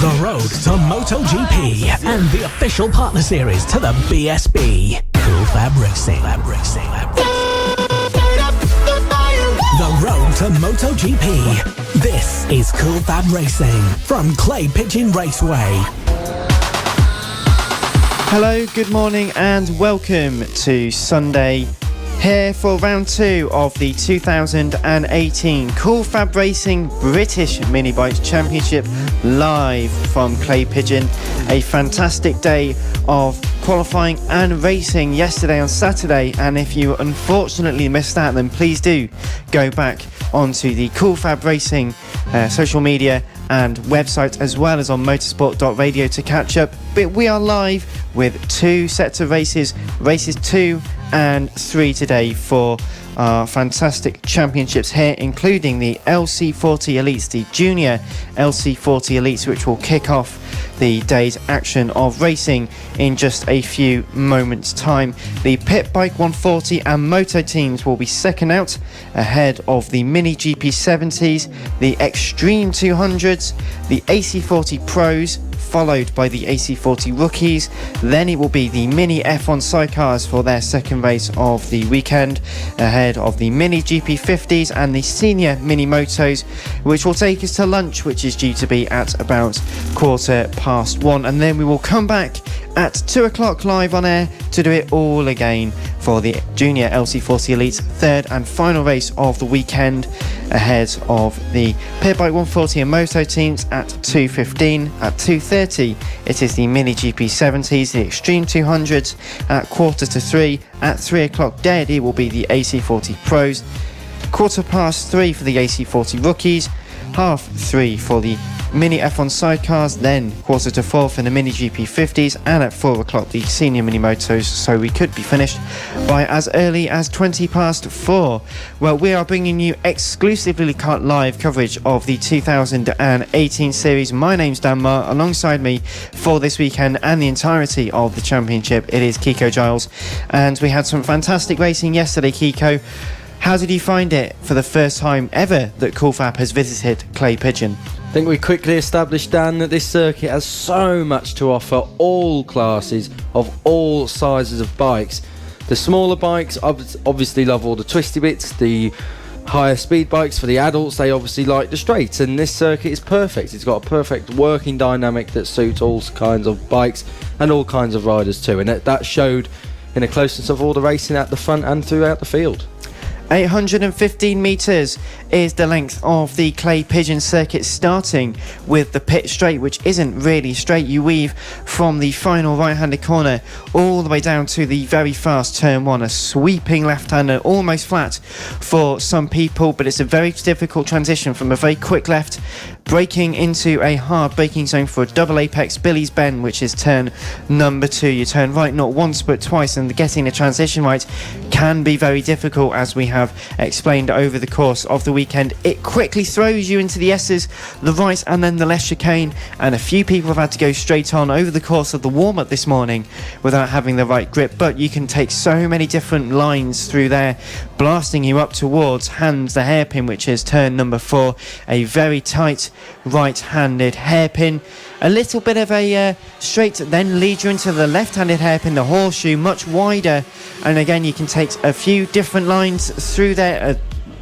The road to MotoGP and the official partner series to the BSB. Cool FAB-Racing. The road to MotoGP. This is Cool FAB-Racing from Clay Pigeon Raceway. Hello, good morning and welcome to Sunday here for round 2 of the 2018 Cool FAB-Racing British Mini Bikes Championship live from Clay Pigeon. A fantastic day of qualifying and racing yesterday on Saturday, and if you unfortunately missed that, then please do go back onto the Cool FAB-Racing social media and website, as well as on motorsport.radio to catch up. But we are live with 2 sets of races 2 and 3 today for our fantastic championships here, including the LC40 Elites, the Junior LC40 Elites, which will kick off the day's action of racing in just a few moments' time. The Pit Bike 140 and Moto teams will be second out, ahead of the Mini GP70s, the Extreme 200s, the AC40 Pros, followed by the AC40 Rookies. Then it will be the Mini F1 sidecars for their second race of the weekend, ahead of the Mini GP50s and the Senior Mini Motos, which will take us to lunch, which is due to be at about 1:15. And then we will come back at 2 o'clock live on air to do it all again for the Junior LC40 Elites third and final race of the weekend, ahead of the Pit Bike 140 and Moto teams at 2:15. At 2:30 it is the Mini GP70s, the Extreme 200s at 2:45. At 3 o'clock dead it will be the AC40 Pros, 3:15 for the AC40 Rookies, 3:30 for the Mini F1 sidecars, then 3:45 for the Mini GP50s, and at 4 o'clock the Senior Mini Motos, so we could be finished by as early as 4:20. Well, we are bringing you exclusively live coverage of the 2018 series. My name's Dan Marr. Alongside me for this weekend and the entirety of the championship, it is Kiko Giles, and we had some fantastic racing yesterday. Kiko, how did you find it for the first time ever that Cool FAB has visited Clay Pigeon? I think we quickly established, Dan, that this circuit has so much to offer all classes of all sizes of bikes. The smaller bikes obviously love all the twisty bits. The higher speed bikes, for the adults, they obviously like the straights, and this circuit is perfect. It's got a perfect working dynamic that suits all kinds of bikes and all kinds of riders too, and that showed in the closeness of all the racing at the front and throughout the field. 815 metres is the length of the Clay Pigeon circuit, starting with the pit straight, which isn't really straight. You weave from the final right-handed corner all the way down to the very fast turn 1, a sweeping left-hander, almost flat for some people, but it's a very difficult transition from a very quick left, braking into a hard braking zone for a double apex Billy's Bend, which is turn number 2. You turn right not once but twice, and getting the transition right can be very difficult, as we have explained over the course of the weekend. It quickly throws you into the S's, the right and then the left chicane, and a few people have had to go straight on over the course of the warm-up this morning without having the right grip, but you can take so many different lines through there, blasting you up towards Hands the Hairpin, which is turn number 4, a very tight right-handed hairpin. A little bit of a straight then leads you into the left-handed hairpin, the horseshoe, much wider, and again you can take a few different lines through there,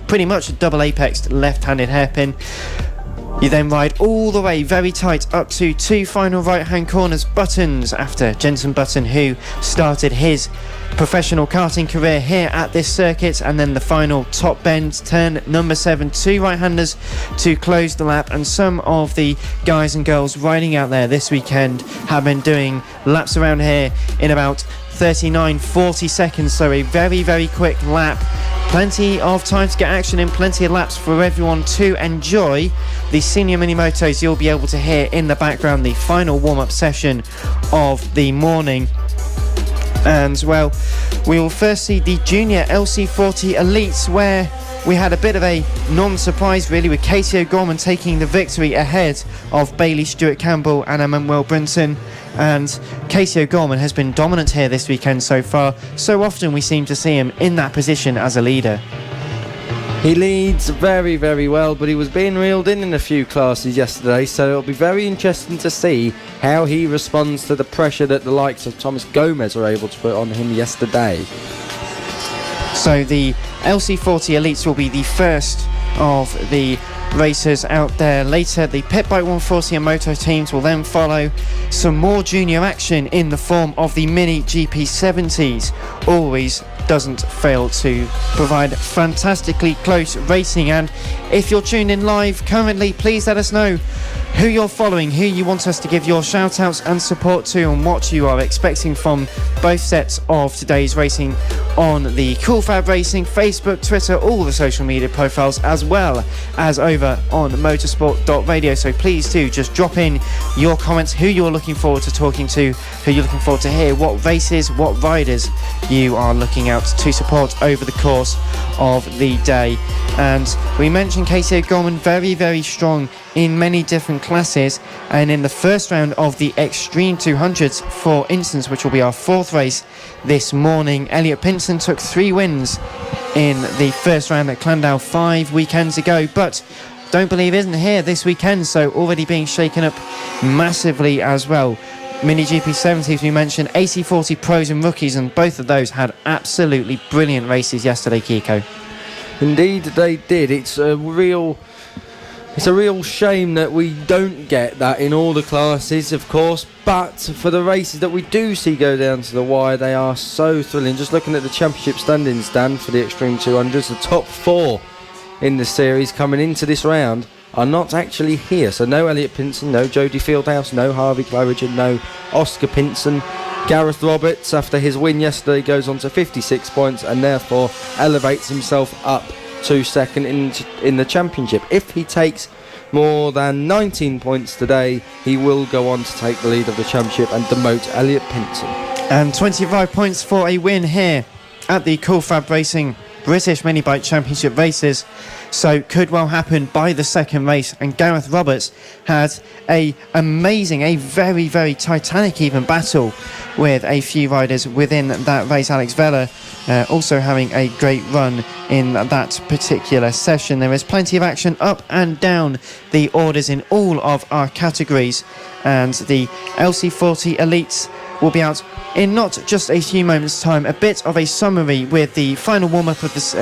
pretty much a double apexed left-handed hairpin. You then ride all the way very tight up to 2 final right-hand corners, Buttons, after Jensen Button, who started his professional karting career here at this circuit, and then the final top bend, turn number 7, 2 right-handers to close the lap. And some of the guys and girls riding out there this weekend have been doing laps around here in about 39-40 seconds, so a very, very quick lap. Plenty of time to get action in, plenty of laps for everyone to enjoy. The Senior Mini Motos, you'll be able to hear in the background the final warm-up session of the morning. And, well, we will first see the Junior LC40 Elites, where we had a bit of a non-surprise, really, with Casey O'Gorman taking the victory ahead of Bailey Stewart Campbell and Emmanuel Brunson. And Casey O'Gorman has been dominant here this weekend so far. So often we seem to see him in that position as a leader. He leads very, very well, but he was being reeled in a few classes yesterday, so it'll be very interesting to see how he responds to the pressure that the likes of Thomas Gomez are able to put on him yesterday. So the LC40 Elites will be the first of the racers out there later. The Pit Bike 140 and Moto teams will then follow. Some more junior action in the form of the Mini GP70s. Always doesn't fail to provide fantastically close racing, and if you're tuned in live currently, please let us know who you're following, who you want us to give your shout outs and support to, and what you are expecting from both sets of today's racing on the Cool Fab Racing Facebook, Twitter, all the social media profiles, as well as over on motorsport.radio. So please do just drop in your comments, who you're looking forward to talking to, who you're looking forward to hear, what races, what riders you are looking out to support over the course of the day. And we mentioned Casey O'Gorman, very, very strong in many different classes, and in the first round of the Extreme 200s, for instance, which will be our fourth race this morning, Elliot Pinson took 3 wins in the first round at Clandau 5 weekends ago, but don't believe isn't here this weekend, so already being shaken up massively as well. Mini GP70s, we mentioned AC40 pros and rookies, and both of those had absolutely brilliant races yesterday, Kiko. Indeed they did. It's a real shame that we don't get that in all the classes, of course, but for the races that we do see go down to the wire, they are so thrilling. Just looking at the championship standings, Dan, for the Extreme 200s, the top 4 in the series coming into this round are not actually here. So no Elliot Pinson, no Jody Fieldhouse, no Harvey Claridge, no Oscar Pinson. Gareth Roberts, after his win yesterday, goes on to 56 points and therefore elevates himself up to second in the championship. If he takes more than 19 points today, he will go on to take the lead of the championship and demote Elliot Pinson. And 25 points for a win here at the Cool Fab Racing British Mini Bike Championship races, so could well happen by the second race. And Gareth Roberts had a very, very titanic even battle with a few riders within that race. Alex Vella also having a great run in that particular session. There is plenty of action up and down the orders in all of our categories, and the LC40 Elites will be out in not just a few moments' time. A bit of a summary with the final warm-up of this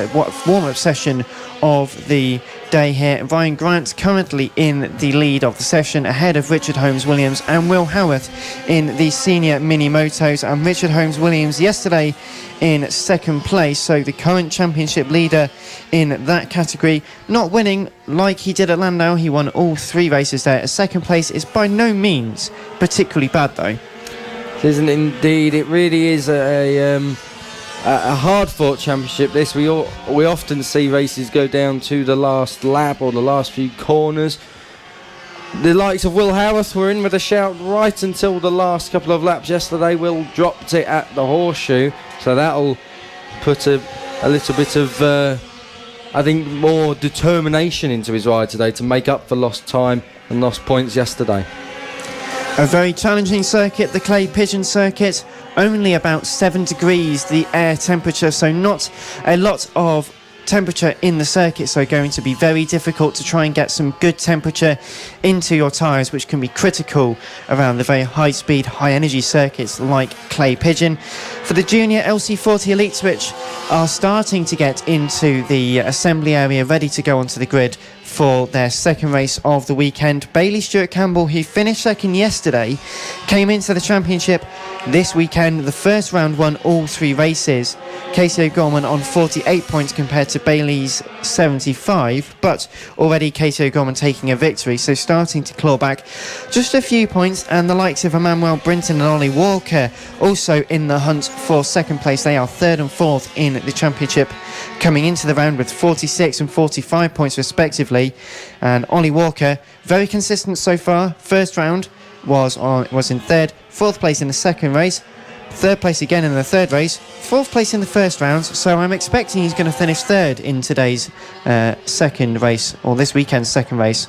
warm-up session of the day here. Ryan Grant currently in the lead of the session, ahead of Richard Holmes-Williams and Will Howarth in the senior mini motos, and Richard Holmes-Williams yesterday in second place, so the current championship leader in that category, not winning like he did at Landau. He won all 3 races there. A second place is by no means particularly bad though. It isn't indeed. It really is a hard-fought championship. This we often see races go down to the last lap or the last few corners. The likes of Will Howarth were in with a shout right until the last couple of laps yesterday. Will dropped it at the horseshoe, so that'll put a little bit of I think more determination into his ride today to make up for lost time and lost points yesterday. A very challenging circuit, the Clay Pigeon circuit. Only about 7 degrees the air temperature, so not a lot of temperature in the circuit, so going to be very difficult to try and get some good temperature into your tyres, which can be critical around the very high speed, high energy circuits like Clay Pigeon. For the junior LC40 Elites, which are starting to get into the assembly area, ready to go onto the grid for their second race of the weekend, Bailey Stewart Campbell, who finished second yesterday, came into the championship this weekend. The first round won all 3 races. Casey O'Gorman on 48 points compared to Bailey's 75, but already Casey O'Gorman taking a victory, so starting to claw back just a few points. And the likes of Emmanuel Brinton and Ollie Walker also in the hunt for second place. They are 3rd and 4th in the championship, coming into the round with 46 and 45 points respectively. And Ollie Walker, very consistent so far. First round was in 3rd, 4th place in the second race, 3rd place again in the 3rd race, 4th place in the first round, so I'm expecting he's going to finish 3rd in today's second race, or this weekend's second race.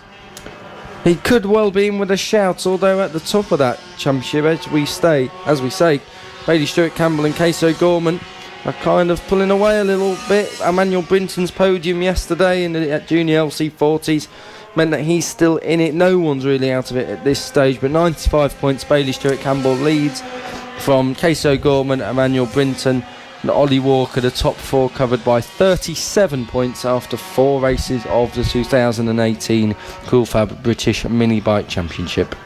He could well be in with a shout, although at the top of that championship, as we say, Bailey Stewart Campbell and Casey O'Gorman are kind of pulling away a little bit. Emmanuel Brinton's podium yesterday at Junior LC40s meant that he's still in it. No one's really out of it at this stage, but 95 points. Bailey Stewart-Campbell leads from Casey O'Gorman, Emmanuel Brinton and Ollie Walker. The top four covered by 37 points after 4 races of the 2018 Cool Fab British Mini Bike Championship.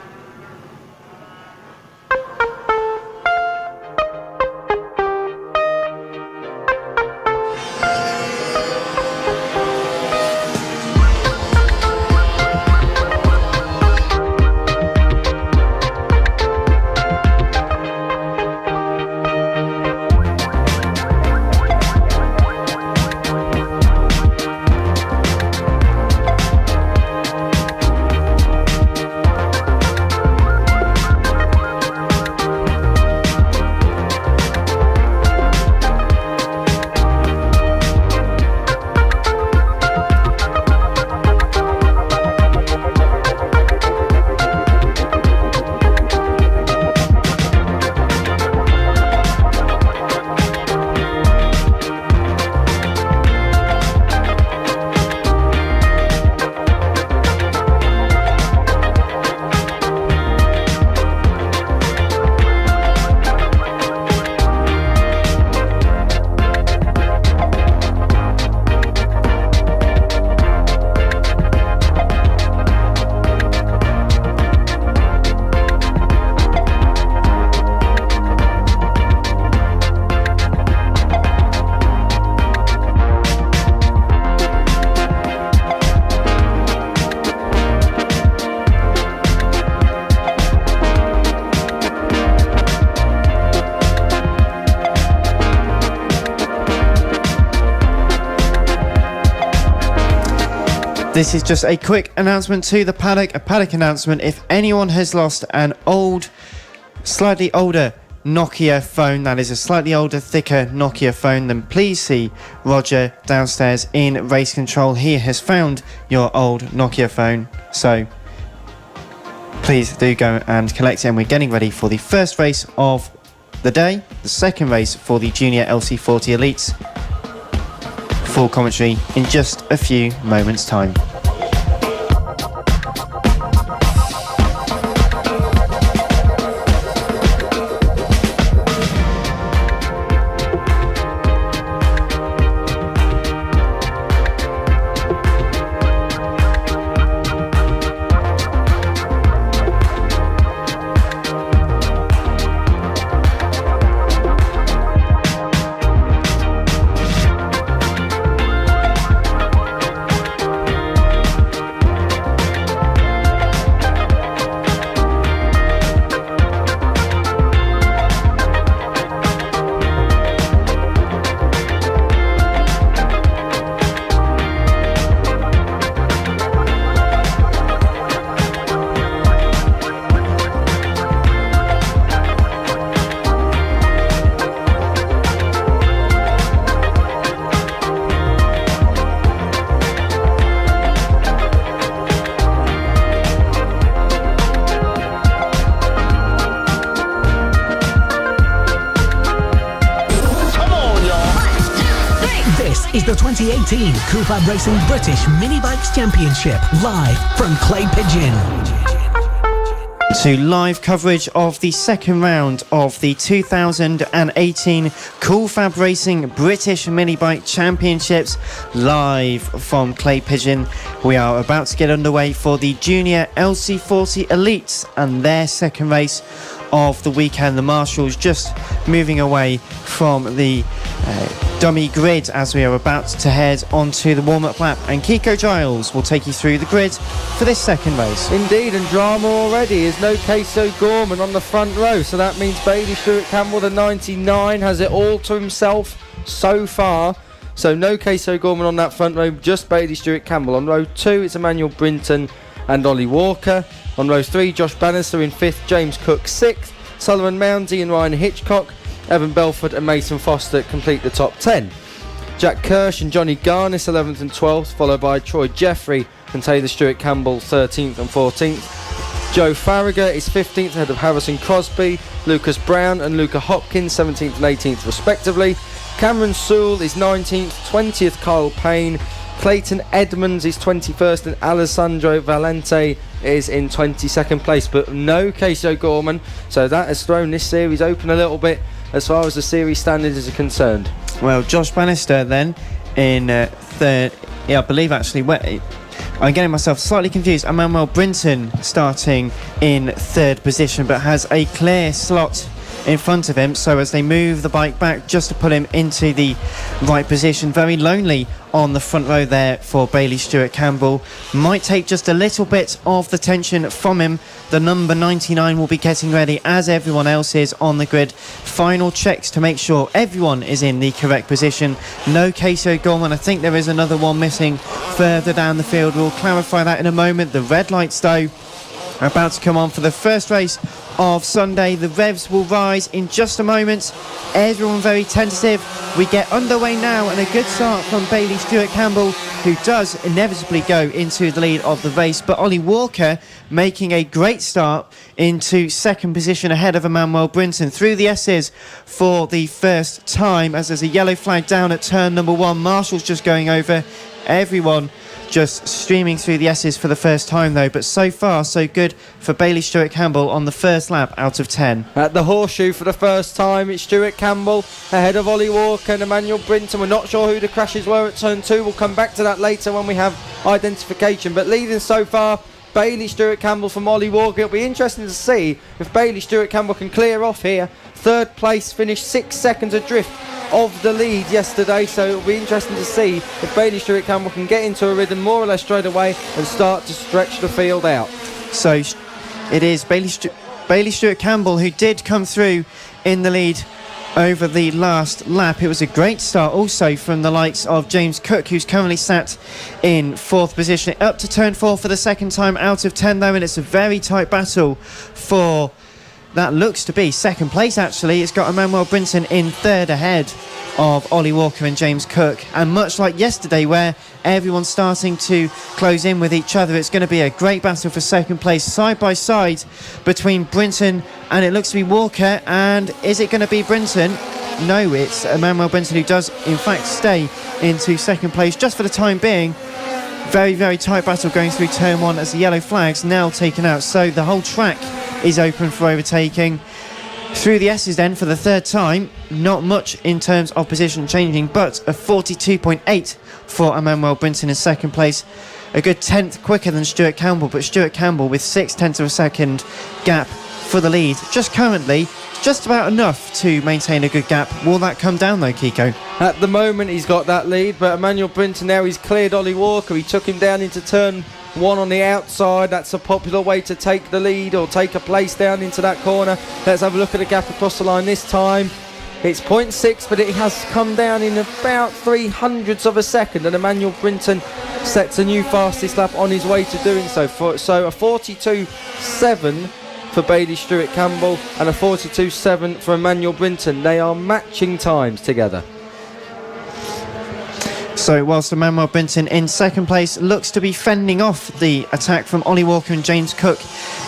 This is just a quick announcement to the paddock, a paddock announcement. If anyone has lost an slightly older Nokia phone, that is a slightly older, thicker Nokia phone, then please see Roger downstairs in race control. He has found your old Nokia phone, so please do go and collect it. And we're getting ready for the first race of the day, the second race for the Junior LC40 Elites. Full commentary in just a few moments' time. Is the 2018 Cool FAB-Racing British Mini Bikes Championship, live from Clay Pigeon. To live coverage of the second round of the 2018 Cool FAB-Racing British Mini Bike Championships, live from Clay Pigeon. We are about to get underway for the Junior LC40 Elites and their second race of the weekend. The marshals just moving away from the dummy grid as we are about to head onto the warm-up lap, and Kiko Giles will take you through the grid for this second race. Indeed, and drama already is no Casey O'Gorman on the front row, so that means Bailey Stewart-Campbell, the 99, has it all to himself so far. So no Casey O'Gorman on that front row, just Bailey Stewart-Campbell. On row 2 it's Emmanuel Brinton and Ollie Walker. On row 3 Josh Bannister in 5th, James Cook 6th, Sullivan Moundy and Ryan Hitchcock, Evan Belford and Mason Foster complete the top 10. Jack Kirsch and Johnny Garnis 11th and 12th, followed by Troy Jeffrey and Taylor Stewart-Campbell 13th and 14th. Joe Farragher is 15th ahead of Harrison Crosby, Lucas Brown and Luca Hopkins 17th and 18th respectively. Cameron Sewell is 19th, 20th Kyle Payne, Clayton Edmonds is 21st, and Alessandro Valente is in 22nd place, but no Casey O'Gorman, so that has thrown this series open a little bit as far as the series standards are concerned. Well, Josh Bannister then in third. Yeah, I believe actually. I'm getting myself slightly confused. Emmanuel Brinton starting in third position, but has a clear slot in front of him, so as they move the bike back just to put him into the right position. Very lonely on the front row there for Bailey Stewart Campbell. Might take just a little bit of the tension from him. The number 99 will be getting ready as everyone else is on the grid. Final checks to make sure everyone is in the correct position. No Casey O'Gorman. I think there is another one missing further down the field. We'll clarify that in a moment. The red lights though are about to come on for the first race of Sunday. The revs will rise in just a moment. Everyone very tentative. We get underway now, and a good start from Bailey Stewart Campbell, who does inevitably go into the lead of the race, but Ollie Walker making a great start into second position ahead of Emmanuel Brinton through the S's for the first time, as there's a yellow flag down at turn number 1. Marshall's just going over. Everyone just streaming through the S's for the first time though, but so far so good for Bailey Stewart Campbell on the first lap out of 10. At the horseshoe for the first time, it's Stewart Campbell ahead of Ollie Walker and Emmanuel Brinton. We're not sure who the crashes were at turn 2. We'll come back to that later when we have identification, but leading so far, Bailey Stewart Campbell from Ollie Walker. It'll be interesting to see if Bailey Stewart Campbell can clear off here. Third place, finished 6 seconds adrift of the lead yesterday, so it'll be interesting to see if Bailey Stewart Campbell can get into a rhythm more or less straight away and start to stretch the field out. So it is Bailey Stewart Campbell who did come through in the lead over the last lap. It was a great start also from the likes of James Cook, who's currently sat in 4th position, up to turn 4 for the second time out of 10 though, and it's a very tight battle for that looks to be second place actually. It's got Emmanuel Brinton in 3rd ahead of Ollie Walker and James Cook, and much like yesterday where everyone's starting to close in with each other, it's going to be a great battle for second place side by side between Brinton and it looks to be Walker. And is it going to be Brinton? No, it's Emmanuel Brinton who does in fact stay into second place just for the time being. Very, very tight battle going through turn 1 as the yellow flag's now taken out, so the whole track is open for overtaking. Through the S's then for the third time, not much in terms of position changing, but a 42.8 for Emmanuel Brinton in second place. A good 10th quicker than Stewart Campbell, but Stewart Campbell with 6/10 of a second gap for the lead. Just currently, just about enough to maintain a good gap. Will that come down though, Kiko? At the moment he's got that lead, but Emmanuel Brinton now, he's cleared Ollie Walker. He took him down into turn 1 on the outside. That's a popular way to take the lead or take a place down into that corner. Let's have a look at the gap across the line this time. It's 0.6, but it has come down in about 300ths of a second, and Emmanuel Brinton sets a new fastest lap on his way to doing so. So a 42.7 for Bailey Stewart Campbell and a 42.7 for Emmanuel Brinton. They are matching times together. So whilst Emmanuel Brinton in second place looks to be fending off the attack from Ollie Walker and James Cook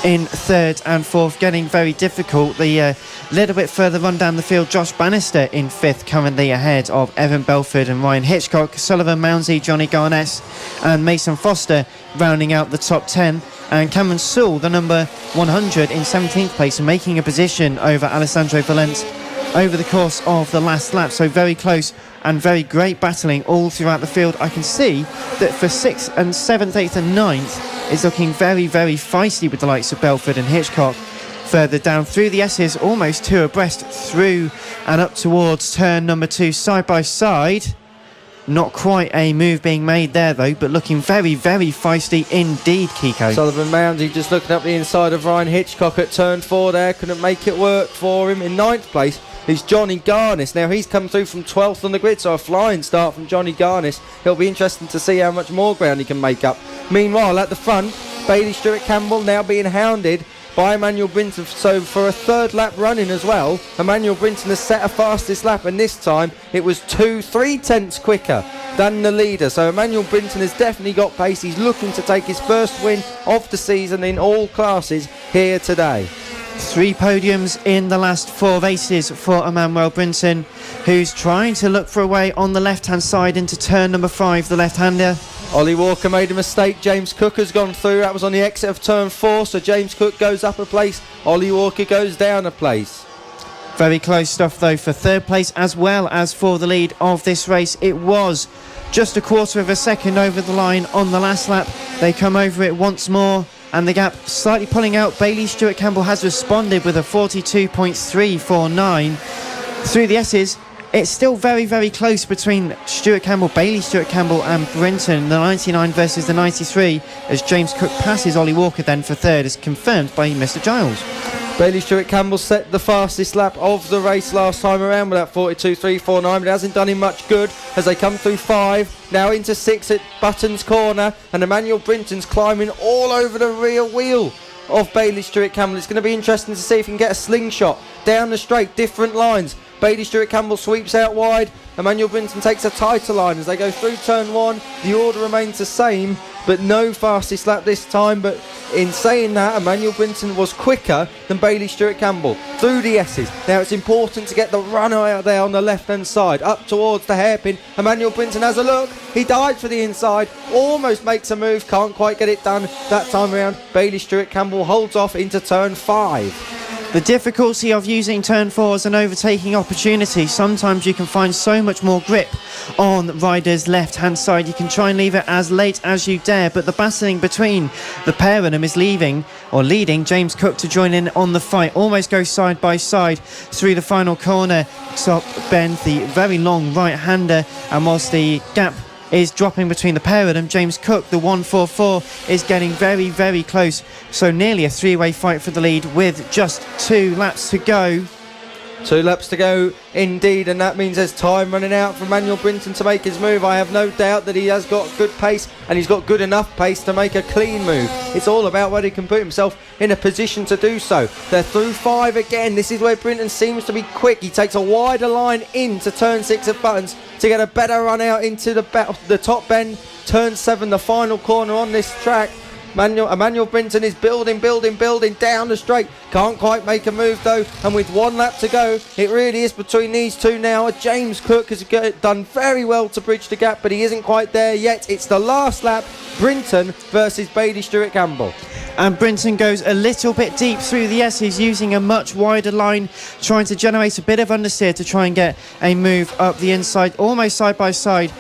in 3rd and 4th, getting very difficult. The little bit further run down the field, Josh Bannister in 5th, currently ahead of Evan Belford and Ryan Hitchcock. Sullivan Mounsey, Johnny Garness and Mason Foster rounding out the top 10. And Cameron Sewell, the number 100, in 17th place, making a position over Alessandro Valente over the course of the last lap. So very close and very great battling all throughout the field. I can see that for 6th and 7th, 8th and 9th it's looking very, very feisty with the likes of Belford and Hitchcock. Further down through the S's, almost 2 abreast through and up towards turn number 2, side by side. Not quite a move being made there though, but looking very, very feisty indeed, Kiko. Sullivan Mounsey just looking up the inside of Ryan Hitchcock at turn 4 there, couldn't make it work for him. In 9th place is Johnny Garness. Now he's come through from 12th on the grid, so a flying start from Johnny Garness. It'll be interesting to see how much more ground he can make up. Meanwhile, at the front, Bailey Stewart Campbell now being hounded by Emmanuel Brinton. So for a 3rd lap running as well, Emmanuel Brinton has set a fastest lap, and this time it was 3/10 quicker than the leader. So Emmanuel Brinton has definitely got pace. He's looking to take his first win of the season in all classes here today. 3 podiums in the last 4 races for Emmanuel Brinton. who's trying to look for a way on the left-hand side into turn number 5, the left-hander. Ollie Walker made a mistake. James Cook has gone through. That was on the exit of turn 4, so James Cook goes up a place. Ollie Walker goes down a place. Very close stuff though for third place as well as for the lead of this race. It was just a quarter of a second over the line on the last lap. They come over it once more and the gap slightly pulling out. Bailey Stewart Campbell has responded with a 42.349 through the S's. It's still very, very close between Bailey Stewart Campbell and Brinton, the 99 versus the 93, as James Cook passes Ollie Walker then for third, as confirmed by Mr. Giles. Bailey Stewart Campbell set the fastest lap of the race last time around with that 42.349, but it hasn't done him much good as they come through 5, now into 6 at Button's corner, and Emmanuel Brinton's climbing all over the rear wheel of Bailey Stewart Campbell. It's going to be interesting to see if he can get a slingshot down the straight, different lines. Bailey Stewart Campbell sweeps out wide. Emmanuel Brinton takes a tighter line as they go through turn 1. The order remains the same, but no fastest lap this time. But in saying that, Emmanuel Brinton was quicker than Bailey Stewart Campbell through the S's. Now it's important to get the runner out there on the left-hand side, up towards the hairpin. Emmanuel Brinton has a look. He dives for the inside, almost makes a move, can't quite get it done that time around. Bailey Stewart Campbell holds off into turn 5. The difficulty of using turn 4 as an overtaking opportunity, sometimes you can find so much more grip on the rider's left-hand side. You can try and leave it as late as you dare, but the battling between the pair of them is leading James Cook to join in on the fight. Almost go side by side through the final corner. Top bend, the very long right-hander, and whilst the gap is dropping between the pair of them, James Cook, the 144, is getting very, very close. So nearly a three-way fight for the lead with just 2 laps to go. 2 laps to go indeed, and that means there's time running out for Emmanuel Brinton to make his move. I have no doubt that he has got good pace, and he's got good enough pace to make a clean move. It's all about whether he can put himself in a position to do so. They're through 5 again. This is where Brinton seems to be quick. He takes a wider line into turn 6 of Buttons to get a better run out into the top bend. Turn 7, the final corner on this track. Emmanuel Brinton is building down the straight. Can't quite make a move though, and with 1 lap to go, it really is between these two now. James Cook has done very well to bridge the gap, but he isn't quite there yet. It's the last lap, Brinton versus Bailey Stewart Campbell. And Brinton goes a little bit deep through the S's, using a much wider line, trying to generate a bit of understeer to try and get a move up the inside, almost side by side.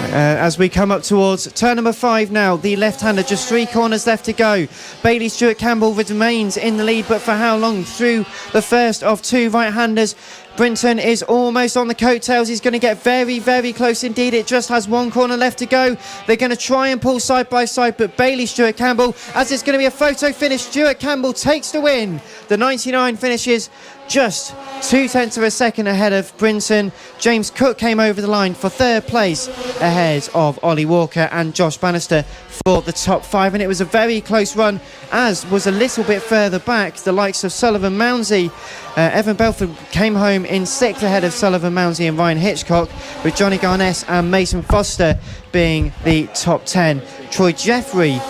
As we come up towards turn number 5 now, the left-hander, just 3 corners left to go. Bailey Stewart Campbell remains in the lead, but for how long? Through the first of 2 right-handers. Brinton is almost on the coattails. He's going to get very, very close indeed. It just has 1 corner left to go. They're going to try and pull side by side, but Bailey Stewart Campbell, as it's going to be a photo finish, Stewart Campbell takes the win. The 99 finishes just 0.2 of a second ahead of Brinton. James Cook came over the line for 3rd place ahead of Ollie Walker and Josh Bannister for the top 5, and it was a very close run, as was a little bit further back the likes of Sullivan Mounsey. Evan Belford came home in 6th ahead of Sullivan Mounsey and Ryan Hitchcock, with Johnny Garness and Mason Foster being the top 10. Troy Jeffrey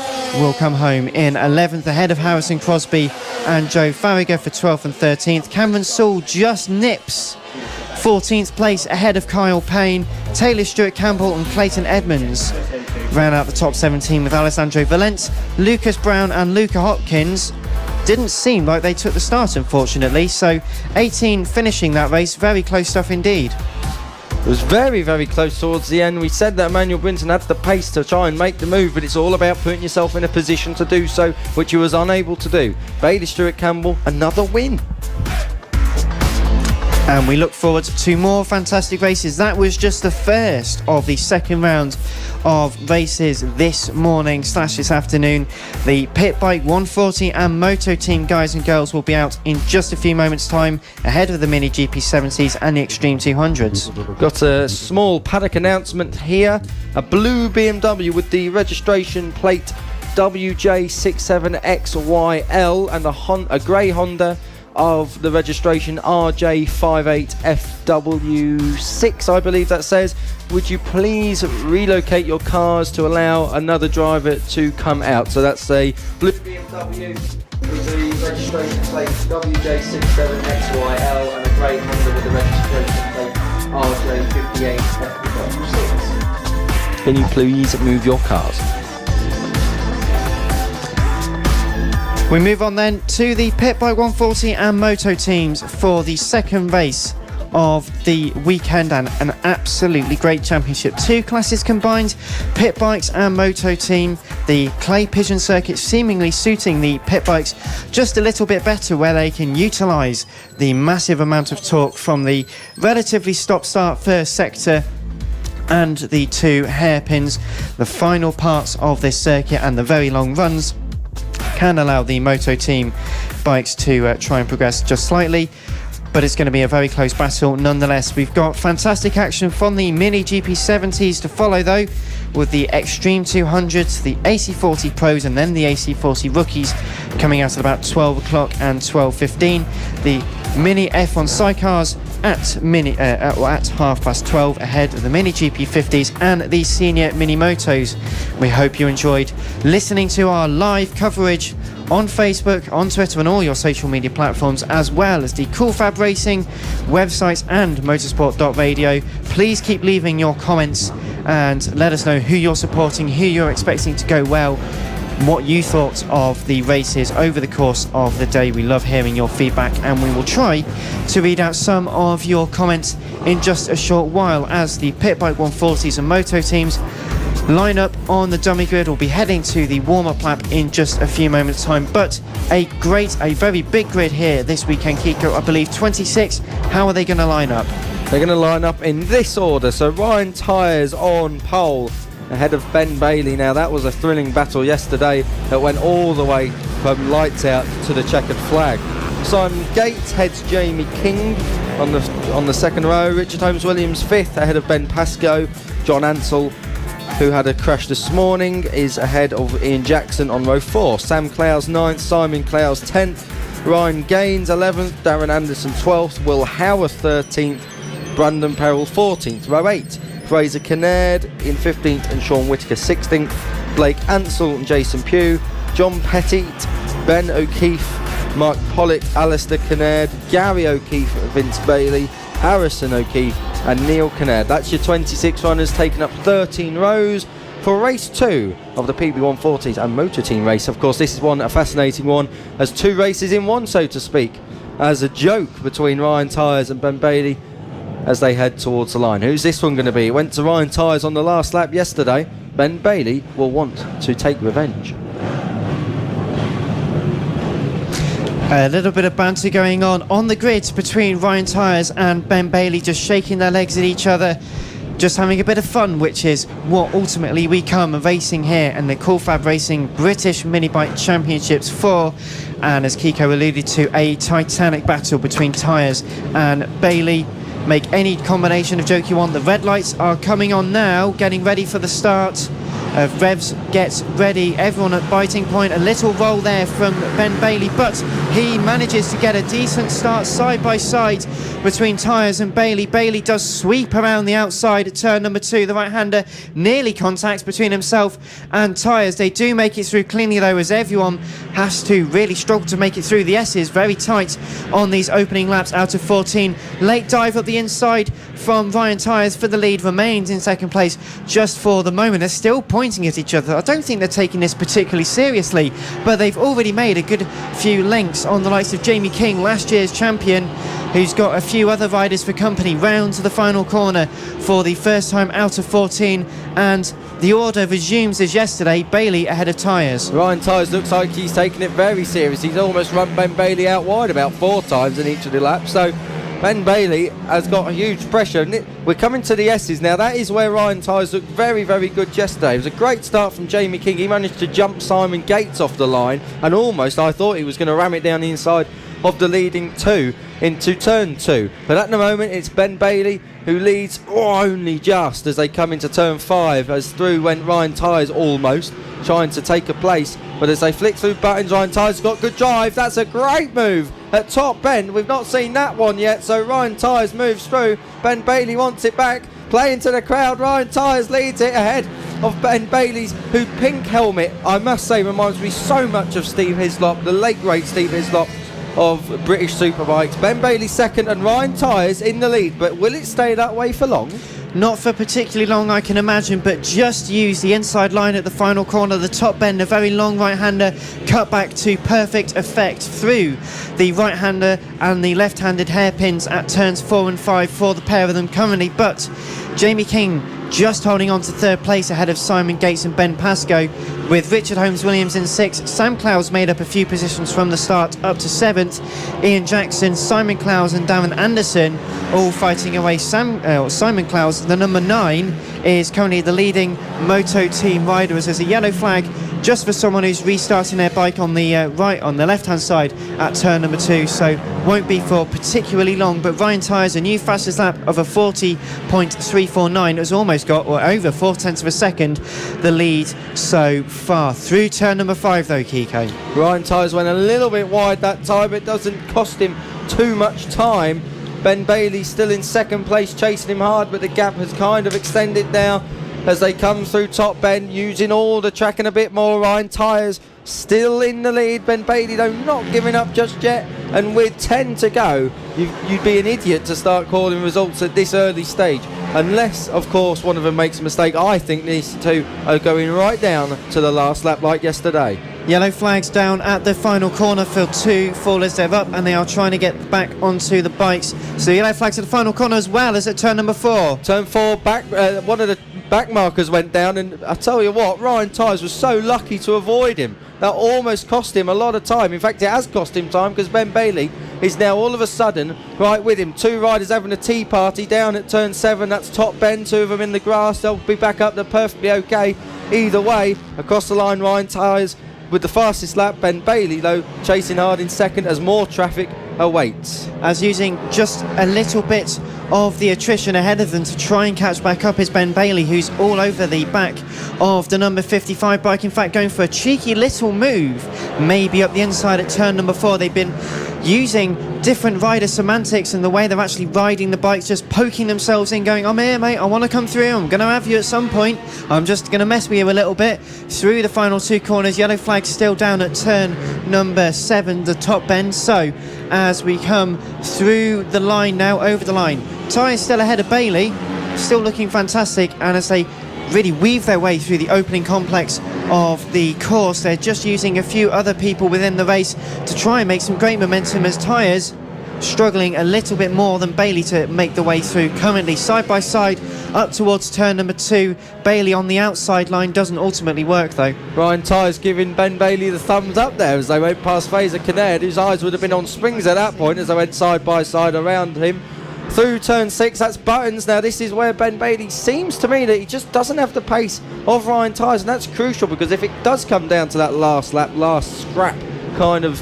will come home in 11th ahead of Harrison Crosby and Joe Farragher for 12th and 13th. Cameron Sewell just nips 14th place ahead of Kyle Payne. Taylor Stewart Campbell and Clayton Edmonds ran out the top 17 with Alessandro Valence. Lucas Brown and Luca Hopkins didn't seem like they took the start, unfortunately. So 18 finishing that race. Very close stuff indeed. It was very, very close towards the end. We said that Emmanuel Brinton had the pace to try and make the move, but it's all about putting yourself in a position to do so, which he was unable to do. Bailey Stewart Campbell, another win. And we look forward to more fantastic races. That was just the first of the second round of races this morning / this afternoon. The Pit Bike 140 and Moto Team guys and girls will be out in just a few moments' time, ahead of the Mini GP70s and the Extreme 200s. Got a small paddock announcement here. A blue BMW with the registration plate WJ67XYL and a grey Honda of the registration RJ58FW6, I believe that says. Would you please relocate your cars to allow another driver to come out? So that's a blue BMW with the registration plate WJ67XYL and a grey Honda with the registration plate RJ58F6. Can you please move your cars? We move on then to the Pit Bike 140 and Moto teams for the second race of the weekend, and an absolutely great championship. Two classes combined, Pit Bikes and Moto team. The clay pigeon circuit seemingly suiting the Pit Bikes just a little bit better, where they can utilise the massive amount of torque from the relatively stop-start first sector and the two hairpins. The final parts of this circuit and the very long runs can allow the Moto team bikes to try and progress just slightly, but it's going to be a very close battle nonetheless. We've got fantastic action from the Mini GP70s to follow though, with the Extreme 200s, the AC40 Pros and then the AC40 Rookies coming out at about 12 o'clock and 12:15. The Mini F1 Sidecars at 12:30 ahead of the Mini GP50s and the Senior Mini Motos. We hope you enjoyed listening to our live coverage on Facebook, on Twitter and all your social media platforms, as well as the Cool Fab Racing websites and motorsport.radio. Please keep leaving your comments and let us know who you're supporting, who you're expecting to go well, what you thought of the races over the course of the day. We love hearing your feedback, and we will try to read out some of your comments in just a short while as the Pit Bike 140s and Moto teams line up on the dummy grid. We'll be heading to the warm-up lap in just a few moments time, but a very big grid here this weekend, Kiko. I believe 26. How are they going to line up? They're going to line up in this order. So Ryan Tyres on pole ahead of Ben Bailey. Now that was a thrilling battle yesterday that went all the way from lights out to the checkered flag. Simon Gates heads Jamie King on the second row. Richard Holmes Williams fifth ahead of Ben Pascoe. John Ansell, who had a crash this morning, is ahead of Ian Jackson on row 4. Sam Clowes 9th, Simon Clowes 10th, Ryan Gaines 11th, Darren Anderson 12th, Will Howarth 13th, Brandon Perrell 14th, row 8. Fraser Kinnaird in 15th and Sean Whittaker 16th, Blake Ansell and Jason Pugh, John Pettit, Ben O'Keefe, Mark Pollock, Alistair Kinnaird, Gary O'Keefe, Vince Bailey, Harrison O'Keefe and Neil Kinnaird. That's your 26 runners taking up 13 rows for race 2 of the PB140s and Motor Team race. Of course, this is a fascinating one, as two races in one, so to speak, as a joke between Ryan Tyres and Ben Bailey as they head towards the line. Who's this one going to be? It went to Ryan Tyres on the last lap yesterday. Ben Bailey will want to take revenge. A little bit of banter going on the grid between Ryan Tyres and Ben Bailey, just shaking their legs at each other, just having a bit of fun, which is what ultimately we come racing here in the Cool Fab Racing British Mini Bike Championships for. And as Kiko alluded to, a titanic battle between Tyres and Bailey. Make any combination of joke you want. The red lights are coming on now, getting ready for the start. Revs gets ready, everyone at biting point. A little roll there from Ben Bailey, but he manages to get a decent start side by side between Tyres and Bailey. Bailey does sweep around the outside at turn number 2. The right-hander nearly contacts between himself and Tyres. They do make it through cleanly though, as everyone has to really struggle to make it through. The S's very tight on these opening laps out of 14. Late dive up the inside from Ryan Tyres for the lead, remains in second place just for the moment. They're still pointing at each other. I don't think they're taking this particularly seriously, but they've already made a good few lengths on the likes of Jamie King, last year's champion, who's got a few other riders for company, round to the final corner for the first time out of 14, and the order resumes as yesterday. Bailey ahead of Tyres. Ryan Tyres looks like he's taking it very serious. He's almost run Ben Bailey out wide about 4 times in each of the laps, so Ben Bailey has got a huge pressure. We're coming to the S's now. That is where Ryan Tyres looked very, very good yesterday. It was a great start from Jamie King. He managed to jump Simon Gates off the line, and almost I thought he was going to ram it down the inside of the leading 2 into turn 2. But at the moment it's Ben Bailey who leads only just as they come into turn 5, as through went Ryan Tyres, almost trying to take a place, but as they flick through buttons, Ryan Tyres got good drive. That's a great move at top bend. We've not seen that one yet, so Ryan Tyres moves through. Ben Bailey wants it back, playing to the crowd. Ryan Tyres leads it ahead of Ben Bailey's, whose pink helmet, I must say, reminds me so much of Steve Hislop, the late great Steve Hislop of British Superbikes. Ben Bailey second and Ryan Tyres in the lead, but will it stay that way for long? Not for particularly long, I can imagine, but just use the inside line at the final corner, the top bend, a very long right-hander cut back to perfect effect through the right-hander and the left-handed hairpins at turns 4 and 5 for the pair of them currently. But Jamie King just holding on to third place ahead of Simon Gates and Ben Pascoe, with Richard Holmes-Williams in 6th. Sam Clowes made up a few positions from the start up to 7th. Ian Jackson, Simon Clowes and Darren Anderson all fighting away. Simon Clowes, the number 9, is currently the leading Moto team rider, as there's a yellow flag just for someone who's restarting their bike on the left-hand side at turn number 2, so won't be for particularly long. But Ryan Tyres, a new fastest lap of a 40.349, has almost got, or over 4/10 of a second, the lead so far. Through turn number 5 though, Kiko. Ryan Tyres went a little bit wide that time. It doesn't cost him too much time. Ben Bailey still in second place, chasing him hard, but the gap has kind of extended now as they come through top bend, using all the track and a bit more. Ryan Tyres still in the lead. Ben Bailey, though, not giving up just yet. And with 10 to go, you'd be an idiot to start calling results at this early stage. Unless, of course, one of them makes a mistake. I think these two are going right down to the last lap like yesterday. Yellow flags down at the final corner for 2 as they're up, and they are trying to get back onto the bikes. So yellow flags at the final corner as well as at turn number 4. Turn 4, back. One of the back markers went down, and I tell you what, Ryan Tyres was so lucky to avoid him. That almost cost him a lot of time. In fact, it has cost him time, because Ben Bailey is now all of a sudden right with him. 2 riders having a tea party down at turn 7. That's top bend, 2 of them in the grass. They'll be back up. They're perfectly okay either way. Across the line, Ryan Tyres with the fastest lap. Ben Bailey, though, chasing hard in second as more traffic awaits. As using just a little bit of the attrition ahead of them to try and catch back up is Ben Bailey, who's all over the back of the number 55 bike. In fact, going for a cheeky little move, maybe up the inside at turn number 4. They've been using different rider semantics and the way they're actually riding the bikes, just poking themselves in, going, I'm here, mate, I want to come through, I'm going to have you at some point, I'm just going to mess with you a little bit. Through the final 2 corners, yellow flag still down at turn number 7, the top bend. So as we come through the line now, over the line, Tyres still ahead of Bailey, still looking fantastic, and as they really weave their way through the opening complex of the course, they're just using a few other people within the race to try and make some great momentum, as Tyres struggling a little bit more than Bailey to make the way through. Currently side by side up towards turn number 2. Bailey on the outside line, doesn't ultimately work though. Ryan Tyres giving Ben Bailey the thumbs up there as they went past Fraser Kinnaird, whose eyes would have been on springs at that point as they went side by side around him. Through turn 6, that's Buttons. Now this is where Ben Bailey seems to me that he just doesn't have the pace of Ryan Tyres, and that's crucial, because if it does come down to that last lap, last scrap kind of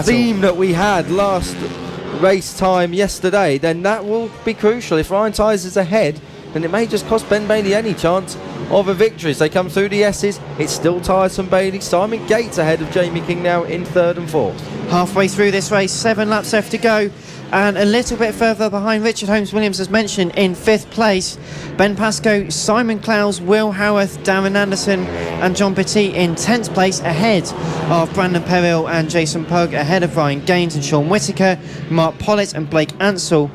theme that we had last race time yesterday, then that will be crucial. If Ryan Tyres is ahead, then it may just cost Ben Bailey any chance of a victory. As they come through the S's, it's still Tyres from Bailey. Simon Gates ahead of Jamie King now in 3rd and 4th. Halfway through this race, 7 laps left to go, and a little bit further behind, Richard Holmes-Williams, as mentioned, in 5th place. Ben Pascoe, Simon Clowes, Will Howarth, Darren Anderson and John Petit in 10th place, ahead of Brandon Perrill and Jason Pugh, ahead of Ryan Gaines and Sean Whittaker, Mark Pollitt and Blake Ansell,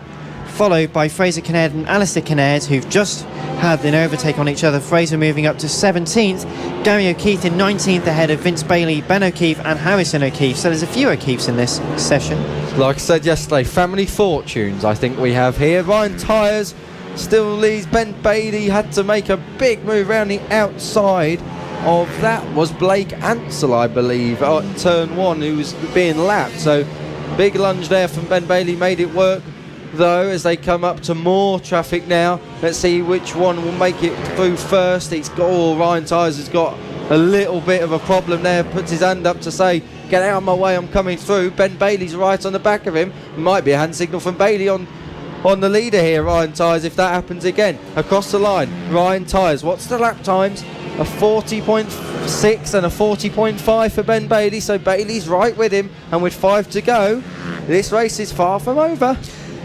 followed by Fraser Kinnaird and Alistair Kinnaird, who've just had an overtake on each other. Fraser moving up to 17th, Gary O'Keefe in 19th, ahead of Vince Bailey, Ben O'Keefe and Harrison O'Keefe. So there's a few O'Keefes in this session. Like I said yesterday, family fortunes I think we have here. Ryan Tyres still leads. Ben Bailey had to make a big move around the outside of that was Blake Ansell, I believe, at turn 1, who was being lapped. So big lunge there from Ben Bailey, made it work though as they come up to more traffic now. Let's see which one will make it through first. Ryan Tyres has got a little bit of a problem there, puts his hand up to say, get out of my way, I'm coming through. Ben Bailey's right on the back of him. Might be a hand signal from Bailey on the leader here, Ryan Tyres, if that happens again. Across the line, Ryan Tyres, what's the lap times? A 40.6 and a 40.5 for Ben Bailey, so Bailey's right with him, and with 5 to go, this race is far from over.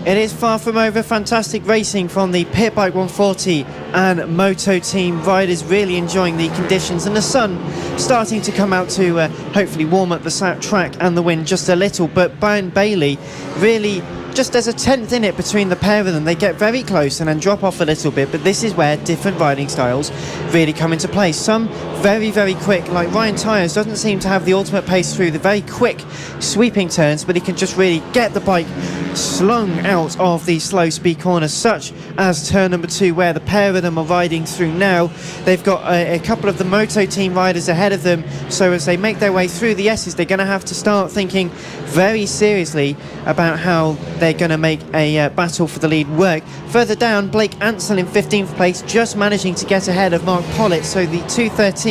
It is far from over. Fantastic racing from the Pit Bike 140 and Moto Team riders, really enjoying the conditions, and the sun starting to come out to hopefully warm up the track and the wind just a little. But Ben Bailey really, just there's a tenth in it between the pair of them. They get very close and then drop off a little bit, but this is where different riding styles really come into play. Some very, very quick, like Ryan Tyres doesn't seem to have the ultimate pace through the very quick sweeping turns, but he can just really get the bike slung out of the slow speed corners, such as turn number 2, where the pair of them are riding through now. They've got a couple of the Moto Team riders ahead of them, so as they make their way through the S's, they're going to have to start thinking very seriously about how they're going to make a battle for the lead work. Further down, Blake Ansell in 15th place, just managing to get ahead of Mark Pollitt, so the 2:13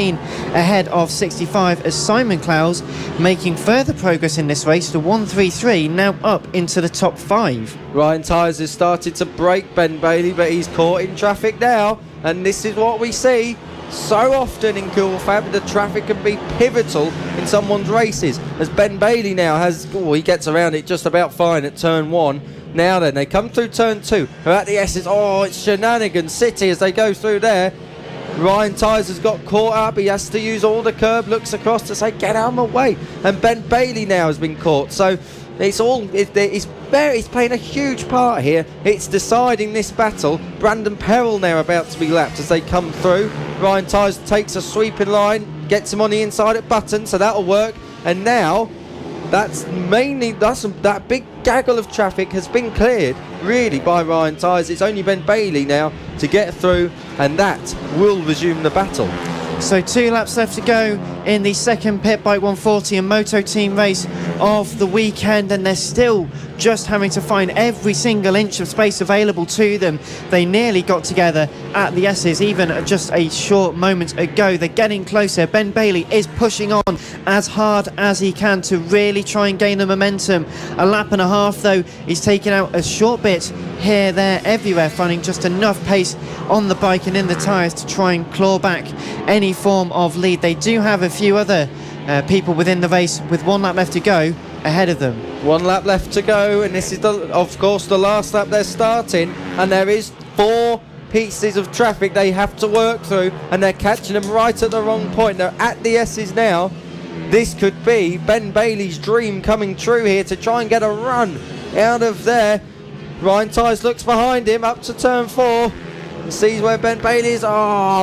ahead of 65 as Simon Clowes making further progress in this race to 1:33, now up into the top 5. Ryan Tyres has started to break Ben Bailey, but he's caught in traffic now, and this is what we see so often in Cool Fab. The traffic can be pivotal in someone's races, as Ben Bailey now has, he gets around it just about fine at turn 1. Now then, they come through turn 2, they're at the S's. It's Shenanigan City as they go through there. Ryan Tyres has got caught up. He has to use all the curb looks across to say, get out of my way. And Ben Bailey now has been caught. So it's playing a huge part here. It's deciding this battle. Brandon Perrell now about to be lapped as they come through. Ryan Tyres takes a sweeping line, gets him on the inside at Button, so that'll work. And now that big gaggle of traffic has been cleared really by Ryan Tyres. It's only Ben Bailey now to get through, and that will resume the battle. So 2 laps left to go in the second Pit Bike 140 and Moto Team race of the weekend, and they're still just having to find every single inch of space available to them. They nearly got together at the S's even just a short moment ago. They're getting closer. Ben Bailey is pushing on as hard as he can to really try and gain the momentum. A lap and a half though, he's taking out a short bit here, there, everywhere, finding just enough pace on the bike and in the tyres to try and claw back any form of lead. They do have a few other people within the race with 1 lap left to go ahead of them. 1 lap left to go, and this is of course the last lap they're starting, and there is 4 pieces of traffic they have to work through, and they're catching them right at the wrong point. They're at the S's now. This could be Ben Bailey's dream coming true here to try and get a run out of there. Ryan Tyres looks behind him up to turn 4 and sees where Ben Bailey is.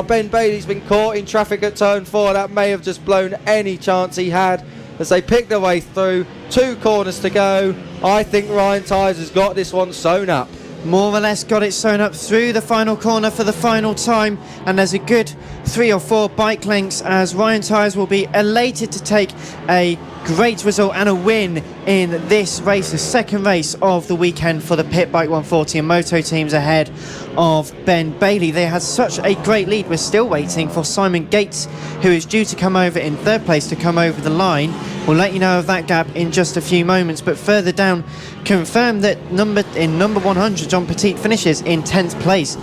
Ben Bailey's been caught in traffic at turn 4. That may have just blown any chance he had as they pick their way through. 2 corners to go. I think Ryan Tyres has got this one sewn up. More or less got it sewn up through the final corner for the final time, and there's a good 3 or 4 bike lengths as Ryan Tyres will be elated to take a great result and a win in this race, the second race of the weekend for the Pit Bike 140 and Moto Teams ahead of Ben Bailey. They had such a great lead. We're still waiting for Simon Gates, who is due to come over in 3rd place, to come over the line. We'll let you know of that gap in just a few moments, but further down, confirmed that number 100, John Petit, finishes in 10th place.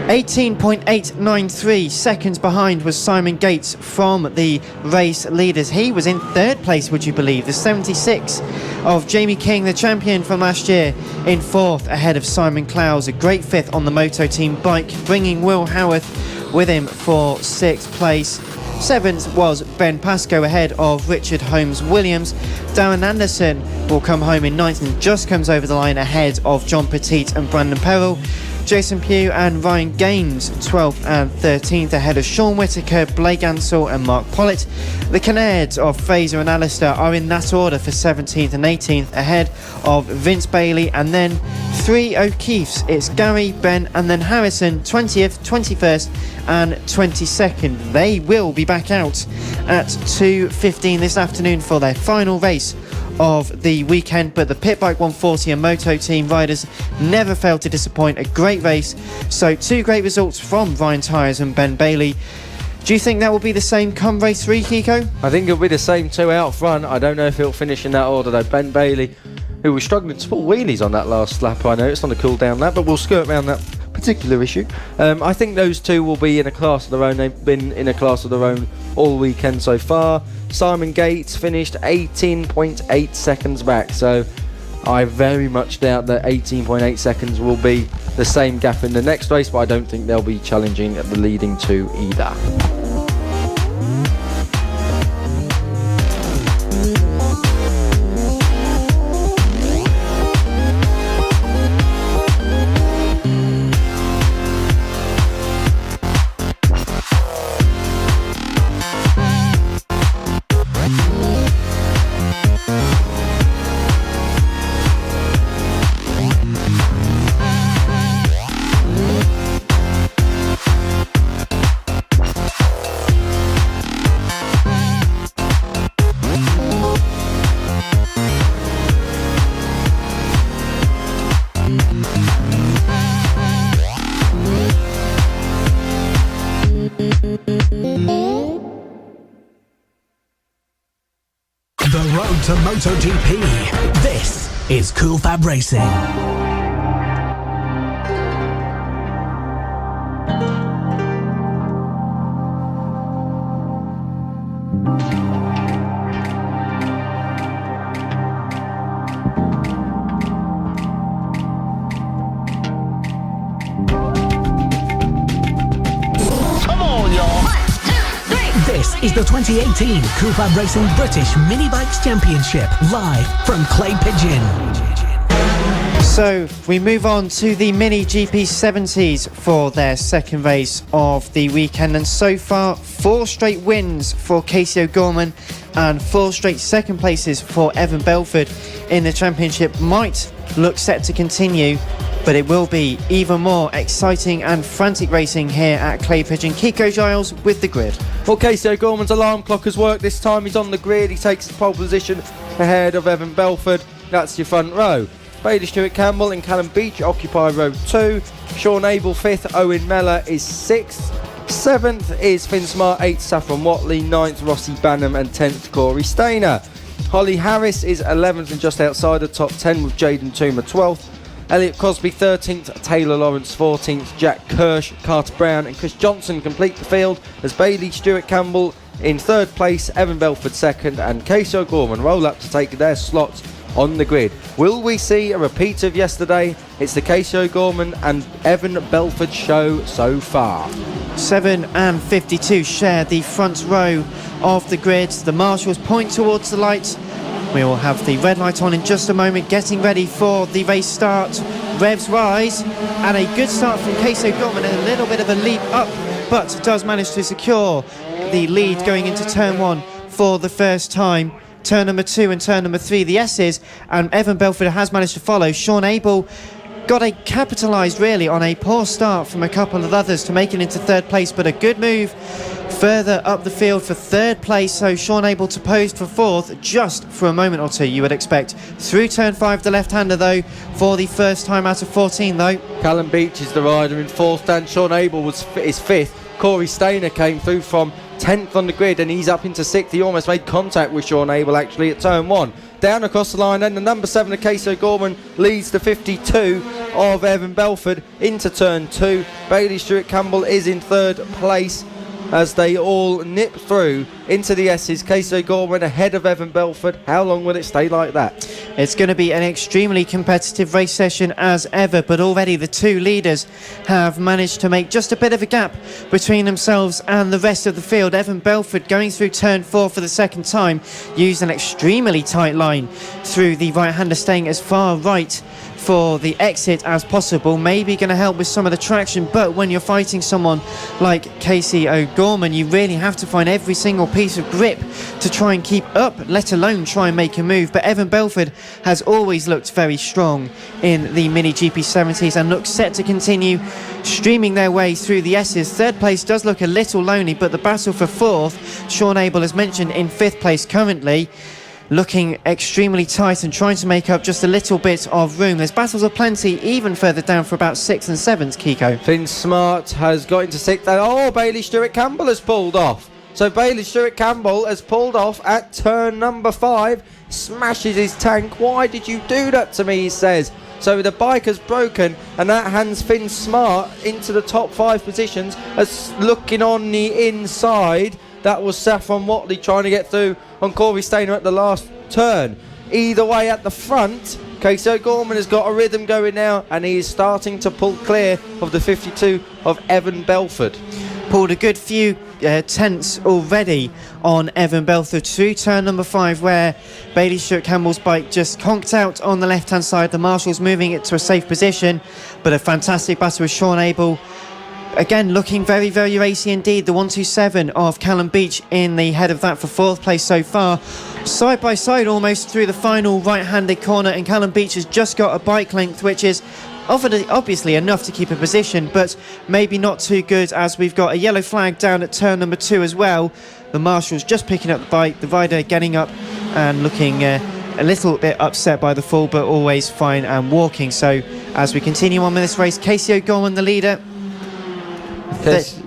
18.893 seconds behind was Simon Gates from the race leaders. He was in 3rd place, would you believe? The 76 of Jamie King, the champion from last year, in 4th ahead of Simon Clowes. A great 5th on the Moto Team bike, bringing Will Howarth with him for 6th place. 7th was Ben Pascoe ahead of Richard Holmes Williams. Darren Anderson will come home in 9th and just comes over the line ahead of John Petit and Brandon Perrell. Jason Pugh and Ryan Gaines 12th and 13th ahead of Sean Whittaker, Blake Ansell and Mark Pollitt. The Canads of Fraser and Alistair are in that order for 17th and 18th ahead of Vince Bailey, and then 3 O'Keefes. It's Gary, Ben and then Harrison 20th, 21st and 22nd. They will be back out at 2:15 this afternoon for their final race of the weekend, but the Pit Bike 140 and Moto Team riders never failed to disappoint. A great race, so 2 great results from Ryan Tyres and Ben Bailey. Do you think that will be the same come race 3, Kiko? I think it'll be the same 2 out front. I don't know if it'll finish in that order though. Ben Bailey, who was struggling to pull wheelies on that last lap, I know it's on a cool down lap, but we'll skirt around that particular issue. I think those 2 will be in a class of their own. They've been in a class of their own all weekend so far. Simon Gates finished 18.8 seconds back, so I very much doubt that 18.8 seconds will be the same gap in the next race, but I don't think they'll be challenging at the leading two either. The road to MotoGP. This is Cool Fab Racing. This is the 2018 Cool Fab Racing British Mini Bikes Championship, live from Clay Pigeon. So we move on to the Mini GP70s for their second race of the weekend, and so far 4 straight wins for Casey O'Gorman and 4 straight second places for Evan Belford in the championship might look set to continue, but it will be even more exciting and frantic racing here at Clay Pigeon. Kiko Giles with the grid. Well, Casey O'Gorman's alarm clock has worked this time. He's on the grid. He takes the pole position ahead of Evan Belford. That's your front row. Bailey Stewart Campbell and Callum Beach occupy row 2. Sean Abel 5th. Owen Mellor is 6th. 7th is Finn Smart. 8th Saffron Watley. 9th Rossi Banham and 10th Corey Stainer. Holly Harris is 11th and just outside the top 10 with Jaden Toomer 12th. Elliot Crosby 13th, Taylor Lawrence 14th, Jack Kirsch, Carter Brown and Chris Johnson complete the field as Bailey Stewart Campbell in 3rd place, Evan Belford 2nd and Casey O'Gorman roll up to take their slots on the grid. Will we see a repeat of yesterday? It's the Casey O'Gorman and Evan Belford show so far. 7 and 52 share the front row of the grid. The marshals point towards the light. We will have the red light on in just a moment, getting ready for the race start. Revs rise, and a good start from Casey O'Gorman, and a little bit of a leap up, but does manage to secure the lead going into turn 1 for the first time. Turn number 2 and turn number 3, the S's, and Evan Belford has managed to follow. Sean Abel got capitalised really on a poor start from a couple of others to make it into 3rd place, but a good move further up the field for 3rd place, so Sean Abel to pose for 4th just for a moment or two, you would expect. Through turn 5, the left-hander though, for the first time out of 14 though. Callum Beach is the rider in 4th and Sean Abel is 5th. Corey Stainer came through from 10th on the grid and he's up into 6th. He almost made contact with Sean Abel actually at turn 1. Down across the line, and the number 7 of Casey O'Gorman leads the 52 of Evan Belford into turn 2. Bailey Stewart Campbell is in 3rd place as they all nip through into the S's. Casey O'Gorman ahead of Evan Belford. How long will it stay like that? It's going to be an extremely competitive race session as ever, but already the 2 leaders have managed to make just a bit of a gap between themselves and the rest of the field. Evan Belford going through turn 4 for the second time used an extremely tight line through the right-hander, staying as far right for the exit as possible, maybe going to help with some of the traction, but when you're fighting someone like Casey O'Gorman, you really have to find every single piece of grip to try and keep up, let alone try and make a move. But Evan Belford has always looked very strong in the Mini GP70s and looks set to continue streaming their way through the S's. 3rd place does look a little lonely, but the battle for 4th, Sean Abel as mentioned in 5th place currently, looking extremely tight and trying to make up just a little bit of room. There's battles of plenty even further down for about 6th and 7th, Kiko. Finn Smart has got into 6th. Oh, Bailey Stewart Campbell has pulled off. So Bailey Stewart Campbell has pulled off at turn number 5. Smashes his tank. Why did you do that to me, he says. So the bike has broken and that hands Finn Smart into the top 5 positions. As looking on the inside, that was Saffron Watley trying to get through on Corey Stainer at the last turn. Either way, at the front, Casey O'Gorman has got a rhythm going now, and he is starting to pull clear of the 52 of Evan Belford. Pulled a good few tenths already on Evan Belford through turn number 5, where Bailey Stewart Campbell's bike just conked out on the left hand side. The marshals moving it to a safe position, but a fantastic battle with Sean Abel. Again, looking very, very racy indeed. The 127 of Callum Beach in the head of that for 4th place so far. Side by side almost through the final right-handed corner, and Callum Beach has just got a bike length which is obviously enough to keep a position, but maybe not too good, as we've got a yellow flag down at turn number 2 as well. The marshals just picking up the bike, the rider getting up and looking a little bit upset by the fall, but always fine and walking. So as we continue on with this race, Casey O'Gorman the leader.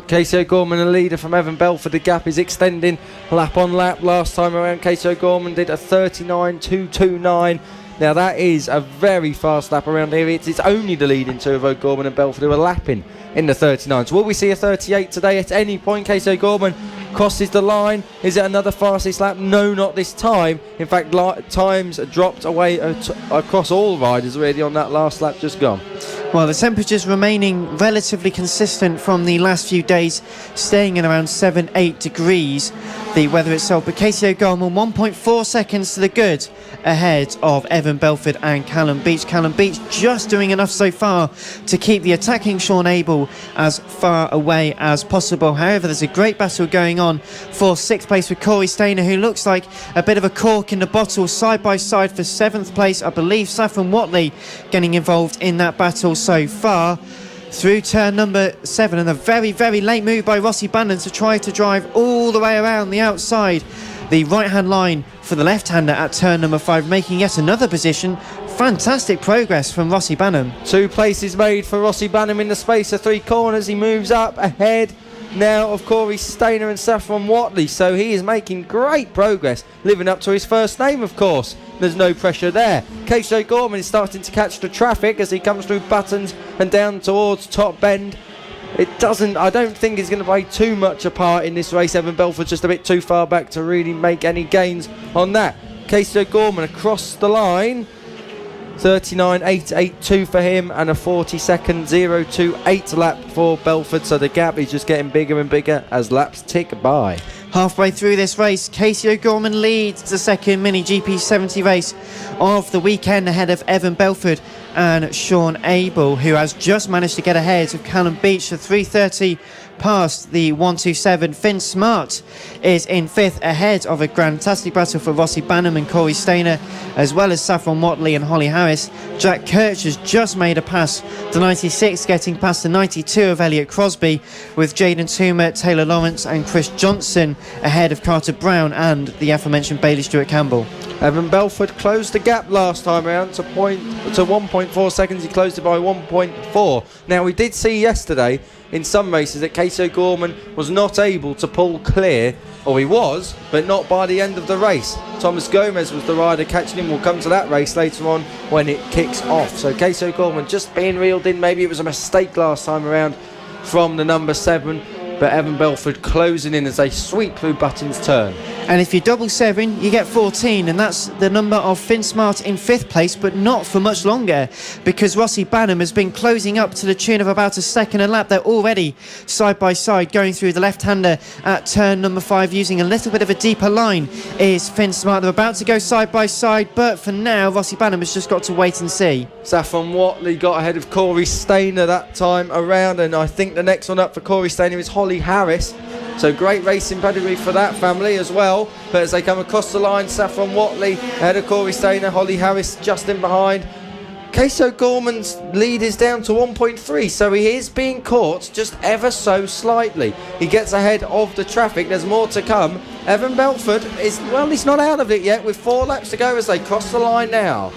Casey O'Gorman, the leader from Evan Belford. The gap is extending lap on lap. Last time around, Casey O'Gorman did a 39.229. Now that is a very fast lap around here. It's only the leading two of O'Gorman and Belford who are lapping in the 39s. Will we see a 38 today at any point? Casey O'Gorman crosses the line. Is it another fastest lap? No, not this time. In fact, times dropped away across all riders really on that last lap just gone. Well, the temperatures remaining relatively consistent from the last few days, staying in around 7-8 degrees, the weather itself. But Casey O'Gorman 1.4 seconds to the good ahead of Evan Belford and Callum Beach. Callum Beach just doing enough so far to keep the attacking Sean Abel as far away as possible. However, there's a great battle going on for 6th place with Corey Stainer, who looks like a bit of a cork in the bottle, side by side for 7th place. I believe Saffron Watley getting involved in that battle so far. Through turn number 7, and a very, very late move by Rossi Bannon to try to drive all the way around the outside the right-hand line for the left-hander at turn number 5, making yet another position. Fantastic progress from Rossi Bannon. 2 places made for Rossi Bannon in the space of 3 corners. He moves up ahead now of Corey Stainer and Saffron Watley, so he is making great progress, living up to his first name, of course. There's no pressure there. Casey O'Gorman is starting to catch the traffic as he comes through Buttons and down towards Top Bend. I don't think it's going to play too much a part in this race. Evan Belford's just a bit too far back to really make any gains on that. Casey O'Gorman across the line. 39.882 for him and a 40-second 0.28 lap for Belford. So the gap is just getting bigger and bigger as laps tick by. Halfway through this race, Casey O'Gorman leads the second Mini GP70 race of the weekend ahead of Evan Belford and Sean Abel, who has just managed to get ahead of Callum Beach for 3:30 past the 127. Finn Smart is in 5th ahead of a fantastic battle for Rossi Bannon and Corey Stainer, as well as Saffron Watley and Holly Harris. Jack Kirch has just made a pass, the 96 getting past the 92 of Elliot Crosby, with Jaden Toomer, Taylor Lawrence and Chris Johnson ahead of Carter Brown and the aforementioned Bailey Stewart Campbell. Evan Belford closed the gap last time around to 1.4 seconds. He closed it by 1.4. Now, we did see yesterday in some races that Casey O'Gorman was not able to pull clear, or he was, but not by the end of the race. Thomas Gomez was the rider catching him. We'll come to that race later on when it kicks off. So Casey O'Gorman just being reeled in. Maybe it was a mistake last time around from the number 7. But Evan Belford closing in as they sweep through Button's turn. And if you double 7, you get 14, and that's the number of Finn Smart in 5th place, but not for much longer, because Rossi Bannon has been closing up to the tune of about a second a lap. They're already side by side going through the left-hander at turn number 5, using a little bit of a deeper line is Finn Smart. They're about to go side by side, but for now Rossi Bannon has just got to wait and see. Saffron Watley got ahead of Corey Stainer that time around, and I think the next one up for Corey Stainer is Holly Harris. So great racing pedigree for that family as well. But as they come across the line, Saffron Watley ahead of Corey Stainer, Holly Harris just in behind. Casey O'Gorman's lead is down to 1.3, so he is being caught just ever so slightly. He gets ahead of the traffic. There's more to come. Evan Belford he's not out of it yet, with 4 laps to go as they cross the line now.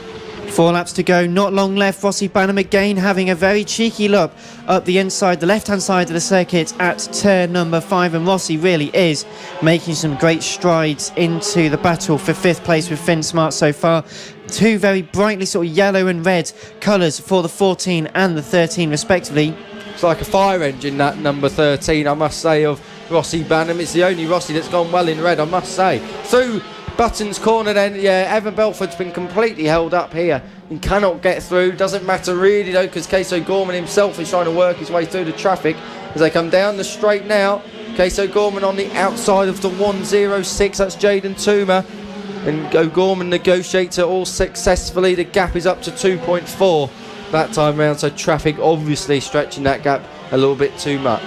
4 laps to go, not long left. Rossi Bannon again having a very cheeky look up the inside, the left-hand side of the circuit at turn number 5, and Rossi really is making some great strides into the battle for 5th place with Finn Smart so far. 2 very brightly sort of yellow and red colours for the 14 and the 13 respectively. It's like a fire engine, that number 13, I must say, of Rossi Bannon. It's the only Rossi that's gone well in red, I must say. Through Button's corner then, yeah, Evan Belford's been completely held up here. He cannot get through. Doesn't matter really though, because Queso Gorman himself is trying to work his way through the traffic as they come down the straight now. Queso Gorman on the outside of the 106, that's Jaden Toomer. And O'Gorman negotiates it all successfully. The gap is up to 2.4 that time round, so traffic obviously stretching that gap a little bit too much.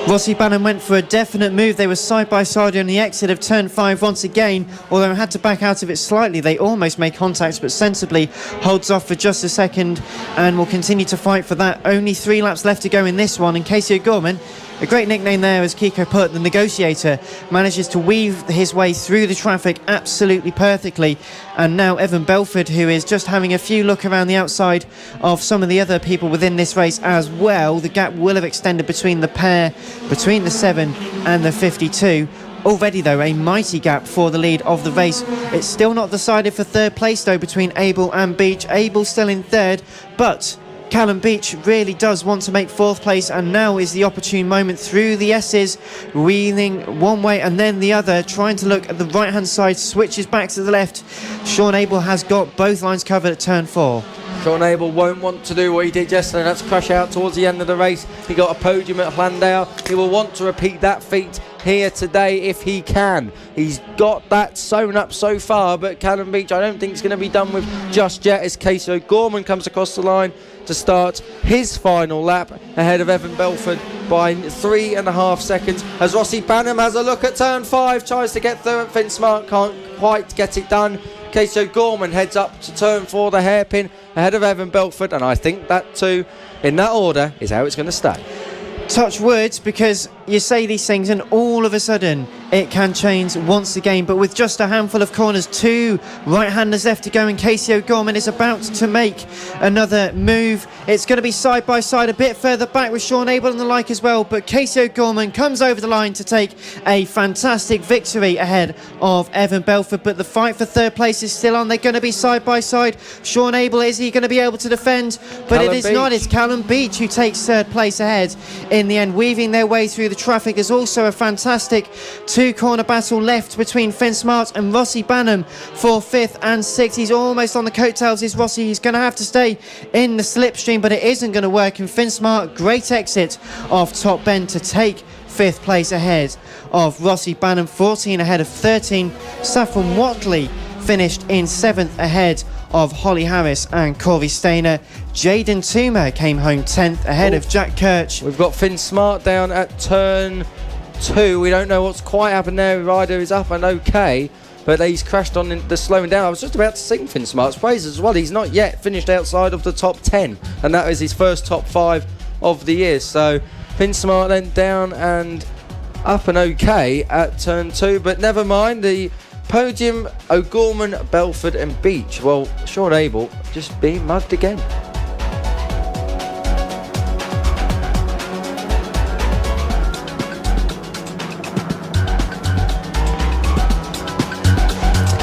Rossi Bannon went for a definite move. They were side by side on the exit of turn 5 once again, although had to back out of it slightly. They almost made contacts, but sensibly holds off for just a second and will continue to fight for that. Only 3 laps left to go in this one, and Casey O'Gorman, a great nickname there, as Kiko put, the negotiator, manages to weave his way through the traffic absolutely perfectly. And now Evan Belford, who is just having a few look around the outside of some of the other people within this race as well. The gap will have extended between the pair, between the 7 and the 52. Already though, a mighty gap for the lead of the race. It's still not decided for third place though between Abel and Beach. Abel still in third, but Callum Beach really does want to make 4th place, and now is the opportune moment through the S's, wheeling one way and then the other, trying to look at the right hand side, switches back to the left. Sean Abel has got both lines covered at turn 4. Sean Abel won't want to do what he did yesterday, that's crash out towards the end of the race. He got a podium at Llandau. He will want to repeat that feat here today if he can. He's got that sewn up so far, but Callum Beach I don't think is going to be done with just yet, as Casey O'Gorman comes across the line to start his final lap ahead of Evan Belford by 3.5 seconds, as Rossi Banham has a look at turn 5, tries to get through it. Finn Smart can't quite get it done. Casey O'Gorman heads up to turn 4, the hairpin ahead of Evan Belford, and I think that too, in that order, is how it's going to stay. Touch words, because you say these things and all of a sudden it can change once again. But with just a handful of corners, 2 right-handers left to go, and Casey O'Gorman is about to make another move. It's going to be side by side a bit further back with Sean Abel and the like as well, but Casey O'Gorman comes over the line to take a fantastic victory ahead of Evan Belford. But the fight for third place is still on. They're going to be side by side. Sean Abel, is he going to be able to defend? But Callum it is Beach. not. It's Callum Beach who takes third place ahead in the end, weaving their way through the traffic. There's also a fantastic 2-corner battle left between Finn Smart and Rossi Banham for 5th and 6th. He's almost on the coattails, is Rossi. He's going to have to stay in the slipstream, but it isn't going to work. And Finn Smart, great exit off top bend to take 5th place ahead of Rossi Banham, 14 ahead of 13. Saffron Watley finished in 7th ahead of Holly Harris and Corey Stainer. Jaden Toomer came home 10th ahead of Jack Kirch. We've got Finn Smart down at turn 2. We don't know what's quite happened there. Ryder is up and okay, but he's crashed on the slowing down. I was just about to sing Finn Smart's praises as well. He's not yet finished outside of the top 10, and that is his first top 5 of the year. So Finn Smart then down and up and okay at turn 2, but never mind. The podium, O'Gorman, Belford and Beach. Well, Sean Abel just being mugged again.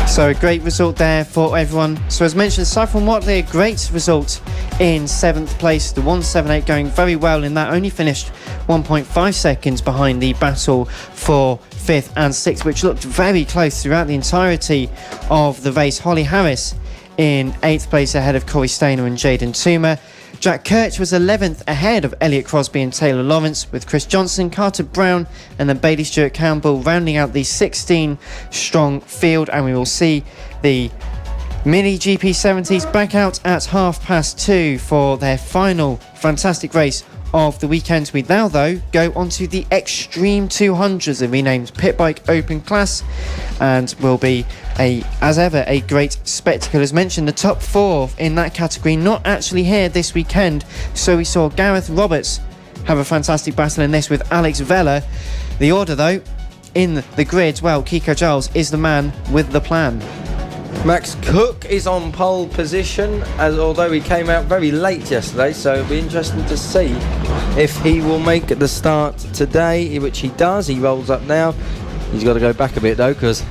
So a great result there for everyone. So as mentioned, Saffron Watley, a great result in 7th place. The 178 going very well in that, only finished 1.5 seconds behind the battle for 5th and 6th, which looked very close throughout the entirety of the race. Holly Harris in 8th place ahead of Corey Stainer and Jaden Toomer. Jack Kirch was 11th ahead of Elliot Crosby and Taylor Lawrence, with Chris Johnson, Carter Brown and then Bailey Stewart Campbell rounding out the 16-strong field. And we will see the Mini GP70s back out at 2:30 for their final fantastic race of the weekend. We now, though, go onto the Extreme 200s, a renamed Pit Bike Open class, and will be, as ever, a great spectacle. As mentioned, the top 4 in that category not actually here this weekend, so we saw Gareth Roberts have a fantastic battle in this with Alex Vella. The order, though, in the grid, well, Kiko Giles is the man with the plan. Max Cook is on pole position, as although he came out very late yesterday, so it'll be interesting to see if he will make the start today, which he does. He rolls up now. He's got to go back a bit though, because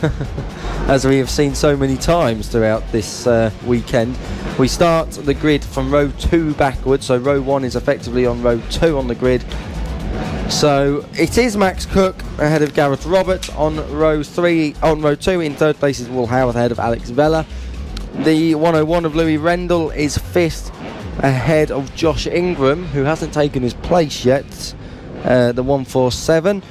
as we have seen so many times throughout this weekend, we start the grid from row 2 backwards, so row 1 is effectively on row 2 on the grid. So it is Max Cook ahead of Gareth Roberts on row 2. In third place is Will Howarth ahead of Alex Vella. The 101 of Louis Rendell is fifth ahead of Josh Ingram, who hasn't taken his place yet. The 147.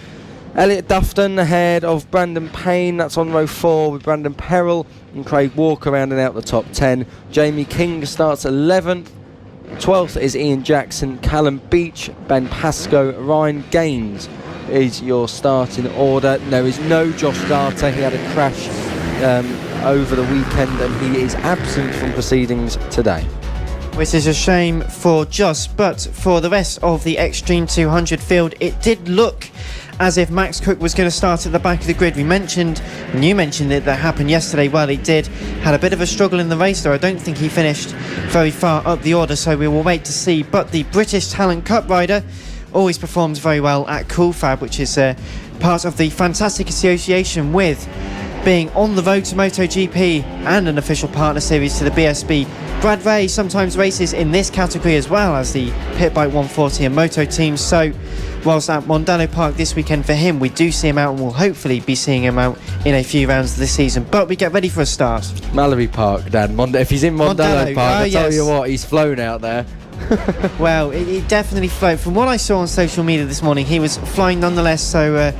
Elliot Dufton ahead of Brandon Payne, that's on row 4 with Brandon Perrell and Craig Walker rounding out the top 10. Jamie King starts 11th. 12th is Ian Jackson, Callum Beach, Ben Pascoe, Ryan Gaines is your starting order. There is no Josh Darter, he had a crash over the weekend and he is absent from proceedings today. Which is a shame for Joss, but for the rest of the Extreme 200 field, it did look as if Max Cook was going to start at the back of the grid. We mentioned, and you mentioned it, that happened yesterday. Well, he did. Had a bit of a struggle in the race, though. I don't think he finished very far up the order, so we will wait to see. But the British Talent Cup rider always performs very well at Cool Fab, which is part of the fantastic association with being on the road to MotoGP and an official partner series to the BSB. Brad Ray sometimes races in this category as well as the Pit Bike 140 and Moto team. So whilst at Mondano Park this weekend for him, we do see him out and we'll hopefully be seeing him out in a few rounds this season. But we get ready for a start. Mallory Park, Dan. If he's in Mondano Park, I tell you what, he's flown out there. Well, he definitely flew. From what I saw on social media this morning, he was flying nonetheless. So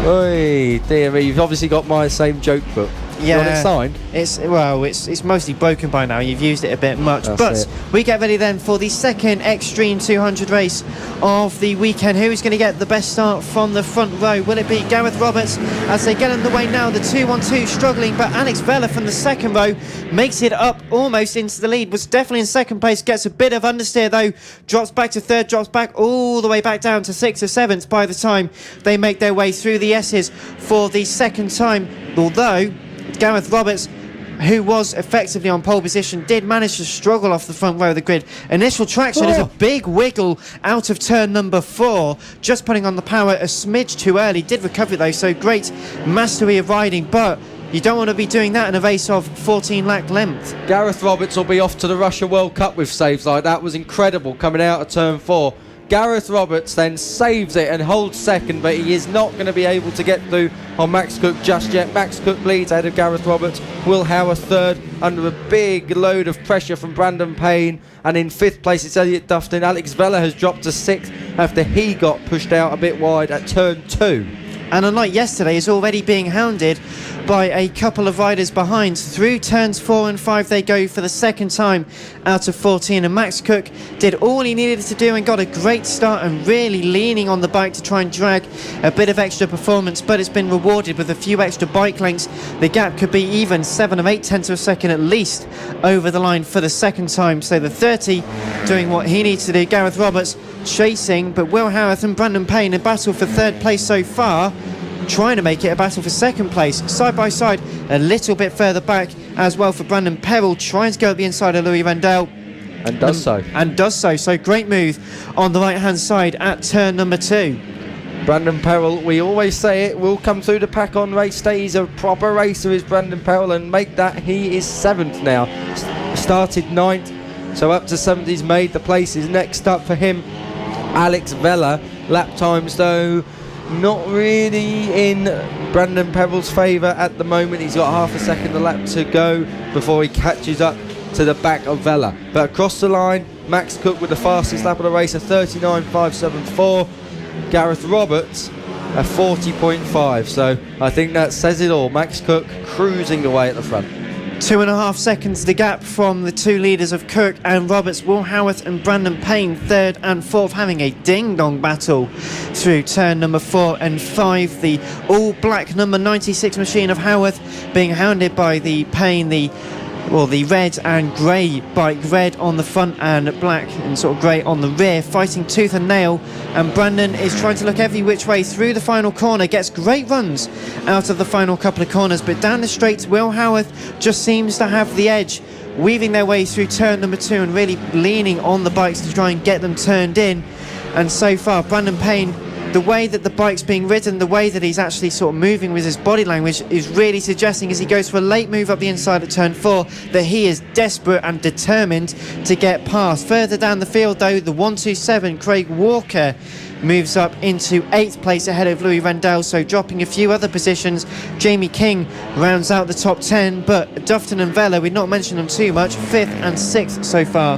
Oi, dear me, you've obviously got my same joke book. Yeah, you want it signed? It's mostly broken by now. You've used it a bit much. That's it. We get ready then for the second Extreme 200 race of the weekend. Who is going to get the best start from the front row? Will it be Gareth Roberts as they get underway now? The 2-1-2 struggling, but Alex Vella from the second row makes it up almost into the lead. Was definitely in second place. Gets a bit of understeer though. Drops back to third. Drops back all the way back down to 6th or 7th by the time they make their way through the S's for the second time. Although Gareth Roberts, who was effectively on pole position, did manage to struggle off the front row of the grid. Initial traction is a big wiggle out of turn number 4, just putting on the power a smidge too early. Did recover it though, so great mastery of riding, but you don't want to be doing that in a race of 14 lap length. Gareth Roberts will be off to the Russia World Cup with saves like that. Was incredible coming out of turn 4. Gareth Roberts then saves it and holds second, but he is not going to be able to get through on Max Cook just yet. Max Cook leads ahead of Gareth Roberts. Will Howarth third under a big load of pressure from Brandon Payne, and in 5th place it's Elliot Dufton. Alex Vella has dropped to 6th after he got pushed out a bit wide at turn 2. And unlike yesterday, is already being hounded by a couple of riders behind. Through turns 4 and 5 they go for the second time out of 14, and Max Cook did all he needed to do and got a great start and really leaning on the bike to try and drag a bit of extra performance, but it's been rewarded with a few extra bike lengths. The gap could be even 7 or 8 tenths of a second at least over the line for the second time. So the 30 doing what he needs to do. Gareth Roberts chasing, but Will Howarth and Brandon Payne in battle for third place so far, trying to make it a battle for second place. Side by side, a little bit further back as well for Brandon Perrell, trying to go at the inside of Louis Rendell. And does so. So great move on the right hand side at turn number 2. Brandon Perrell, we always say it, will come through the pack on race day. He's a proper racer, is Brandon Perrell, and make that, he is 7th now. Started 9th, so up to 7th he's made. The places next up for him, Alex Vella. Lap times though not really in Brandon Perrell's favour at the moment. He's got half a second a lap to go before he catches up to the back of Vella. But across the line, Max Cook with the fastest lap of the race, a 39.574. Gareth Roberts a 40.5. So I think that says it all. Max Cook cruising away at the front. 2.5 seconds the gap from the two leaders of Cook and Roberts. Will Howarth and Brandon Payne 3rd and 4th, having a ding-dong battle through turn number 4 and 5. The all-black number 96 machine of Howarth being hounded by the Payne, the red and grey bike, red on the front and black and sort of grey on the rear, fighting tooth and nail. And Brandon is trying to look every which way through the final corner, gets great runs out of the final couple of corners, but down the straights Will Howarth just seems to have the edge, weaving their way through turn number 2 and really leaning on the bikes to try and get them turned in. And so far Brandon Payne the way that the bike's being ridden, the way that he's actually sort of moving with his body language is really suggesting, as he goes for a late move up the inside at turn 4, that he is desperate and determined to get past. Further down the field though, the 127 Craig Walker moves up into 8th place ahead of Louis Rendell, so dropping a few other positions. Jamie King rounds out the top 10, but Dufton and Vella, we've not mentioned them too much, 5th and 6th so far.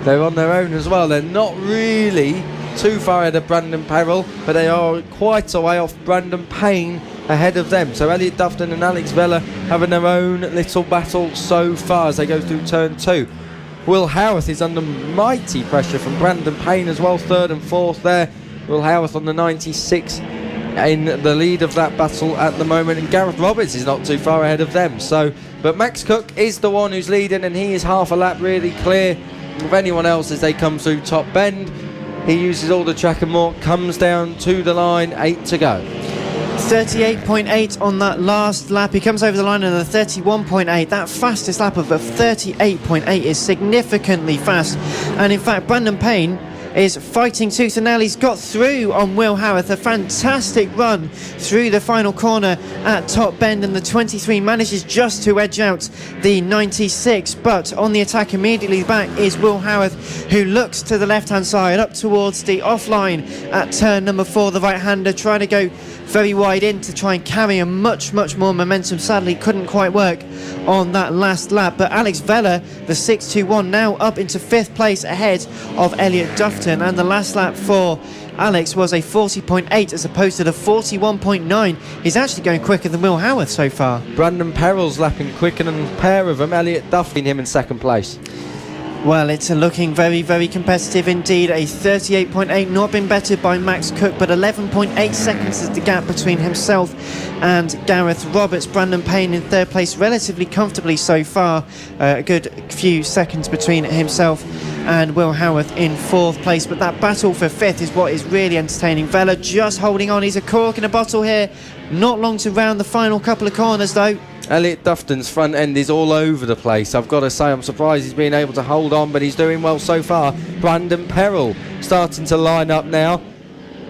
They're on their own as well. They're not really too far ahead of Brandon Perrell, but they are quite a way off Brandon Payne ahead of them. So Elliot Dufton and Alex Vella having their own little battle so far as they go through turn 2. Will Howarth is under mighty pressure from Brandon Payne as well, 3rd and 4th there. Will Howarth on the 96 in the lead of that battle at the moment, and Gareth Roberts is not too far ahead of them. So, but Max Cook is the one who's leading, and he is half a lap really clear of anyone else as they come through Top Bend. He uses all the track and more, comes down to the line, 8 to go. 38.8 on that last lap. He comes over the line in a 31.8. That fastest lap of a 38.8 is significantly fast. And in fact, Brandon Payne is fighting tooth and nail. He's got through on Will Howarth, a fantastic run through the final corner at Top Bend, and the 23 manages just to edge out the 96, but on the attack immediately back is Will Howarth, who looks to the left hand side up towards the offline at turn number 4. The right hander trying to go very wide in to try and carry a much more momentum. Sadly couldn't quite work on that last lap, but Alex Vella, the 621, now up into 5th place ahead of Elliot Dufton, and the last lap for Alex was a 40.8 as opposed to the 41.9. He's actually going quicker than Will Howarth so far. Brandon Perrell's lapping quicker than a pair of them. Elliot Dufton, him in 2nd place. Well, it's looking very competitive indeed. A 38.8, not been bettered by Max Cook, but 11.8 seconds is the gap between himself and Gareth Roberts. Brandon Payne in 3rd place relatively comfortably so far. A good few seconds between himself and Will Howarth in 4th place, but that battle for 5th is what is really entertaining. Vella just holding on. He's a cork in a bottle here. Not long to round the final couple of corners though. Elliot Dufton's front end is all over the place. I've got to say, I'm surprised he's been able to hold on, but he's doing well so far. Brandon Perrell starting to line up now.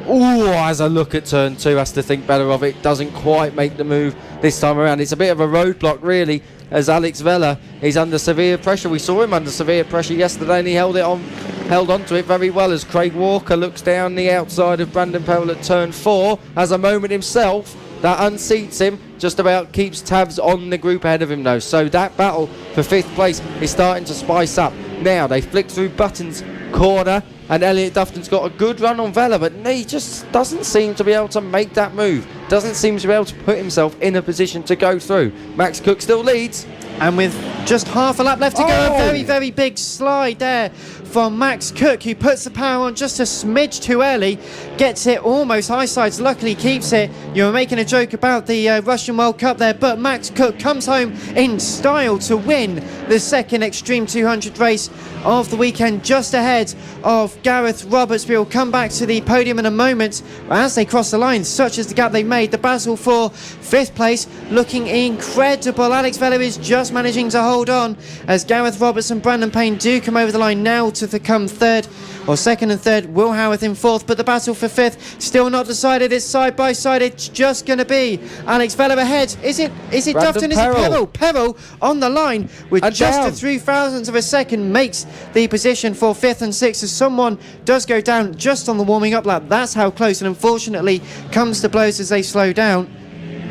Ooh, as I look at turn 2, has to think better of it. Doesn't quite make the move this time around. It's a bit of a roadblock, really, as Alex Vella is under severe pressure. We saw him under severe pressure yesterday, and he held on to it very well as Craig Walker looks down the outside of Brandon Perrell at turn 4. Has a moment himself that unseats him, just about keeps tabs on the group ahead of him though. So that battle for 5th place is starting to spice up. Now they flick through Button's corner, and Elliot Dufton's got a good run on Vella, but he just doesn't seem to be able to make that move. Doesn't seem to be able to put himself in a position to go through. Max Cook still leads. And with just half a lap left to go, a very big slide there from Max Cook, who puts the power on just a smidge too early, gets it almost high sides, luckily keeps it. You were making a joke about the Russian World Cup there, but Max Cook comes home in style to win the 2nd Extreme 200 race of the weekend, just ahead of Gareth Roberts. We'll come back to the podium in a moment. As they cross the line, such as the gap they made, the battle for 5th place looking incredible. Alex Vella is just managing to hold on as Gareth Roberts and Brandon Payne do come over the line now to become 3rd or 2nd and 3rd. Will Howarth in 4th, but the battle for 5th still not decided. It's side by side. It's just going to be Alex Vella ahead. Is it Dufton? Is it Perrell? Perrell on the line with and just down. A 0.03 of a second makes the position for 5th and 6th as someone does go down just on the warming up lap. That's how close, and unfortunately comes to blows as they slow down.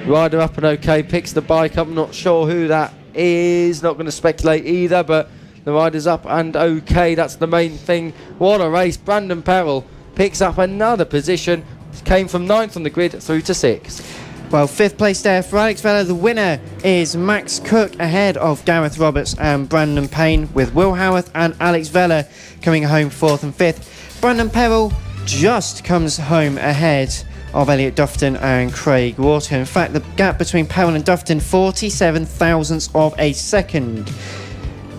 Rider up and okay, picks the bike up. Not sure who that is, not going to speculate either, but the rider's up and okay. That's the main thing. What a race. Brandon Perrell picks up another position, came from 9th on the grid through to 6th. Well, 5th place there for Alex Vella. The winner is Max Cook ahead of Gareth Roberts and Brandon Payne, with Will Howarth and Alex Vella coming home 4th and 5th. Brandon Perrell just comes home ahead of Elliot Dufton and Craig Walker. In fact, the gap between Perrell and Dufton, 47 thousandths of a second.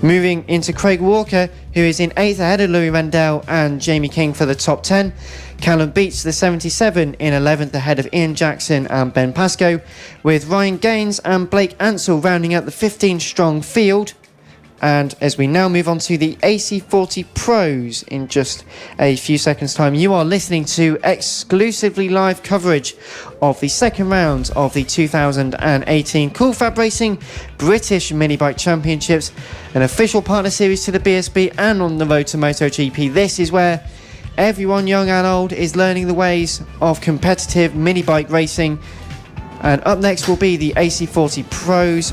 Moving into Craig Walker, who is in 8th ahead of Louis Rendell and Jamie King for the top 10. Callum Beats, the 77, in 11th ahead of Ian Jackson and Ben Pascoe, with Ryan Gaines and Blake Ansell rounding out the 15-strong field. And as we now move on to the AC40 Pros in just a few seconds' time, you are listening to exclusively live coverage of the second round of the 2018 Cool Fab Racing British Mini Bike Championships, an official partner series to the BSB and on the road to MotoGP. This is where everyone, young and old, is learning the ways of competitive mini bike racing. And up next will be the AC40 Pros,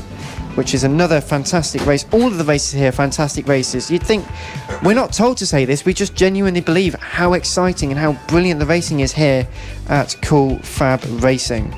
which is another fantastic race. All of the races here are fantastic races. You'd think, we're not told to say this, we just genuinely believe how exciting and how brilliant the racing is here at Cool Fab Racing.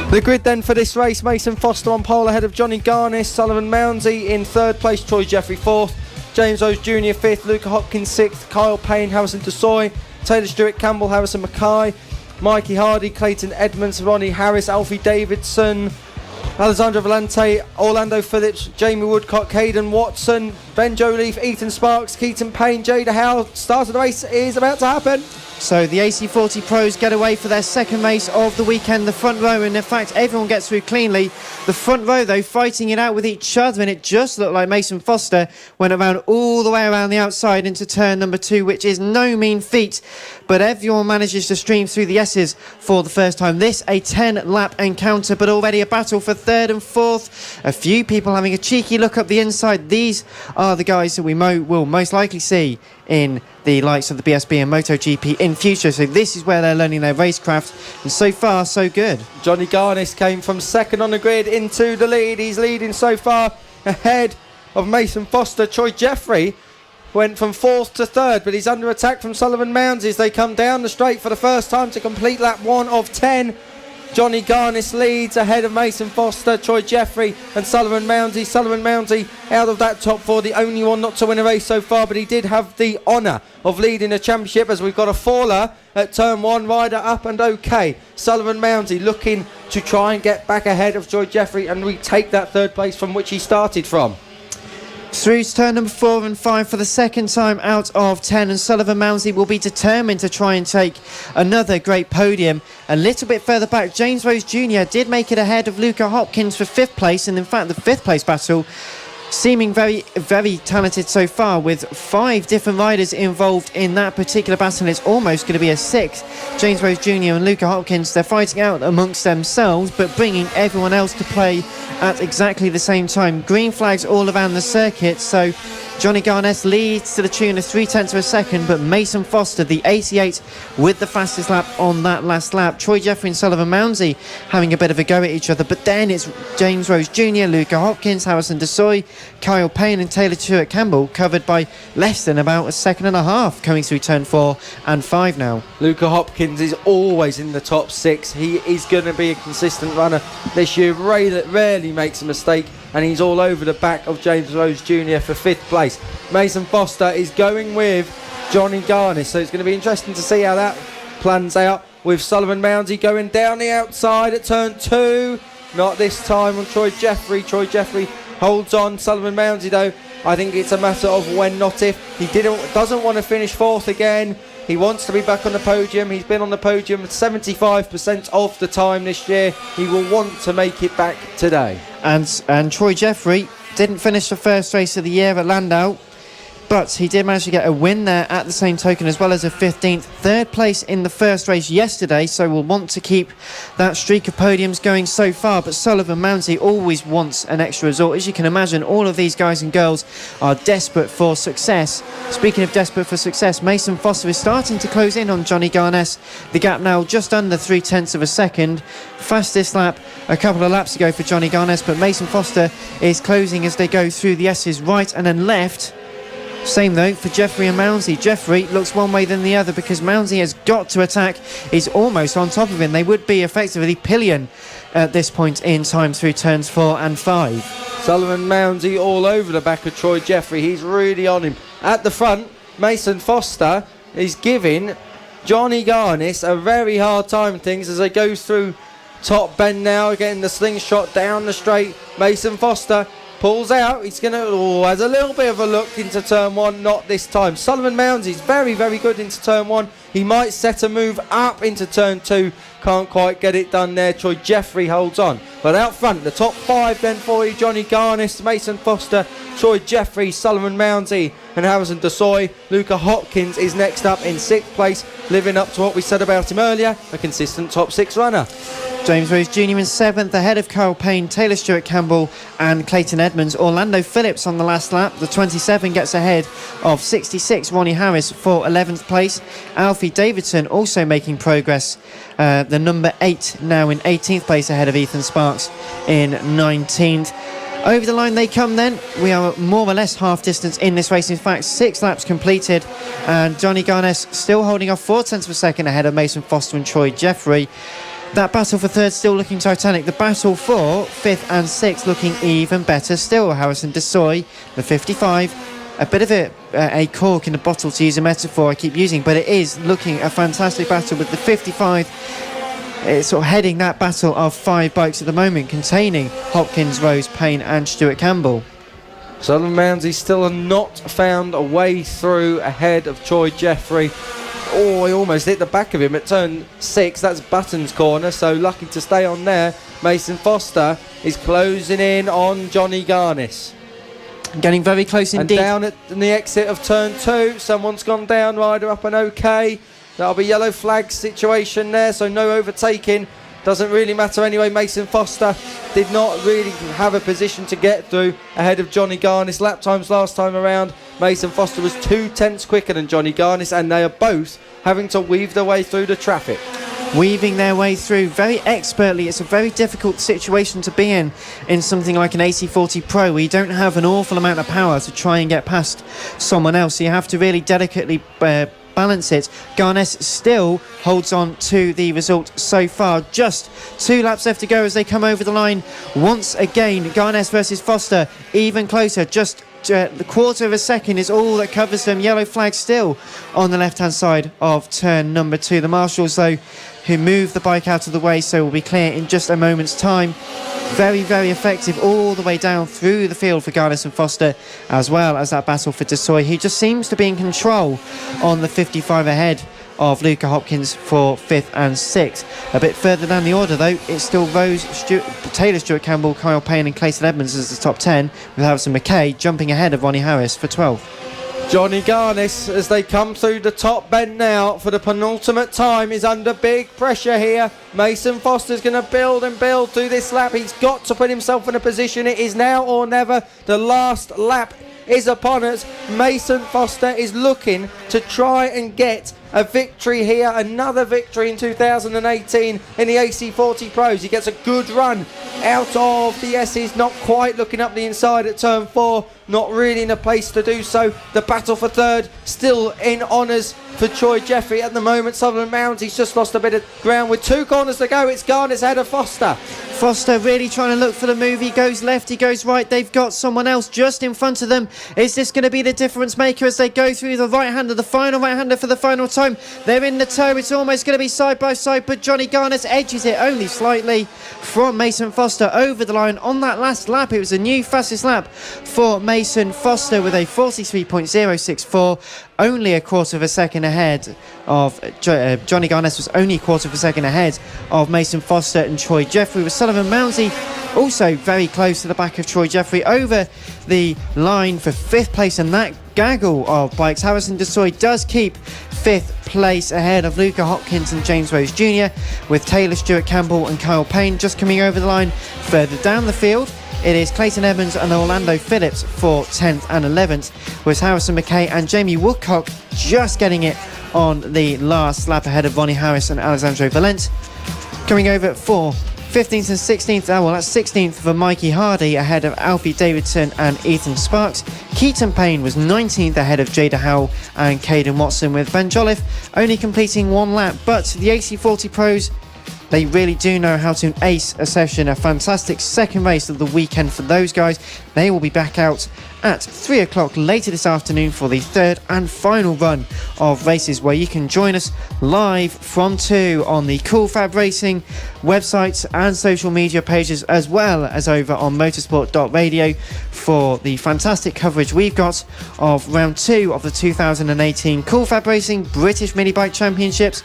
The grid then for this race: Mason Foster on pole ahead of Johnny Garnis, Sullivan Mounsey in third place, Troy Jeffrey fourth, James Rose Jr. fifth, Luca Hopkins sixth, Kyle Payne, Harrison Desoy, Taylor Stewart Campbell, Harrison Mackay, Mikey Hardy, Clayton Edmonds, Ronnie Harris, Alfie Davidson, Alessandro Volante, Orlando Phillips, Jamie Woodcock, Caden Watson, Ben Joliffe, Ethan Sparks, Keaton Payne, Jada Howe. Start of the race is about to happen. So the AC40 Pros get away for their second race of the weekend, the front row, and in fact everyone gets through cleanly. The front row though fighting it out with each other, and it just looked like Mason Foster went around all the way around the outside into turn number 2, which is no mean feat, but everyone manages to stream through the S's for the first time. This a 10 lap encounter, but already a battle for third and fourth. A few people having a cheeky look up the inside. These are the guys that we will most likely see in the likes of the BSB and MotoGP in future, so this is where they're learning their racecraft, and so far so good. Johnny Garnis came from second on the grid into the lead. He's leading so far ahead of Mason Foster. Troy Jeffrey went from fourth to third, but he's under attack from Sullivan Mounsey as they come down the straight for the first time to complete lap 1 of 10. Johnny Garnis leads ahead of Mason Foster, Troy Jeffrey and Sullivan Mounsey. Sullivan Mounsey out of that top 4, the only one not to win a race so far, but he did have the honour of leading the championship as we've got a faller at turn 1, rider up and okay. Sullivan Mounsey looking to try and get back ahead of Troy Jeffrey and retake that third place from which he started from. Through to turn number 4 and 5 for the second time out of 10, and Sullivan Mounsey will be determined to try and take another great podium. A little bit further back, James Rose Jr. did make it ahead of Luca Hopkins for 5th place, and in fact the 5th place battle seeming very, very talented so far, with 5 different riders involved in that particular battle. It's almost going to be a 6th. James Rose Jr. and Luca Hopkins, they're fighting out amongst themselves, but bringing everyone else to play at exactly the same time. Green flags all around the circuit, so Johnny Garnett leads to the tune of 0.3 of a second, but Mason Foster, the 88, with the fastest lap on that last lap. Troy Jeffrey and Sullivan Mounsey having a bit of a go at each other, but then it's James Rose Jr., Luca Hopkins, Harrison Desoy, Kyle Payne and Taylor Stewart Campbell, covered by less than about a second and a half, coming through turn 4 and 5 now. Luca Hopkins is always in the top 6. He is going to be a consistent runner this year, rarely makes a mistake, and he's all over the back of James Rose Jr. for 5th place. Mason Foster is going with Johnny Garnis, so it's going to be interesting to see how that plans out, with Sullivan Mounsey going down the outside at turn 2. Not this time on Troy Jeffrey. Troy Jeffrey holds on. Sullivan Mounsey, though, I think it's a matter of when, not if. He doesn't want to finish 4th again. He wants to be back on the podium. He's been on the podium 75% of the time this year. He will want to make it back today. And Troy Jeffrey didn't finish the first race of the year at Landau, but he did manage to get a win there at the same token, as well as a 15th. 3rd place in the first race yesterday, so we'll want to keep that streak of podiums going so far. But Sullivan Mounsey always wants an extra result. As you can imagine, all of these guys and girls are desperate for success. Speaking of desperate for success, Mason Foster is starting to close in on Johnny Garness. The gap now just under 0.3 of a second. Fastest lap a couple of laps ago for Johnny Garness, but Mason Foster is closing as they go through the S's right and then left. Same though for Jeffrey and Mounsey. Jeffrey looks one way than the other, because Mounsey has got to attack. He's almost on top of him. They would be effectively pillion at this point in time through turns 4 and 5. Sullivan Mounsey all over the back of Troy Jeffrey. He's really on him. At the front, Mason Foster is giving Johnny Garnis a very hard time things as they go through top bend now, getting the slingshot down the straight. Mason Foster pulls out. He's going to has a little bit of a look into turn 1. Not this time. Sullivan Mounsey's very, very good into turn 1. He might set a move up into turn 2. Can't quite get it done there. Troy Jeffrey holds on. But out front, the top 5 then for you: Johnny Garnis, Mason Foster, Troy Jeffrey, Sullivan Mounsey and Harrison Desoy. Luca Hopkins is next up in 6th place, living up to what we said about him earlier, a consistent top 6 runner. James Rose Jr. in 7th, ahead of Kyle Payne, Taylor Stewart Campbell and Clayton Edmonds. Orlando Phillips on the last lap. The 27 gets ahead of 66 Ronnie Harris for 11th place. Alfie Davidson also making progress. The number 8 now in 18th place, ahead of Ethan Sparks in 19th. Over the line they come then. We are more or less half distance in this race. In fact, 6 laps completed, and Johnny Garness still holding off 0.4 of a second ahead of Mason Foster and Troy Jeffrey. That battle for 3rd still looking titanic. The battle for 5th and 6th looking even better still. Harrison Desoy, the 55, a bit of a cork in the bottle, to use a metaphor I keep using, but it is looking a fantastic battle, with the 55 sort of heading that battle of 5 bikes at the moment, containing Hopkins, Rose, Payne and Stuart Campbell. Sullivan Mounsey still not found a way through ahead of Troy Jeffrey. Oh, he almost hit the back of him at turn 6. That's Button's corner, so lucky to stay on there. Mason Foster is closing in on Johnny Garnis. Getting very close indeed. And down at the exit of turn 2, someone's gone down, rider up and okay. That'll be yellow flag situation there, so no overtaking. Doesn't really matter anyway. Mason Foster did not really have a position to get through ahead of Johnny Garnis. Lap times last time around, Mason Foster was 2/10 quicker than Johnny Garnis, and they are both having to weave their way through the traffic. Weaving their way through very expertly. It's a very difficult situation to be in something like an AC40 Pro, where you don't have an awful amount of power to try and get past someone else. So you have to really delicately balance it. Garness still holds on to the result so far. Just 2 laps left to go as they come over the line. Once again, Garness versus Foster, even closer. Just the 1/4 of a second is all that covers them. Yellow flag still on the left hand side of turn number 2. The marshals, though, who move the bike out of the way, so will be clear in just a moment's time. Very, very effective all the way down through the field for Garness and Foster, as well as that battle for Desoy. He just seems to be in control on the 55 ahead of Luca Hopkins for 5th and 6th. A bit further down the order though, it's still Taylor Stewart Campbell, Kyle Payne and Clayton Edmonds as the top 10, with Harrison McKay jumping ahead of Ronnie Harris for 12th. Johnny Garnis, as they come through the top bend now for the penultimate time, is under big pressure here. Mason Foster's going to build and build through this lap. He's got to put himself in a position. It is now or never. The last lap is upon us. Mason Foster is looking to try and get a victory here, another victory in 2018 in the AC40 Pros. He gets a good run out of the S's, not quite looking up the inside at turn 4, not really in a place to do so. The battle for third still in honours for Troy Jeffrey at the moment. Sutherland Mounds, he's just lost a bit of ground with 2 corners to go. It's Garnet's ahead of Foster. Foster really trying to look for the move. He goes left, he goes right. They've got someone else just in front of them. Is this going to be the difference maker as they go through the right-hander, the final right-hander for the final time? They're in the toe. It's almost going to be side by side, but Johnny Garnett edges it only slightly from Mason Foster over the line on that last lap. It was a new fastest lap for Mason Foster with a 43.064. Only a quarter of a second ahead of Johnny Garnett was only a quarter of a second ahead of Mason Foster and Troy Jeffrey, with Sullivan Mounsey also very close to the back of Troy Jeffrey over the line for 5th place, and that gaggle of bikes. Harrison Desoy does keep 5th place ahead of Luca Hopkins and James Rose Jr., with Taylor Stewart Campbell and Kyle Payne just coming over the line. Further down the field, it is Clayton Evans and Orlando Phillips for 10th and 11th, with Harrison McKay and Jamie Woodcock just getting it on the last lap ahead of Ronnie Harris and Alessandro Valente. Coming over for 15th and 16th, that's 16th for Mikey Hardy ahead of Alfie Davidson and Ethan Sparks. Keaton Payne was 19th ahead of Jada Howell and Caden Watson, with Van Jolliffe only completing 1 lap. But the AC40 Pros, they really do know how to ace a session. A fantastic second race of the weekend for those guys. They will be back out at 3 o'clock later this afternoon for the third and final run of races, where you can join us live from 2 on the Cool Fab Racing websites and social media pages, as well as over on motorsport.radio for the fantastic coverage we've got of round 2 of the 2018 Cool Fab Racing British Mini Bike Championships.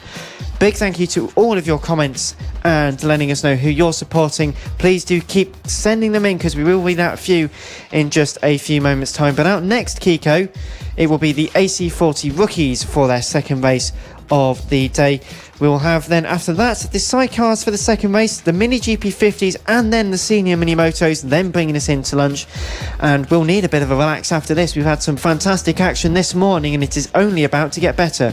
Big thank you to all of your comments and letting us know who you're supporting. Please do keep sending them in, because we will read out a few in just a few moments time. But out next, Kiko, it will be the AC40 rookies for their second race of the day. We will have then after that the sidecars for the second race, the mini GP50s, and then the senior mini motos, then bringing us into lunch. And we'll need a bit of a relax after this. We've had some fantastic action this morning, and it is only about to get better.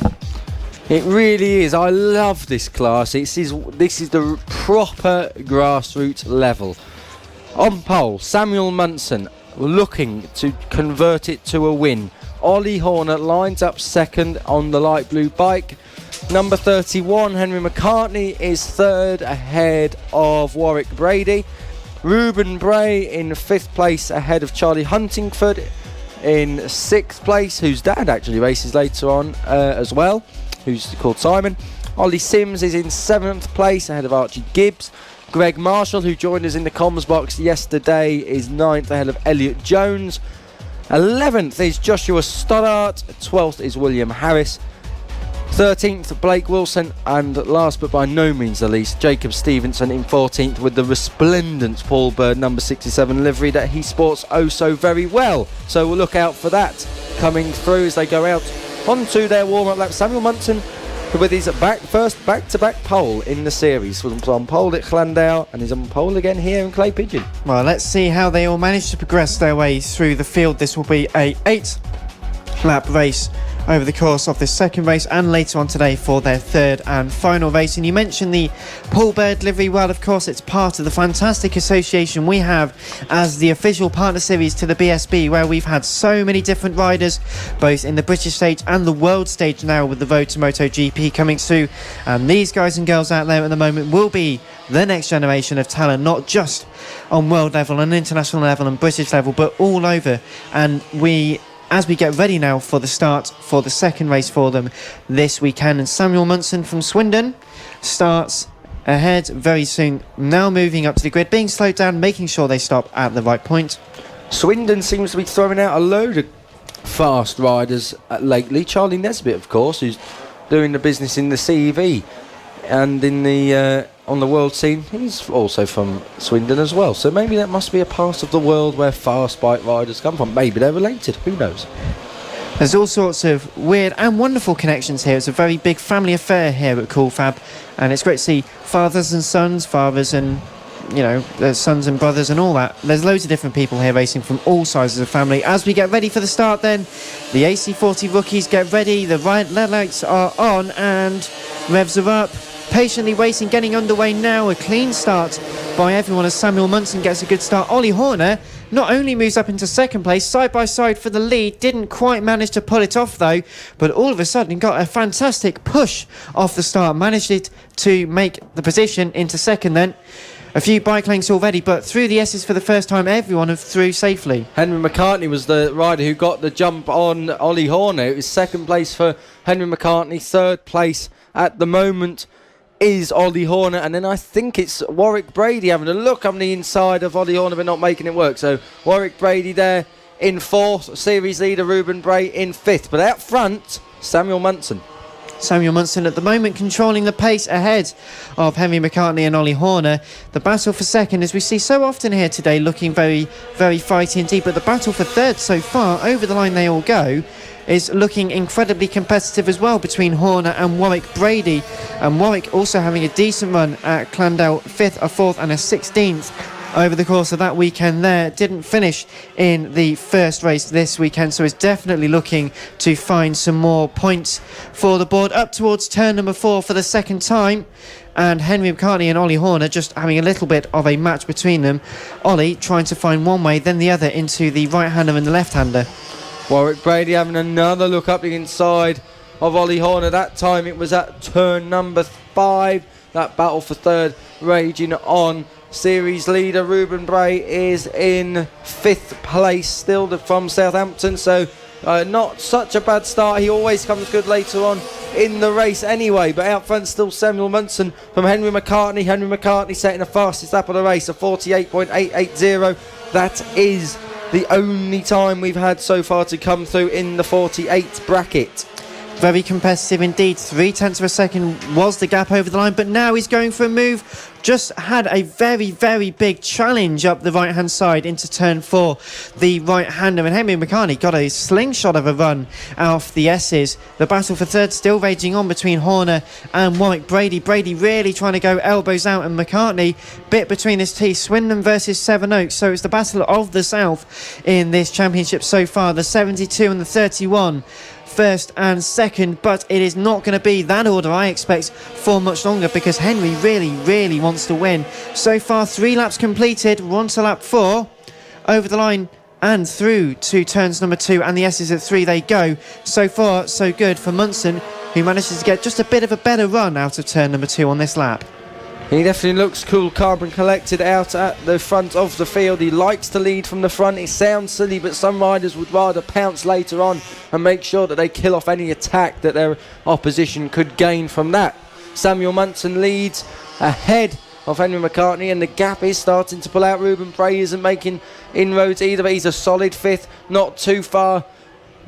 It really is. I love this class. This is the proper grassroots level. On pole, Samuel Munson looking to convert it to a win. Ollie Horner lines up second on the light blue bike. Number 31, Henry McCartney, is third ahead of Warwick Brady. Ruben Bray in 5th place ahead of Charlie Huntingford in 6th place, whose dad actually races later on as well, who's called Simon. Ollie Sims is in 7th place ahead of Archie Gibbs. Greg Marshall, who joined us in the comms box yesterday, is 9th ahead of Elliot Jones. 11th is Joshua Stoddart. 12th is William Harris. 13th, Blake Wilson. And last but by no means the least, Jacob Stevenson in 14th, with the resplendent Paul Bird number 67 livery that he sports oh so very well. So we'll look out for that coming through as they go out onto their warm-up lap. Samuel Munson with his first back-to-back pole in the series. Was on pole at Llandau and is on pole again here in Clay Pigeon. Well, let's see how they all manage to progress their way through the field. This will be a 8-lap race over the course of this second race, and later on today for their third and final race. And you mentioned the Paul Bird livery. Well, of course, it's part of the fantastic association we have as the official partner series to the BSB, where we've had so many different riders, both in the British stage and the world stage now, with the Road to MotoGP coming through. And these guys and girls out there at the moment will be the next generation of talent, not just on world level and international level and British level, but all over. And as we get ready now for the start for the second race for them this weekend, and Samuel Munson from Swindon starts ahead very soon, now moving up to the grid, being slowed down, making sure they stop at the right point. Swindon seems to be throwing out a load of fast riders lately. Charlie Nesbitt, of course, who's doing the business in the CEV and in the on the world scene. He's also from Swindon as well, so maybe that must be a part of the world where fast bike riders come from. Maybe they're related, who knows. There's all sorts of weird and wonderful connections here. It's a very big family affair here at Cool Fab, and it's great to see fathers and sons, fathers and sons and brothers and all that. There's loads of different people here racing from all sizes of family. As we get ready for the start then, the AC40 rookies get ready, the right lights are on and revs are up. Patiently waiting, getting underway now. A clean start by everyone as Samuel Munson gets a good start. Ollie Horner not only moves up into second place, side by side for the lead, didn't quite manage to pull it off though, but all of a sudden got a fantastic push off the start, managed it to make the position into second then. A few bike lengths already, but through the S's for the first time, everyone through safely. Henry McCartney was the rider who got the jump on Ollie Horner. It was second place for Henry McCartney, third place at the moment is Ollie Horner, and then I think it's Warwick Brady having a look on the inside of Ollie Horner but not making it work. So Warwick Brady there in fourth, series leader Ruben Bray in fifth, but out front Samuel Munson. Samuel Munson at the moment controlling the pace ahead of Henry McCartney and Ollie Horner. The battle for second, as we see so often here today, looking very, very fighty indeed, but the battle for third so far, over the line they all go, is looking incredibly competitive as well between Horner and Warwick Brady. And Warwick also having a decent run at Clandale, 5th, a 4th and a 16th over the course of that weekend there. Didn't finish in the first race this weekend, so is definitely looking to find some more points for the board. Up towards turn number 4 for the second time, and Henry McCartney and Ollie Horner just having a little bit of a match between them. Ollie trying to find one way, then the other into the right-hander and the left-hander. Warwick Brady having another look up the inside of Ollie Horner. That time it was at turn number 5. That battle for third raging on. Series leader Ruben Bray is in 5th place, still from Southampton, so not such a bad start. He always comes good later on in the race anyway, but out front still Samuel Munson from Henry McCartney. Henry McCartney setting the fastest lap of the race, a 48.880. That is the only time we've had so far to come through in the 48 bracket. Very competitive indeed. 0.3 of a second was the gap over the line, but now he's going for a move. Just had a very, very big challenge up the right-hand side into turn 4. The right-hander and Henry McCartney got a slingshot of a run off the S's. The battle for third still raging on between Horner and Warwick Brady. Brady really trying to go elbows out, and McCartney bit between his teeth. Swindon versus Sevenoaks, so it's the battle of the South in this championship so far. The 72 and the 31. First and second, but it is not going to be that order, I expect, for much longer, because Henry really wants to win. So far 3 laps completed, we're on to lap 4, over the line and through to turns number 2, and the S's at 3 they go. So far so good for Munson, who manages to get just a bit of a better run out of turn number 2 on this lap. He definitely looks cool, calm and collected out at the front of the field. He likes to lead from the front. It sounds silly, but some riders would rather pounce later on and make sure that they kill off any attack that their opposition could gain from that. Samuel Munson leads ahead of Henry McCartney, and the gap is starting to pull out. Ruben Bray isn't making inroads either, but he's a solid 5th, not too far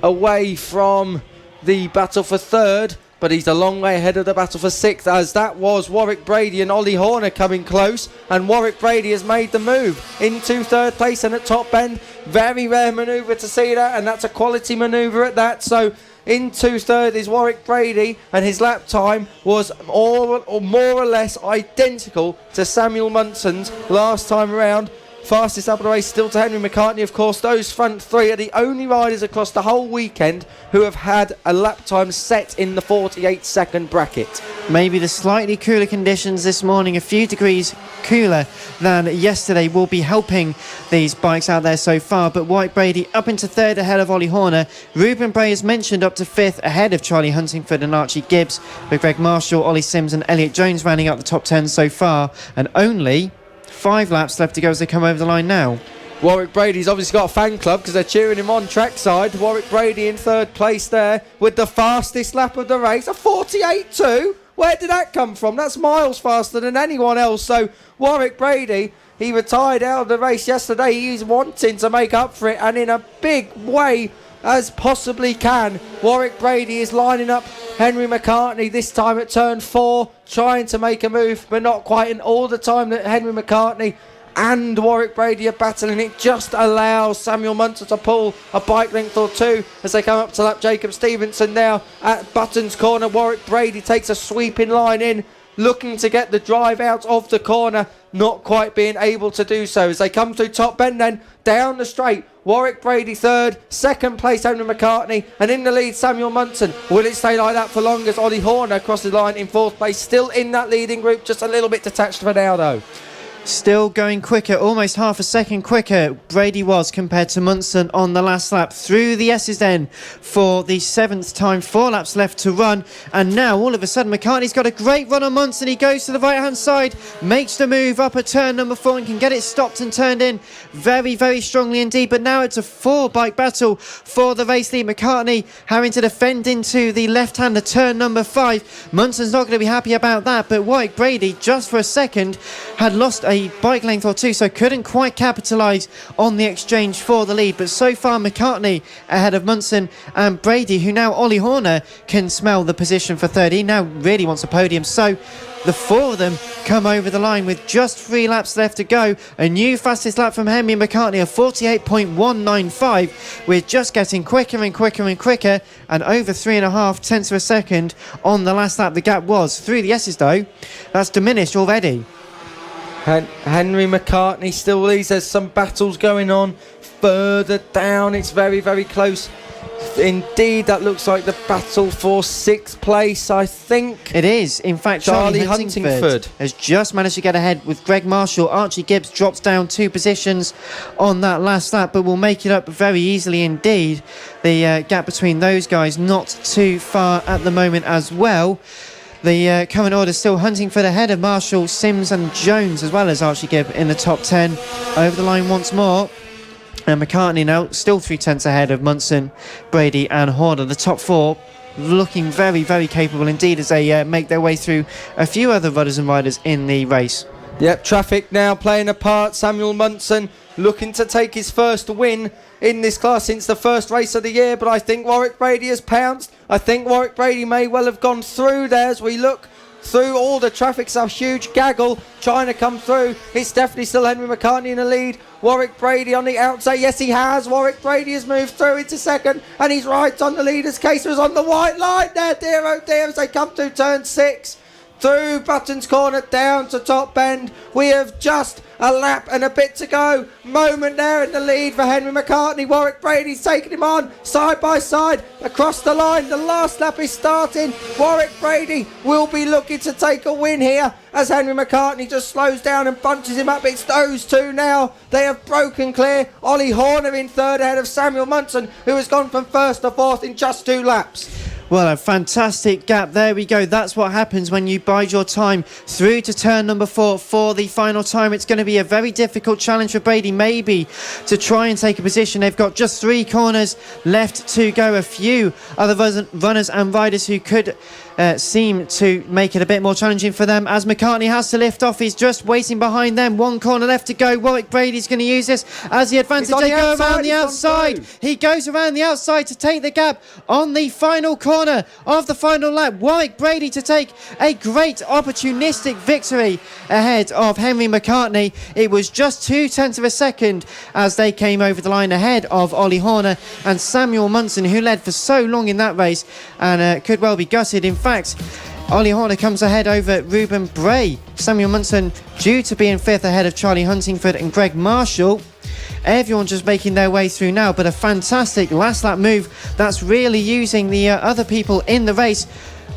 away from the battle for third. But he's a long way ahead of the battle for 6th, as that was Warwick Brady and Ollie Horner coming close, and Warwick Brady has made the move into 3rd place and at top end. Very rare manoeuvre to see that, and that's a quality manoeuvre at that. So into 3rd is Warwick Brady, and his lap time was more or less identical to Samuel Munson's last time around. Fastest up of the race still to Henry McCartney, of course. Those front 3 are the only riders across the whole weekend who have had a lap time set in the 48-second bracket. Maybe the slightly cooler conditions this morning, a few degrees cooler than yesterday, will be helping these bikes out there so far. But Warwick Brady up into 3rd ahead of Ollie Horner. Ruben Bray is mentioned up to 5th ahead of Charlie Huntingford and Archie Gibbs, with Greg Marshall, Ollie Sims and Elliot Jones rounding up the top 10 so far, and only 5 laps left to go as they come over the line now. Warwick Brady's obviously got a fan club because they're cheering him on trackside. Warwick Brady in 3rd place there with the fastest lap of the race, a 48.2. Where did that come from? That's miles faster than anyone else. So Warwick Brady, he retired out of the race yesterday. He's wanting to make up for it, and in a big way as possibly can. Warwick Brady is lining up Henry McCartney this time at turn 4, trying to make a move, but not quite. And all the time that Henry McCartney and Warwick Brady are battling, it just allows Samuel Munson to pull a bike length or two as they come up to lap Jacob Stevenson now at Button's corner. Warwick Brady takes a sweeping line in, looking to get the drive out of the corner, not quite being able to do so as they come through top bend then down the straight. Warwick Brady third, second place Henry McCartney, and in the lead Samuel Munson. Will it stay like that for long as Ollie Horner crosses the line in fourth place, still in that leading group, just a little bit detached for now though. Still going quicker, almost half a second quicker Brady was compared to Munson on the last lap. Through the S's then for the 7th time, 4 laps left to run, and now all of a sudden McCartney's got a great run on Munson. He goes to the right hand side, makes the move up at turn number 4 and can get it stopped and turned in very, very strongly indeed. But now it's a 4-bike battle for the race lead. McCartney having to defend into the left hand of turn number 5. Munson's not going to be happy about that, but Warwick Brady just for a second had lost a bike length or two, so couldn't quite capitalise on the exchange for the lead. But so far McCartney ahead of Munson and Brady, who now Ollie Horner can smell the position for third. He now really wants a podium, so the 4 of them come over the line with just 3 laps left to go. A new fastest lap from Henry McCartney of 48.195. We're just getting quicker and quicker and quicker, and over 3.5 tenths of a second on the last lap the gap was. Through the S's though, that's diminished already. Henry McCartney still leads. There's some battles going on further down. It's very, very close indeed. That looks like the battle for 6th place, I think. It is. In fact, Charlie Huntingford has just managed to get ahead with Greg Marshall. Archie Gibbs drops down 2 positions on that last lap, but will make it up very easily indeed. The gap between those guys not too far at the moment as well. The current order still Huntingford ahead of Marshall, Sims and Jones, as well as Archie Gibb in the top 10. Over the line once more. And McCartney now still 3 tenths ahead of Munson, Brady and Horner. The top 4 looking very, very capable indeed as they make their way through a few other runners and riders in the race. Yep, traffic now playing a part. Samuel Munson looking to take his first win in this class since the first race of the year, but I think Warwick Brady has pounced. I think Warwick Brady may well have gone through there as we look through all the traffic. It's a huge gaggle trying to come through. It's definitely still Henry McCartney in the lead. Warwick Brady on the outside. Yes, he has. Warwick Brady has moved through into second, and he's right on the leader's case. Was on the white line there, dear oh dear, as they come through turn 6. Through Button's corner down to top bend. We have just a lap and a bit to go. Moment there in the lead for Henry McCartney. Warwick Brady's taking him on side by side across the line. The last lap is starting. Warwick Brady will be looking to take a win here as Henry McCartney just slows down and bunches him up. It's those 2 now. They have broken clear. Ollie Horner in third ahead of Samuel Munson, who has gone from 1st to 4th in just 2 laps. Well, a fantastic gap. There we go. That's what happens when you bide your time through to turn number 4 for the final time. It's going to be a very difficult challenge for Brady, maybe, to try and take a position. They've got just 3 corners left to go. A few other runners and riders who could seem to make it a bit more challenging for them as McCartney has to lift off. He's just waiting behind them. 1 corner left to go. Warwick Brady's going to use this as the advantage. They go around the outside. He goes around the outside to take the gap on the final corner of the final lap. Warwick Brady to take a great opportunistic victory ahead of Henry McCartney. It was just 2 tenths of a second as they came over the line ahead of Ollie Horner and Samuel Munson, who led for so long in that race and could well be gutted. In fact, Ollie Horner comes ahead over Ruben Bray. Samuel Munson due to be in 5th ahead of Charlie Huntingford and Greg Marshall. Everyone just making their way through now, but a fantastic last lap move that's really using the other people in the race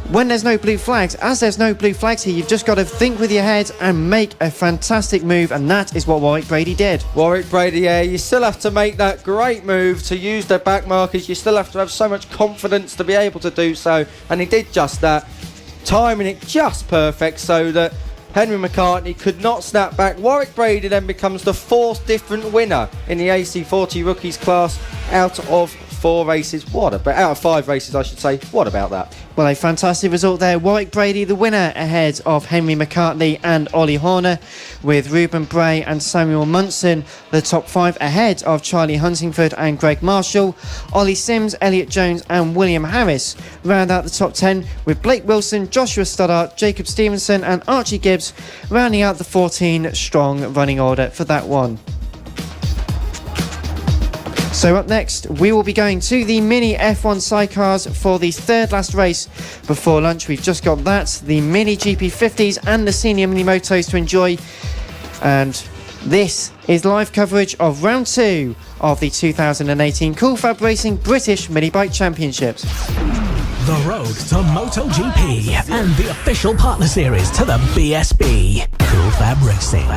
when there's no blue flags. As there's no blue flags here, you've just got to think with your head and make a fantastic move, and that is what Warwick Brady did. Warwick Brady, yeah, you still have to make that great move to use the back markers. You still have to have so much confidence to be able to do so, and he did just that, timing it just perfect so that Henry McCartney could not snap back. Warwick Brady then becomes the 4th different winner in the AC40 Rookies class out of 4 races. Out of 5 races, I should say. What about that? Well, a fantastic result there. Warwick Brady, the winner, ahead of Henry McCartney and Ollie Horner, with Ruben Bray and Samuel Munson, the top 5 ahead of Charlie Huntingford and Greg Marshall. Ollie Sims, Elliot Jones and William Harris round out the top 10, with Blake Wilson, Joshua Stoddart, Jacob Stevenson and Archie Gibbs rounding out the 14-strong running order for that one. So up next, we will be going to the Mini F1 sidecars for the third last race before lunch. We've just got that, the Mini GP50s and the Senior Mini Motos to enjoy. And this is live coverage of round 2 of the 2018 Cool Fab Racing British Mini Bike Championships. The road to MotoGP and the official partner series to the BSB. Cool Fab Racing.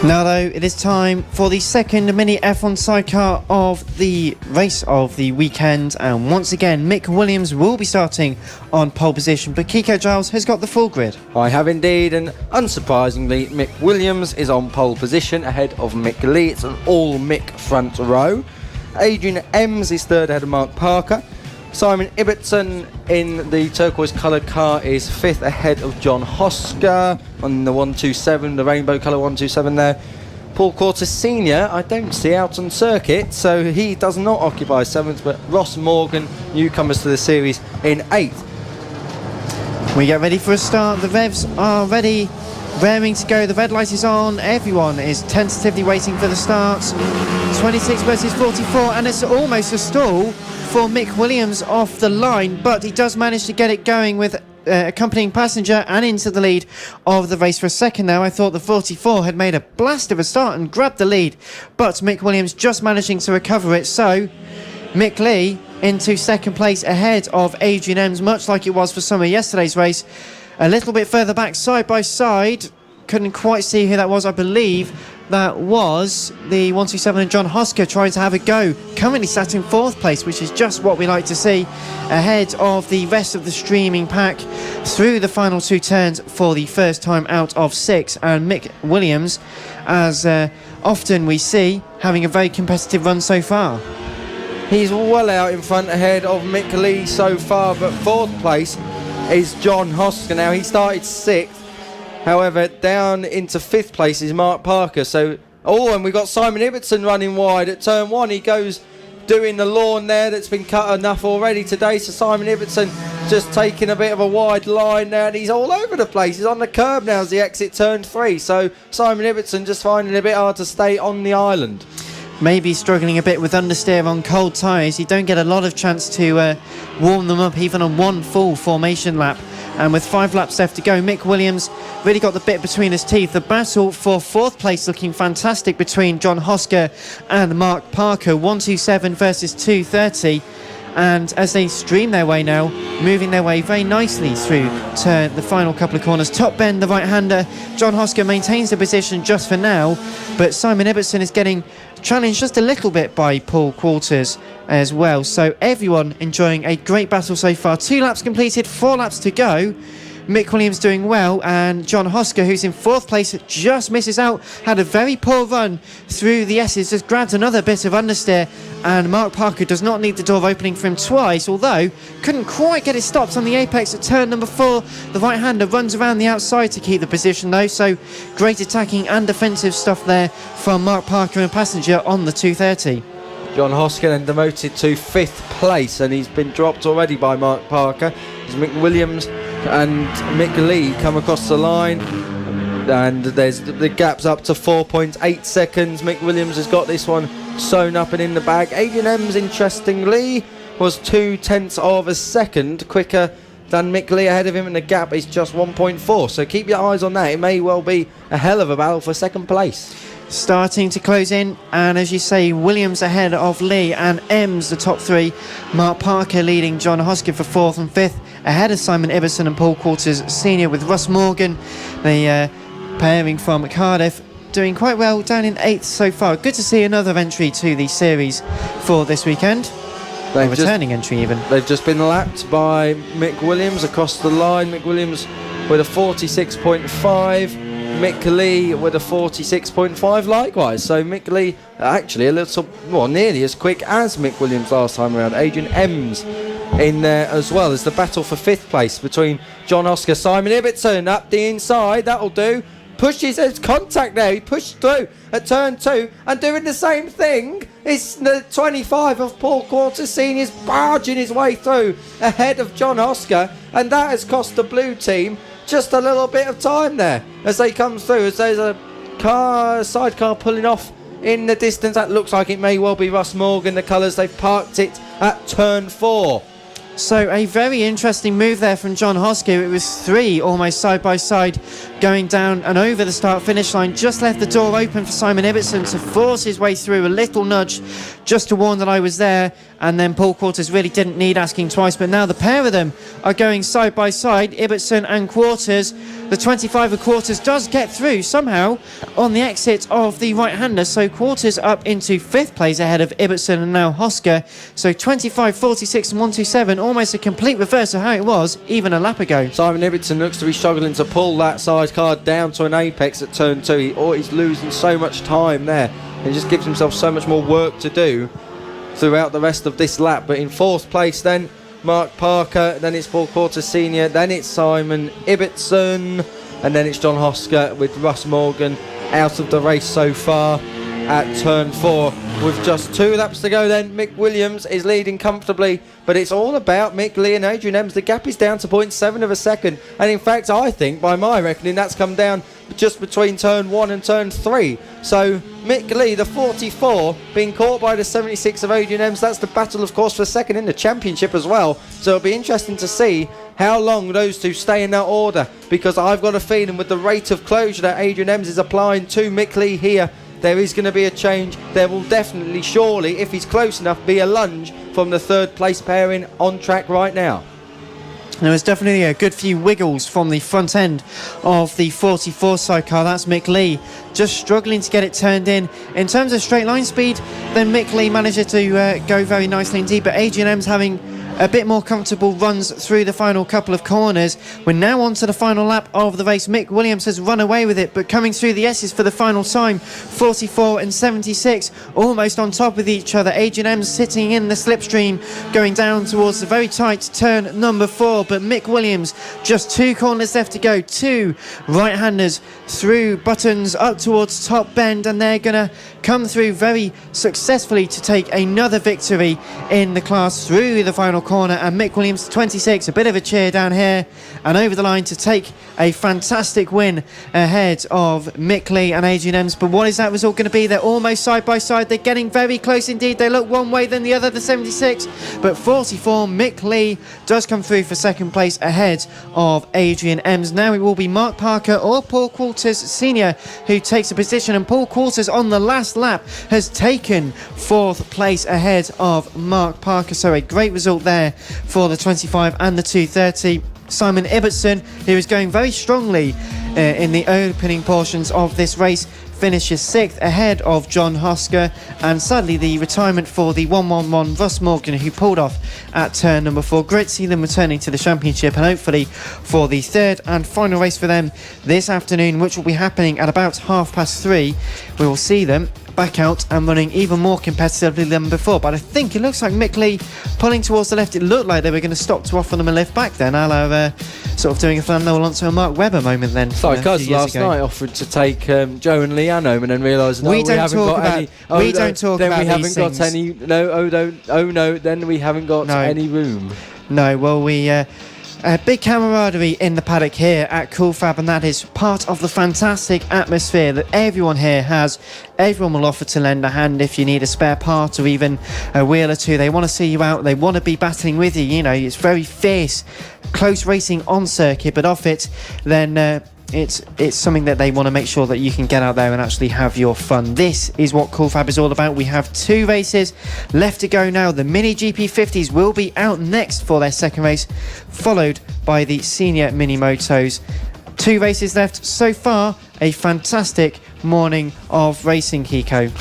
Now though, it is time for the second Mini F1 sidecar of the race of the weekend, and once again Mick Williams will be starting on pole position, but Kiko Giles has got the full grid. I have indeed, and unsurprisingly Mick Williams is on pole position ahead of Mick Lee. It's an all Mick front row. Adrian Ems is third ahead of Mark Parker. Simon Ibbotson in the turquoise coloured car is 5th ahead of John Hosker on the 127, the rainbow colour 127 there. Paul Quarter Senior, I don't see out on circuit, so he does not occupy 7th, but Ross Morgan, newcomers to the series, in 8th. We get ready for a start. The revs are ready, raring to go. The red light is on. Everyone is tentatively waiting for the start. 26 versus 44, and it's almost a stall for Mick Williams off the line, but he does manage to get it going with accompanying passenger and into the lead of the race. For a second now, I thought the 44 had made a blast of a start and grabbed the lead, but Mick Williams just managing to recover it. So Mick Lee into second place ahead of Adrian Ems, much like it was for some of yesterday's race. A little bit further back, side by side, couldn't quite see who that was. I believe that was the 127 and John Hosker trying to have a go. Currently sat in 4th place, which is just what we like to see, ahead of the rest of the streaming pack through the final 2 turns for the first time out of 6. And Mick Williams, as often we see, having a very competitive run so far. He's well out in front ahead of Mick Lee so far, but 4th place is John Hosker. Now, he started 6th. However, down into 5th place is Mark Parker. And we've got Simon Ibbotson running wide at turn 1. He goes doing the lawn there that's been cut enough already today. So Simon Ibbotson just taking a bit of a wide line now, and he's all over the place. He's on the curb now as the exit turn 3. So Simon Ibbotson just finding it a bit hard to stay on the island. Maybe struggling a bit with understeer on cold tyres. You don't get a lot of chance to warm them up even on one full formation lap. And with 5 laps left to go, Mick Williams really got the bit between his teeth. The battle for 4th place looking fantastic between John Hosker and Mark Parker. 127 versus 230. And as they stream their way now, moving their way very nicely through to the final couple of corners. Top bend, the right-hander. John Hosker maintains the position just for now, but Simon Ibbotson is getting challenged just a little bit by Paul Quarters as well. So everyone enjoying a great battle so far. 2 laps completed, 4 laps to go. Mick Williams doing well, and John Hosker, who's in 4th place, just misses out. Had a very poor run through the S's, just grabbed another bit of understeer, and Mark Parker does not need the door opening for him twice, although couldn't quite get it stopped on the apex at turn number 4. The right-hander runs around the outside to keep the position though, so great attacking and defensive stuff there from Mark Parker and Passenger on the 230. John Hosker then demoted to 5th place, and he's been dropped already by Mark Parker. As Mick Williams and Mick Lee come across the line, and there's the gap's up to 4.8 seconds. Mick Williams has got this one sewn up and in the bag. Adrian Ems, interestingly, was 0.2 of a second quicker than Mick Lee ahead of him, and the gap is just 1.4, so keep your eyes on that. It may well be a hell of a battle for 2nd place. Starting to close in, and as you say, Williams ahead of Lee and Ems, the top 3. Mark Parker leading John Hosker for 4th and 5th, ahead of Simon Ibbotson and Paul Quarters Senior, with Russ Morgan, the pairing from Cardiff, doing quite well down in 8th so far. Good to see another entry to the series for this weekend. A returning entry even. They've just been lapped by Mick Williams across the line. Mick Williams with a 46.5. Mick Lee with a 46.5 likewise. So Mick Lee actually a little, well, nearly as quick as Mick Williams last time around. Adrian Ems in there as well as the battle for 5th place between John Hosker, Simon Ibbotson up the inside. That'll do. Pushes his contact there. He pushed through at turn 2 and doing the same thing. It's the 25 of Paul Quarters Senior's barging his way through ahead of John Hosker, and that has cost the blue team just a little bit of time there as they come through, as there's a sidecar pulling off in the distance. That looks like it may well be Russ Morgan, the colours. They've parked it at turn 4. So a very interesting move there from John Hosker. It was 3 almost side by side going down and over the start finish line. Just left the door open for Simon Ibbotson to force his way through. A little nudge just to warn that I was there, and then Paul Quarters really didn't need asking twice. But now the pair of them are going side by side, Ibbotson and Quarters. The 25 of Quarters does get through somehow on the exit of the right-hander, so Quarters up into 5th place ahead of Ibbotson and now Hosker. So 25, 46 and 127, almost a complete reverse of how it was even a lap ago. Simon Ibbotson looks to be struggling to pull that sidecar down to an apex at turn 2. He's losing so much time there, and just gives himself so much more work to do throughout the rest of this lap. But in 4th place then, Mark Parker, then it's Paul Quarters Senior, then it's Simon Ibbotson, and then it's John Hosker with Russ Morgan out of the race so far at turn 4. With just 2 laps to go then, Mick Williams is leading comfortably, but it's all about Mick Lee and Adrian Ems. The gap is down to 0.7 of a second, and in fact I think by my reckoning that's come down just between turn 1 and turn 3. So Mick Lee, the 44, being caught by the 76 of Adrian Ems. That's the battle, of course, for 2nd in the championship as well. So it'll be interesting to see how long those two stay in that order, because I've got a feeling with the rate of closure that Adrian Ems is applying to Mick Lee here, there is going to be a change. There will definitely, surely, if he's close enough, be a lunge from the 3rd place pairing on track right now. There was definitely a good few wiggles from the front end of the 44 sidecar. That's Mick Lee just struggling to get it turned in. In terms of straight line speed, then Mick Lee managed to go very nicely indeed, but Adrian Ems having a bit more comfortable runs through the final couple of corners. We're now on to the final lap of the race. Mick Williams has run away with it, but coming through the S's for the final time, 44 and 76, almost on top of each other. Adrian Ems sitting in the slipstream, going down towards the very tight turn number 4, but Mick Williams, just 2 corners left to go, 2 right-handers through buttons up towards top bend, and they're going to come through very successfully to take another victory in the class through the final corner, and Mick Williams 26. A bit of a cheer down here and over the line to take a fantastic win ahead of Mick Lee and Adrian Ems. But what is that result going to be? They're almost side by side. They're getting very close indeed. They look one way than the other, the 76, but 44. Mick Lee does come through for second place ahead of Adrian Ems. Now it will be Mark Parker or Paul Quarters Senior who takes a position, and Paul Quarters on the last lap has taken fourth place ahead of Mark Parker. So a great result there for the 25 and the 230. Simon Ibbotson, who is going very strongly in the opening portions of this race, finishes 6th ahead of John Hosker, and sadly the retirement for the 111 Russ Morgan, who pulled off at turn number 4. Great to see them returning to the championship, and hopefully for the third and final race for them this afternoon, which will be happening at about 3:30, we will see them back out and running even more competitively than before. But I think it looks like Mick Lee pulling towards the left. It looked like they were going to stop to offer them a lift back then, a la sort of doing a Fernando Alonso and Mark Webber moment then. Like us last night offered to take Joe and Leanne home, and then realised we haven't got any. Then we haven't got any room. No, well, we big camaraderie in the paddock here at Cool Fab, and that is part of the fantastic atmosphere that everyone here has. Everyone will offer to lend a hand if you need a spare part or even a wheel or two. They want to see you out. They want to be battling with you. You know, it's very fierce, close racing on circuit, but off it, then it's something that they want to make sure that you can get out there and actually have your fun. This is what Cool Fab is all about. We have 2 races left to go now. The Mini GP50s will be out next for their second race, followed by the Senior Mini Motos. 2 races left so far. A fantastic morning of racing, Kiko.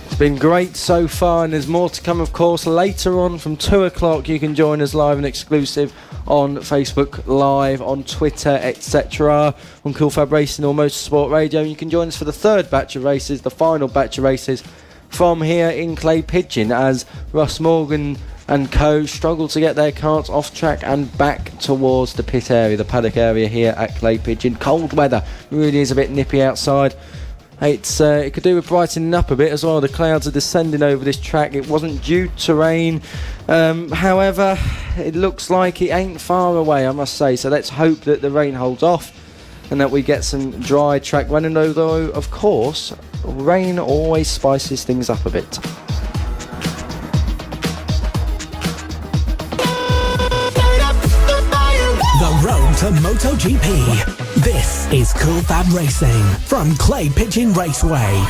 It's been great so far, and there's more to come, of course. Later on from 2 o'clock, you can join us live and exclusive on Facebook Live, on Twitter, etc., on Cool Fab Racing or Motorsport Radio. You can join us for the third batch of races, the final batch of races from here in Clay Pigeon, as Russ Morgan and co struggle to get their carts off track and back towards the pit area, the paddock area here at Clay Pigeon. Cold weather, really is a bit nippy outside. It could do with brightening up a bit as well. The clouds are descending over this track. It wasn't due to rain. However, it looks like it ain't far away, I must say. So let's hope that the rain holds off and that we get some dry track running. Although, of course, rain always spices things up a bit. The road to MotoGP. This is Cool Fab Racing from Clay Pigeon Raceway.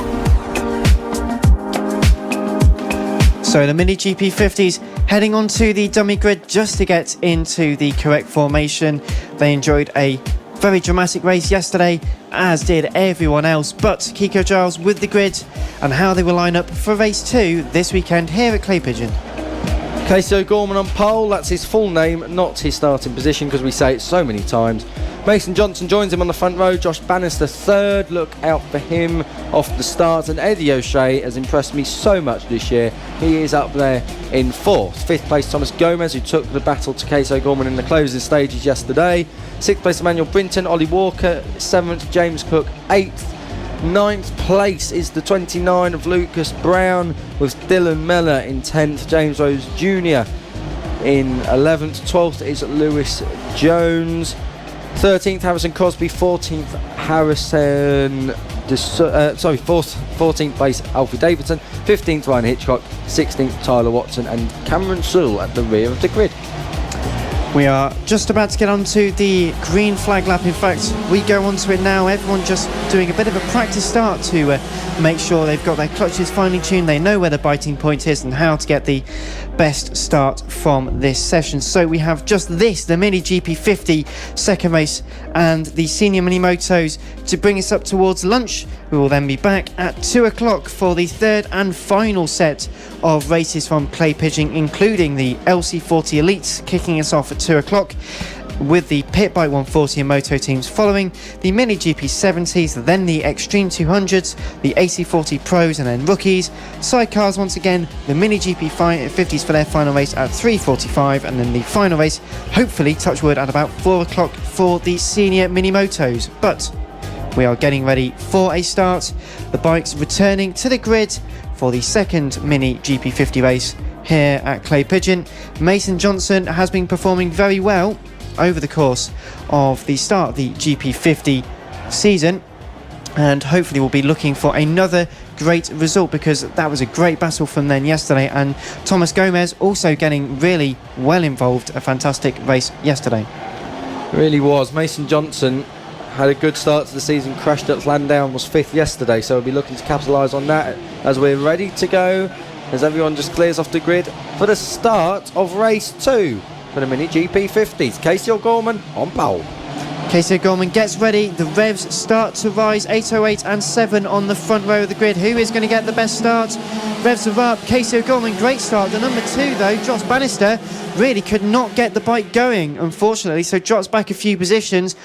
So the Mini GP50s heading onto the dummy grid just to get into the correct formation. They enjoyed a very dramatic race yesterday, as did everyone else. But Kiko Giles with the grid and how they will line up for race 2 this weekend here at Clay Pigeon. Casey O'Gorman on pole, that's his full name, not his starting position, because we say it so many times. Mason Johnson joins him on the front row. Josh Bannister third, look out for him off the start. And Eddie O'Shea has impressed me so much this year. He is up there in 4th. 5th place Thomas Gomez, who took the battle to Casey O'Gorman in the closing stages yesterday. 6th place Emmanuel Brinton, Ollie Walker 7th, James Cook 8th. 9th place is the 29 of Lucas Brown, with Dylan Miller in 10th, James Rose Jr. in 11th. 12th is Lewis Jones. 13th Harrison Crosby, 14th Harrison 14th place Alfie Davidson, 15th Ryan Hitchcock, 16th Tyler Watson, and Cameron Sewell at the rear of the grid. We are just about to get onto the green flag lap. In fact, we go onto it now. Everyone just doing a bit of a practice start to make sure they've got their clutches finely tuned. They know where the biting point is and how to get the best start from this session. So we have just this, the Mini GP50 second race, and the Senior Mini Motos to bring us up towards lunch. We will then be back at 2 o'clock for the third and final set of races from Clay Pigeon, including the LC40 Elites kicking us off at 2 o'clock, with the Pit Bike 140 and Moto teams following, the Mini GP70s, then the Extreme 200s, the AC40 Pros, and then Rookies. Sidecars once again, the Mini GP50s for their final race at 3:45, and then the final race, hopefully, touch wood, at about 4 o'clock for the Senior Mini Motos. But we are getting ready for a start. The bikes returning to the grid for the second Mini GP50 race here at Clay Pigeon. Mason Johnson has been performing very well over the course of the start of the GP50 season, and hopefully we'll be looking for another great result, because that was a great battle from them yesterday, and Thomas Gomez also getting really well involved. A fantastic race yesterday. Really was. Mason Johnson had a good start to the season, crashed at Llandown, was 5th yesterday, so we'll be looking to capitalise on that as we're ready to go, as everyone just clears off the grid for the start of race 2 for the Mini GP50s. Casey O'Gorman on pole. Casey O'Gorman gets ready. The revs start to rise. 8:08 and 7 on the front row of the grid. Who is going to get the best start? Revs are up. Casey O'Gorman, great start. The number 2 though, Josh Bannister, really could not get the bike going, unfortunately, so drops back a few positions.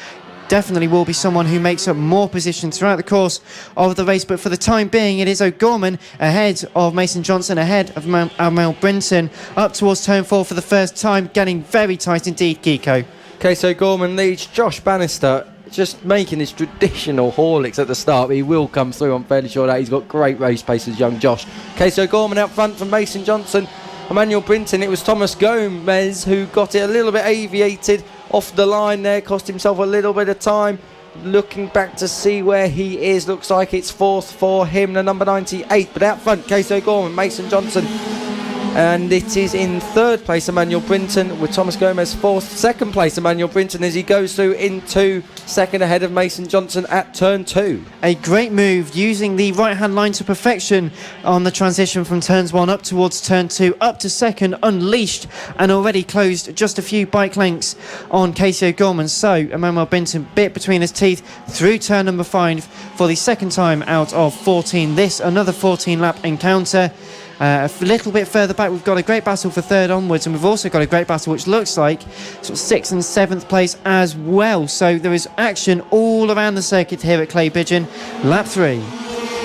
Definitely will be someone who makes up more positions throughout the course of the race, but for the time being it is O'Gorman ahead of Mason Johnson, ahead of Amel Brinton, up towards turn 4 for the first time, getting very tight indeed. Geeko. Casey O'Gorman leads. Josh Bannister just making his traditional Horlicks at the start, but he will come through. I'm fairly sure that he's got great race pace as young Josh. Casey O'Gorman out front from Mason Johnson. Emmanuel Brinton, it was Thomas Gomez who got it a little bit aviated off the line there, cost himself a little bit of time. Looking back to see where he is, looks like it's 4th for him, the number 98, but out front Casey O'Gorman, Mason Johnson, and it is in 3rd place Emmanuel Brinton, with Thomas Gomez 4th. 2nd place Emmanuel Brinton as he goes through into 2nd ahead of Mason Johnson at turn 2. A great move, using the right hand line to perfection on the transition from turns 1 up towards turn 2, up to 2nd, unleashed, and already closed just a few bike lengths on Casey O'Gorman. So Emmanuel Brinton bit between his teeth through turn number 5 for the 2nd time out of 14. This another 14 lap encounter. A little bit further back we've got a great battle for 3rd onwards, and we've also got a great battle which looks like sort of 6th and 7th place as well. So there is action all around the circuit here at Clay Pigeon. Lap 3.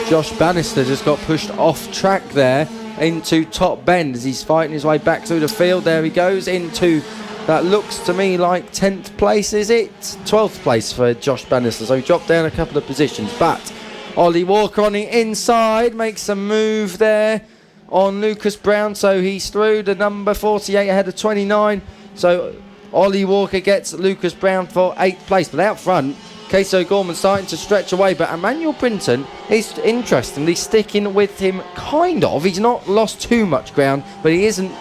Josh Bannister just got pushed off track there into top bend as he's fighting his way back through the field. There he goes into, that looks to me like 10th place, is it? 12th place for Josh Bannister, so he dropped down a couple of positions, but Ollie Walker on the inside makes a move there on Lucas Brown, so he's through. The number 48 ahead of 29, so Ollie Walker gets Lucas Brown for 8th place, but out front Casey O'Gorman starting to stretch away, but Emmanuel Brinton is interestingly sticking with him, kind of. He's not lost too much ground, but he isn't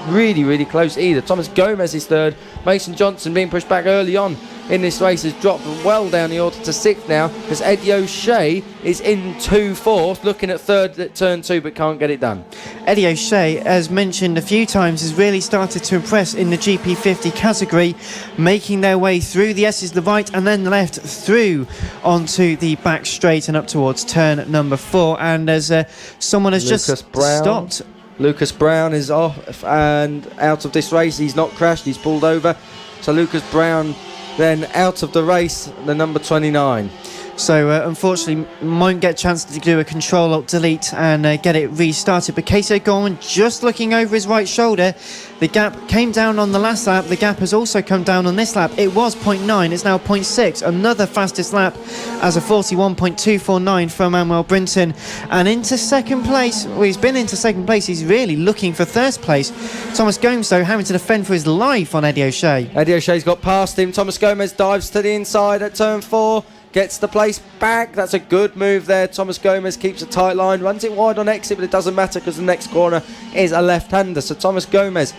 really close either. Thomas Gomez is 3rd. Mason Johnson being pushed back early on in this race has dropped well down the order to 6th now, as Eddie O'Shea is into 4th, looking at 3rd at turn 2 but can't get it done. Eddie O'Shea, as mentioned a few times, has really started to impress in the GP50 category, making their way through the S's, the right and then the left, through onto the back straight and up towards turn number 4. And as someone has stopped. Lucas Brown is off and out of this race. He's not crashed, he's pulled over. So Lucas Brown then out of the race, the number 29. So unfortunately won't get a chance to do a Control-Alt-Delete and get it restarted. But Casey O'Gorman just looking over his right shoulder. The gap came down on the last lap. The gap has also come down on this lap. It was 0.9, it's now 0.6. Another fastest lap as a 41.249 for Emmanuel Brinton. And into 2nd place, well, he's been into 2nd place, he's really looking for 1st place. Thomas Gomez though having to defend for his life on Eddie O'Shea. Eddie O'Shea's got past him. Thomas Gomez dives to the inside at turn 4. Gets the place back. That's a good move there. Thomas Gomez keeps a tight line, runs it wide on exit, but it doesn't matter because the next corner is a left-hander. So Thomas Gomez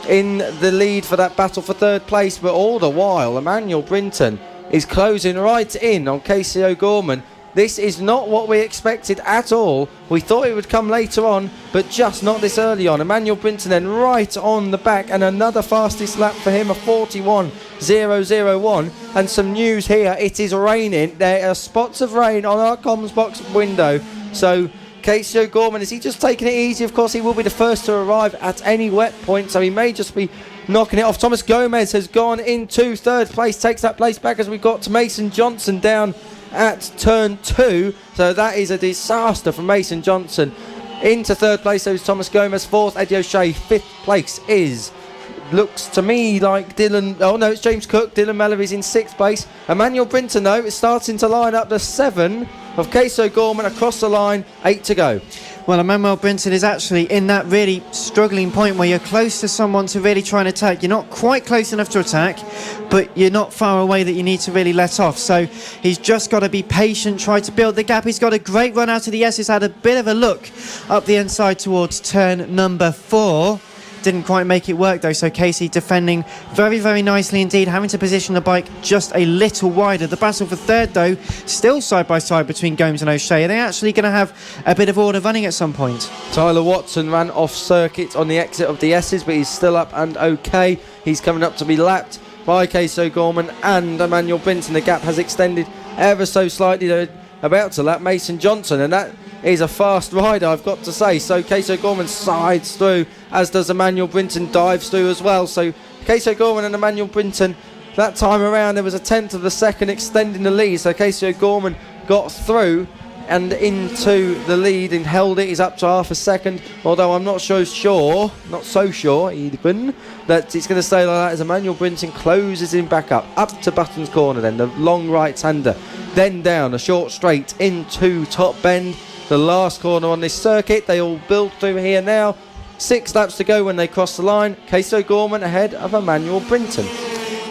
in the lead for that battle for 3rd place, but all the while Emmanuel Brinton is closing right in on Casey O'Gorman. This is not what we expected at all. We thought it would come later on, but just not this early on. Emmanuel Brinton then right on the back, and another fastest lap for him, a 41.001. And some news here, it is raining. There are spots of rain on our comms box window. So Casey O'Gorman, is he just taking it easy? Of course, he will be the first to arrive at any wet point, so he may just be knocking it off. Thomas Gomez has gone into 3rd place, takes that place back as we've got to Mason Johnson down at turn 2, so that is a disaster for Mason Johnson. Into 3rd place, so is Thomas Gomez. 4th, Eddie O'Shea. 5th place is, looks to me like Dylan, oh no, it's James Cook. Dylan Mallory's in 6th place. Emmanuel Brinton though is starting to line up the 7 of Case O'Gorman across the line, 8 to go. Well, Emmanuel Brinton is actually in that really struggling point where you're close to someone to really try and attack. You're not quite close enough to attack, but you're not far away that you need to really let off. So he's just got to be patient, try to build the gap. He's got a great run out of the S. He's had a bit of a look up the inside towards turn number 4. Didn't quite make it work though, so Casey defending very, very nicely indeed, having to position the bike just a little wider. The battle for third though, still side by side between Gomes and O'Shea. Are they actually going to have a bit of order running at some point? Tyler Watson ran off circuit on the exit of the S's, but he's still up and okay. He's coming up to be lapped by Case O'Gorman and Emmanuel Brinton. The gap has extended ever so slightly. They're about to lap Mason Johnson, and that is a fast rider, I've got to say. So Case O'Gorman sides through, as does Emmanuel Brinton, dives through as well. So Case O'Gorman and Emmanuel Brinton, that time around there was a tenth of a second extending the lead. So Case O'Gorman got through and into the lead and held it. He's up to half a second, although I'm not so sure even, that it's going to stay like that as Emmanuel Brinton closes him back up to Button's corner, then the long right-hander, then down a short straight into Top Bend, the last corner on this circuit. They all build through here now. 6 laps to go when they cross the line. Case O'Gorman ahead of Emmanuel Brinton.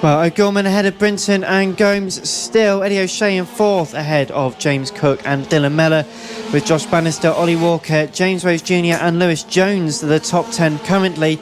Well, O'Gorman ahead of Brinton and Gomes still. Eddie O'Shea in 4th ahead of James Cook and Dylan Mellor, with Josh Bannister, Ollie Walker, James Rose Jr. and Lewis Jones the top 10 currently.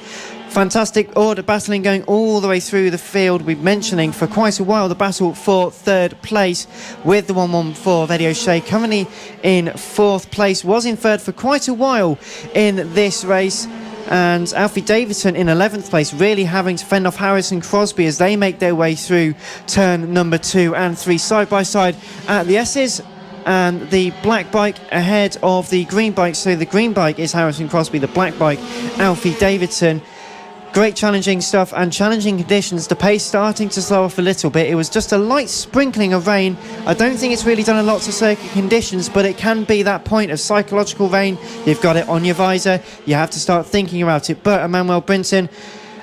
Fantastic order battling going all the way through the field. We've been mentioning for quite a while the battle for third place with the 114 of Eddie O'Shea currently in 4th place, was in 3rd for quite a while in this race, and Alfie Davidson in 11th place, really having to fend off Harris and Crosby as they make their way through turn number 2 and 3 side by side at the S's, and the black bike ahead of the green bike. So the green bike is Harrison Crosby, the black bike Alfie Davidson. Great challenging stuff and challenging conditions. The pace starting to slow off a little bit. It was just a light sprinkling of rain. I don't think it's really done a lot to circuit conditions, but it can be that point of psychological rain. You've got it on your visor. You have to start thinking about it. But Emmanuel Brinton,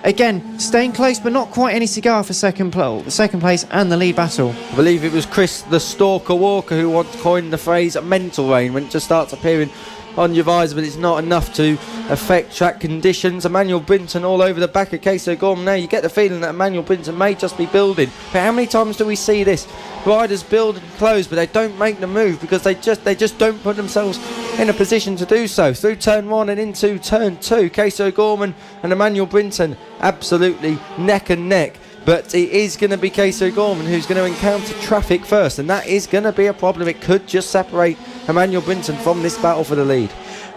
again, staying close, but not quite any cigar for second place and the lead battle. I believe it was Chris the Stalker Walker who once coined the phrase mental rain when it just starts appearing on your visor, but it's not enough to affect track conditions. Emmanuel Brinton all over the back of Case O'Gorman. Now you get the feeling that Emmanuel Brinton may just be building, but how many times do we see this? Riders build and close, but they don't make the move because they just don't put themselves in a position to do so. Through turn 1 and into turn 2, Case O'Gorman and Emmanuel Brinton absolutely neck and neck. But it is going to be Case O'Gorman who's going to encounter traffic first, and that is going to be a problem. It could just separate Emmanuel Brinton from this battle for the lead.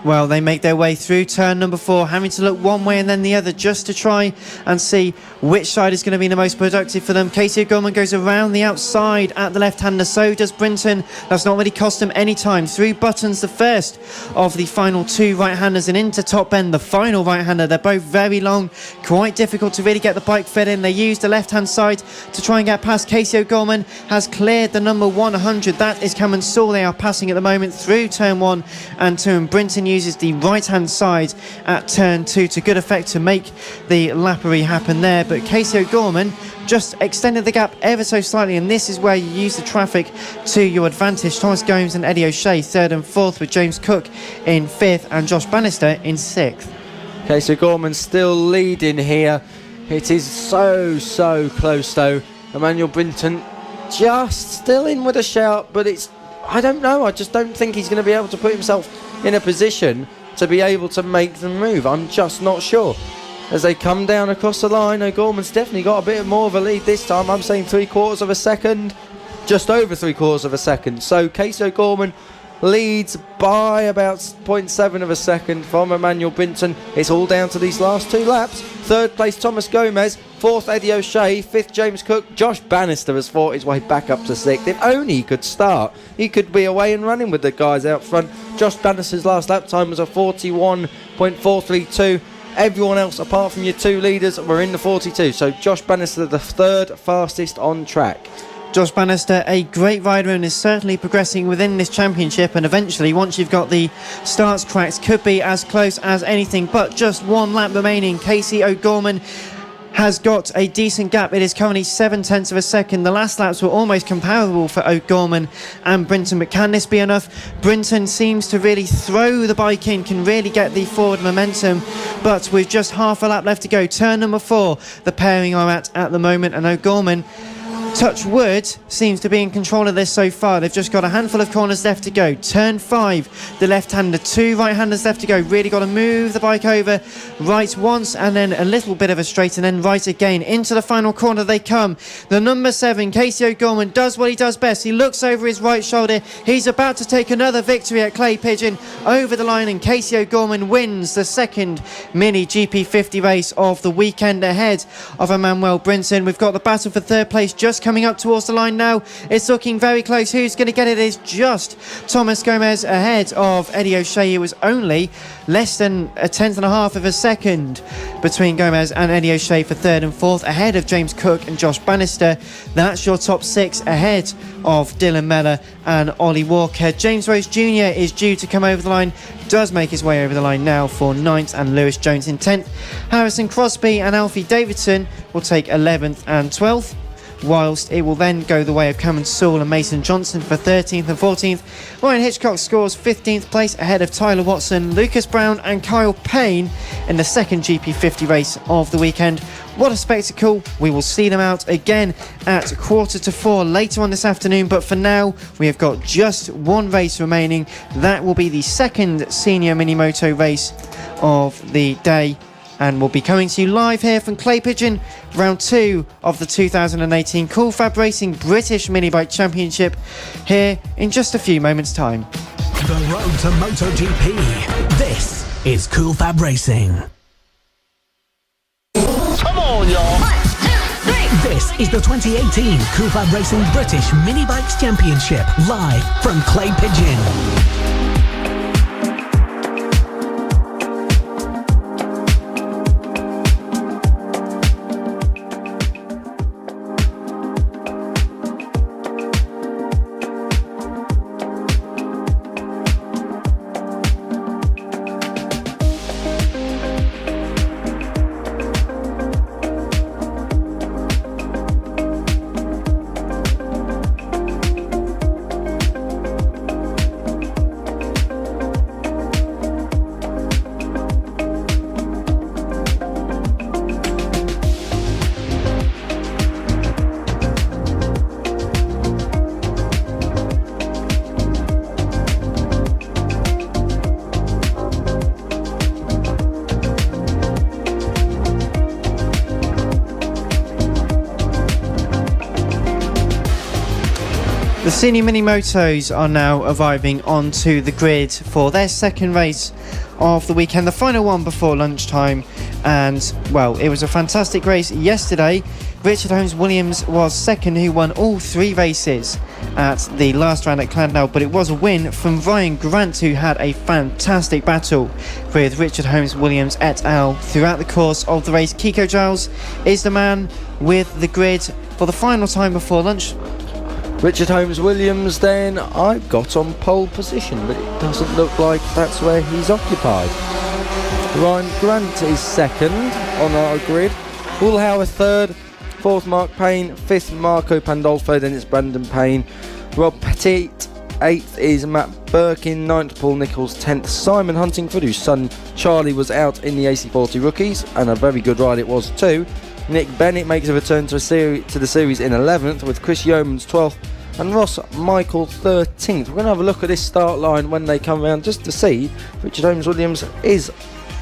Well, they make their way through turn number 4, having to look one way and then the other just to try and see which side is going to be the most productive for them. Casey O'Gorman goes around the outside at the left-hander, so does Brinton. That's not really cost him any time. Through Buttons, the first of the final 2 right-handers, and into Top Bend, the final right-hander. They're both very long, quite difficult to really get the bike fed in. They use the left-hand side to try and get past. Casey O'Gorman has cleared the number 100. That is Cameron Saul. They are passing at the moment through turn 1 and 2, and Brinton uses the right-hand side at turn 2 to good effect to make the lappery happen there. But Casey O'Gorman just extended the gap ever so slightly, and this is where you use the traffic to your advantage. Thomas Gomes and Eddie O'Shea 3rd and 4th, with James Cook in 5th and Josh Bannister in 6th. Casey O'Gorman still leading here. It is so close though. Emmanuel Brinton just still in with a shout, but I don't know. I just don't think he's going to be able to put himself in a position to be able to make the move. I'm just not sure. As they come down across the line, O'Gorman's definitely got a bit more of a lead this time. I'm saying 3/4 of a second, just over 3/4 of a second. So Case O'Gorman leads by about 0.7 of a second from Emmanuel Brinton. It's all down to these last 2 laps. 3rd place Thomas Gomez, 4th Eddie O'Shea, 5th James Cook. Josh Bannister has fought his way back up to 6th. If only he could start, he could be away and running with the guys out front. Josh Bannister's last lap time was a 41.432. Everyone else apart from your 2 leaders were in the 42. So Josh Bannister the 3rd fastest on track. Josh Bannister, a great rider, and is certainly progressing within this championship, and eventually, once you've got the starts cracked, could be as close as anything. But just 1 lap remaining. Casey O'Gorman has got a decent gap. It is currently 7/10 of a second. The last laps were almost comparable for O'Gorman and Brinton, but can this be enough? Brinton seems to really throw the bike in, can really get the forward momentum, but with just half a lap left to go, turn number 4, the pairing are at the moment, and O'Gorman, touch wood, seems to be in control of this so far. They've just got a handful of corners left to go. Turn 5, the left-hander, 2 right-handers left to go. Really got to move the bike over right once and then a little bit of a straight and then right again. Into the final corner they come. The number 7, Casey O'Gorman, does what he does best. He looks over his right shoulder. He's about to take another victory at Clay Pigeon over the line, and Casey O'Gorman wins the second mini GP50 race of the weekend ahead of Emmanuel Brinton. We've got the battle for third place just coming up towards the line now. It's looking very close. Who's going to get it? It's just Thomas Gomez ahead of Eddie O'Shea. It was only less than a tenth and a half of a second between Gomez and Eddie O'Shea for third and fourth, ahead of James Cook and Josh Bannister. That's your top 6 ahead of Dylan Mellor and Ollie Walker. James Rose Jr. is due to come over the line, does make his way over the line now for 9th, and Lewis Jones in 10th. Harrison Crosby and Alfie Davidson will take 11th and 12th, whilst it will then go the way of Cameron Sewell and Mason Johnson for 13th and 14th. Ryan Hitchcock scores 15th place ahead of Tyler Watson, Lucas Brown and Kyle Payne in the second GP50 race of the weekend. What a spectacle. We will see them out again at 3:45 later on this afternoon, but for now we have got just one race remaining. That will be the second senior mini-moto race of the day, and we'll be coming to you live here from Clay Pigeon, round 2 of the 2018 Cool Fab Racing British Mini Bike Championship, here in just a few moments' time. The road to MotoGP. This is Cool Fab Racing. Come on, y'all. 1, 2, 3. This is the 2018 Cool Fab Racing British Mini Bikes Championship, live from Clay Pigeon. The senior mini motos are now arriving onto the grid for their second race of the weekend, the final one before lunchtime, and well, it was a fantastic race yesterday. Richard Holmes Williams was second, who won all 3 races at the last round at Clandnell, but it was a win from Ryan Grant, who had a fantastic battle with Richard Holmes Williams et al. Throughout the course of the race. Kiko Giles is the man with the grid for the final time before lunch. Richard Holmes Williams then, I got on pole position, but it doesn't look like that's where he's occupied. Ryan Grant is second on our grid, Will Howard third, fourth Mark Payne, fifth Marco Pandolfo, then it's Brandon Payne. Rob Petit, 8th is Matt Birkin, 9th Paul Nichols, 10th Simon Huntingford, whose son Charlie was out in the AC40 Rookies, and a very good ride it was too. Nick Bennett makes a return to the series in 11th, with Chris Yeomans 12th and Ross Michael 13th. We're going to have a look at this start line when they come around, just to see if Richard Holmes Williams is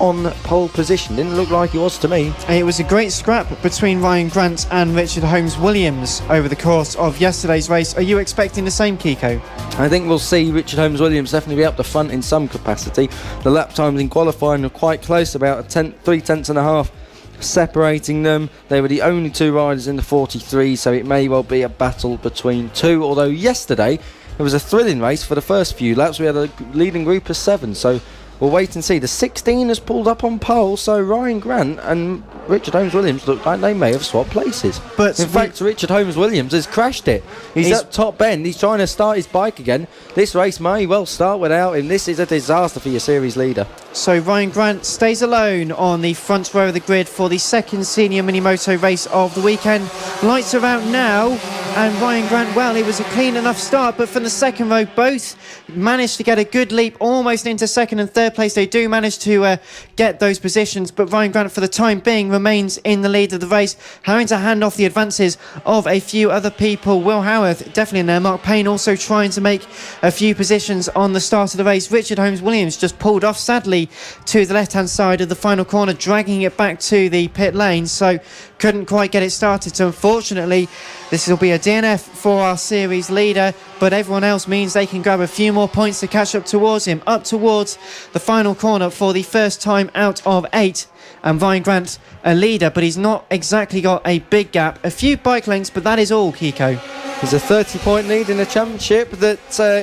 on pole position. Didn't look like he was to me. It was a great scrap between Ryan Grant and Richard Holmes Williams over the course of yesterday's race. Are you expecting the same, Kiko? I think we'll see Richard Holmes Williams definitely be up the front in some capacity. The lap times in qualifying are quite close, about 3 tenths and a half separating them. They were the only 2 riders in the 43, so it may well be a battle between 2, although yesterday it was a thrilling race for the first few laps. We had a leading group of 7, so we'll wait and see. The 16 has pulled up on pole, so Ryan Grant and Richard Holmes-Williams look like they may have swapped places. But in fact, Richard Holmes-Williams has crashed it. He's at top bend. He's trying to start his bike again. This race may well start without him. This is a disaster for your series leader. So Ryan Grant stays alone on the front row of the grid for the second senior mini-moto race of the weekend. Lights are out now, and Ryan Grant, well, it was a clean enough start, but from the second row, both managed to get a good leap almost into second and third place. They do manage to get those positions, but Ryan Grant, for the time being, remains in the lead of the race, having to hand off the advances of a few other people. Will Howarth definitely in there. Mark Payne also trying to make a few positions on the start of the race. Richard Holmes-Williams just pulled off, sadly, to the left-hand side of the final corner, dragging it back to the pit lane, so couldn't quite get it started. So unfortunately, this will be a DNF for our series leader, but everyone else means they can grab a few more points to catch up towards him, up towards the final corner for the first time out of 8. And Ryan Grant a leader, but he's not exactly got a big gap. A few bike lengths, but that is all, Kiko. There's a 30-point lead in the championship that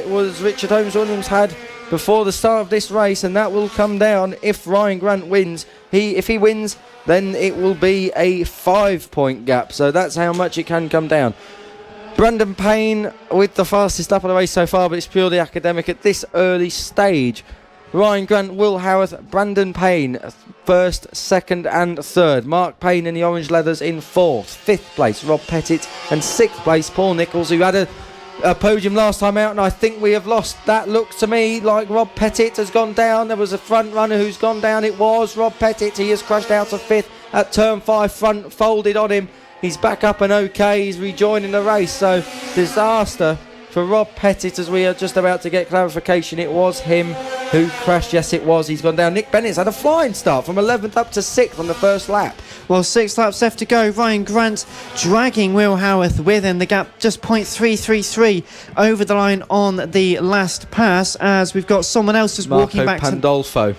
was Richard Holmes-Williams had before the start of this race, and that will come down if Ryan Grant wins. If he wins, then it will be a 5-point gap, so that's how much it can come down. Brandon Payne with the fastest lap of the race so far, but it's purely academic at this early stage. Ryan Grant, Will Howarth, Brandon Payne, first, second and third. Mark Payne in the orange leathers in fourth. Fifth place, Rob Pettit, and sixth place, Paul Nicholls, who had a podium last time out, and I think we have lost. That looks to me like Rob Pettit has gone down. There was a front runner who's gone down. It was Rob Pettit. He has crashed out of fifth at turn 5, front folded on him. He's back up and okay. He's rejoining the race, so disaster for Rob Pettit, as we are just about to get clarification. It was him who crashed. Yes, it was. He's gone down. Nick Bennett's had a flying start from 11th up to 6th on the first lap. Well, 6 laps left to go. Ryan Grant dragging Will Howarth within the gap, just 0.333 over the line on the last pass, as we've got someone else just walking back Pandolfo.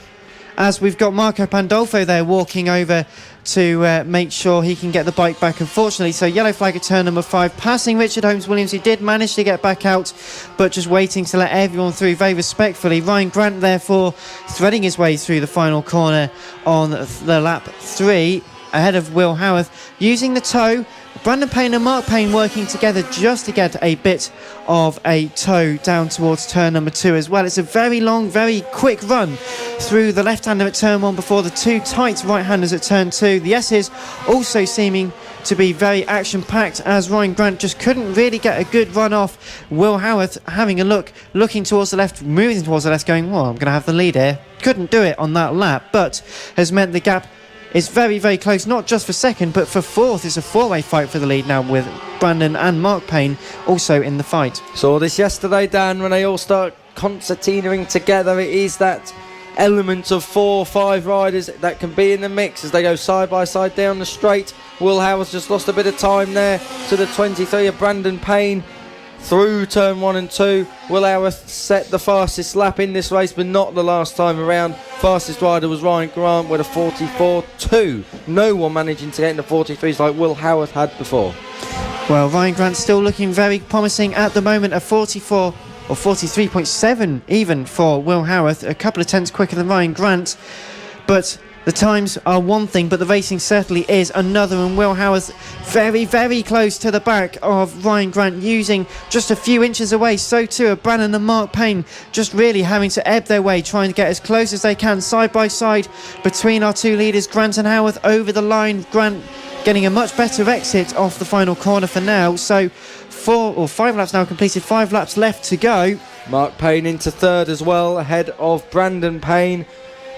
As we've got Marco Pandolfo there walking over to make sure he can get the bike back, unfortunately. So yellow flag at turn number 5, passing Richard Holmes-Williams. He did manage to get back out, but just waiting to let everyone through very respectfully. Ryan Grant, therefore, threading his way through the final corner on the lap 3, ahead of Will Howarth, using the toe. Brandon Payne and Mark Payne working together just to get a bit of a toe down towards turn number 2 as well. It's a very long, very quick run through the left-hander at turn 1 before the 2 tight right-handers at turn 2. The S's also seeming to be very action-packed, as Ryan Grant just couldn't really get a good run off. Will Howarth having a look, looking towards the left, moving towards the left, going, well, I'm going to have the lead here. Couldn't do it on that lap, but has meant the gap is very, very close, not just for second, but for fourth. It's a 4-way fight for the lead now, with Brandon and Mark Payne also in the fight. Saw this yesterday, Dan, when they all start concertinaing together. It is that element of 4 or 5 riders that can be in the mix as they go side by side down the straight. Will Howarth just lost a bit of time there to the 23 of Brandon Payne through turn 1 and 2. Will Howarth set the fastest lap in this race, but not the last time around. Fastest rider was Ryan Grant with a 44.2. No one managing to get in the 43s like Will Howarth had before. Well, Ryan Grant still looking very promising at the moment, a 44 or 43.7 even for Will Howarth, a couple of tenths quicker than Ryan Grant. But the times are one thing, but the racing certainly is another, and Will Howarth very, very close to the back of Ryan Grant, using just a few inches away. So too are Brandon and Mark Payne, just really having to ebb their way, trying to get as close as they can, side by side between our 2 leaders, Grant and Howarth, over the line. Grant getting a much better exit off the final corner for now. So 4 or 5 laps now completed, 5 laps left to go. Mark Payne into third as well, ahead of Brandon Payne.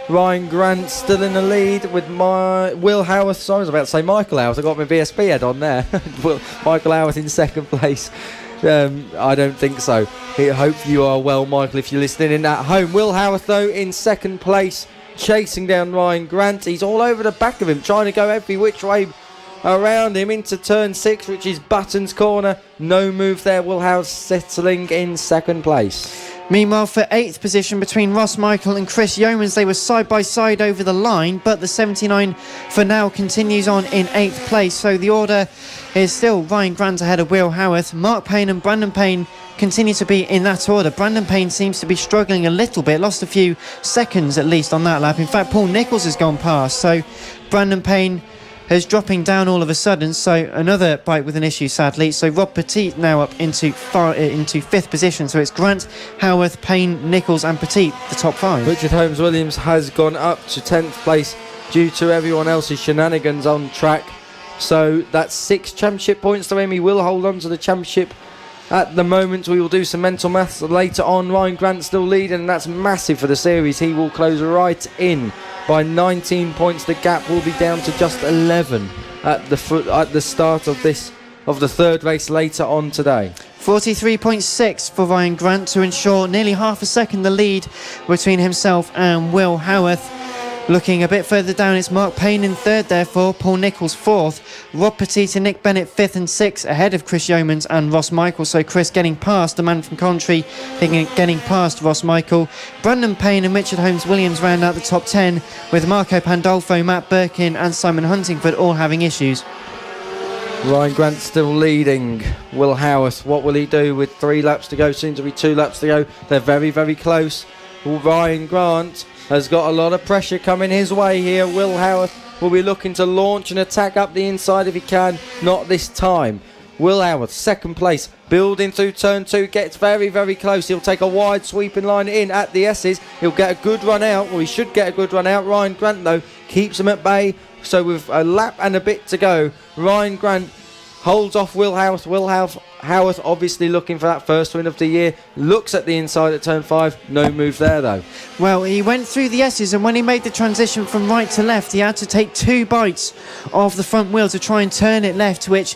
Ryan Grant still in the lead with Will Howarth. Sorry, I was about to say Michael Howarth. I got my VSB head on there. Michael Howarth in second place. I don't think so. I hope you are well, Michael, if you're listening in at home. Will Howarth, though, in second place, chasing down Ryan Grant. He's all over the back of him, trying to go every which way around him into turn 6, which is Button's corner. No move there. Will House settling in second place. Meanwhile, for 8th position between Ross Michael and Chris Yeomans, they were side by side over the line, but the 79 for now continues on in 8th place. So the order is still Ryan Grant ahead of Will Howarth. Mark Payne and Brandon Payne continue to be in that order. Brandon Payne seems to be struggling a little bit, lost a few seconds at least on that lap. In fact, Paul Nicholls has gone past, so Brandon Payne is dropping down all of a sudden, so another bike with an issue sadly. So Rob Petit now up into 5th position, so it's Grant, Howarth, Payne, Nicholls and Petit, the top 5. Richard Holmes Williams has gone up to 10th place due to everyone else's shenanigans on track, so that's 6 championship points to him. He will hold on to the championship at the moment. We will do some mental maths later on. Ryan Grant still leading, and that's massive for the series. He will close right in by 19 points. The gap will be down to just 11 at the start of the third race later on today. 43.6 for Ryan Grant to ensure nearly half a second the lead between himself and Will Howarth. Looking a bit further down, it's Mark Payne in 3rd, therefore Paul Nicholls 4th, Rob Petit and Nick Bennett 5th and 6th, ahead of Chris Yeomans and Ross Michael. So Chris getting past the man from Coventry, getting past Ross Michael. Brandon Payne and Richard Holmes Williams round out the top 10, with Marco Pandolfo, Matt Birkin and Simon Huntingford all having issues. Ryan Grant still leading Will Howarth. What will he do with 3 laps to go? Soon to be 2 laps to go. They're very, very close. Ryan Grant has got a lot of pressure coming his way here. Will Howarth will be looking to launch and attack up the inside if he can. Not this time. Will Howarth, 2nd place, building through turn 2, gets very, very close. He'll take a wide sweeping line in at the S's. He'll get a good run out, or he should get a good run out. Ryan Grant, though, keeps him at bay. So with a lap and a bit to go, Ryan Grant holds off Will Howarth. Howarth obviously looking for that first win of the year. Looks at the inside at turn 5. No move there though. Well, he went through the S's, and when he made the transition from right to left, he had to take 2 bites of the front wheel to try and turn it left, which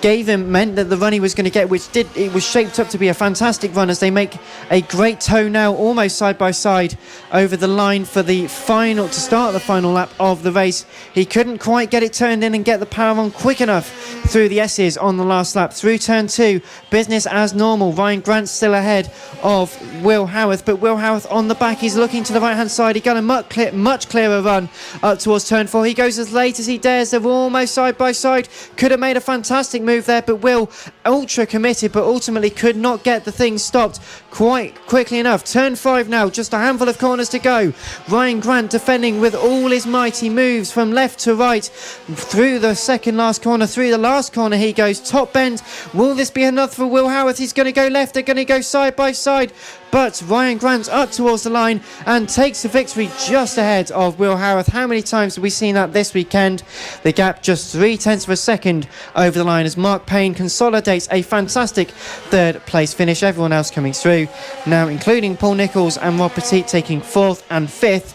meant that the run he was going to get, it was shaped up to be a fantastic run, as they make a great toe now, almost side by side over the line for the final, to start the final lap of the race. He couldn't quite get it turned in and get the power on quick enough through the S's on the last lap. Through turn 2, business as normal. Ryan Grant still ahead of Will Howarth, but Will Howarth on the back. He's looking to the right hand side. He got a much clearer run up towards turn 4. He goes as late as he dares. They're almost side by side. Could have made a fantastic move there, but Will ultra committed, but ultimately could not get the thing stopped quite quickly enough. Turn 5 now, just a handful of corners to go. Ryan Grant defending with all his might. He moves from left to right through the second last corner, through the last corner he goes. Top bend. Will this be enough for Will Howarth? He's going to go left. They're going to go side by side, but Ryan Grant's up towards the line and takes the victory just ahead of Will Howarth. How many times have we seen that this weekend? The gap just 0.3 of a second over the line as Mark Payne consolidates a fantastic 3rd place finish. Everyone else coming through now, including Paul Nicholls and Rob Petit, taking 4th and 5th.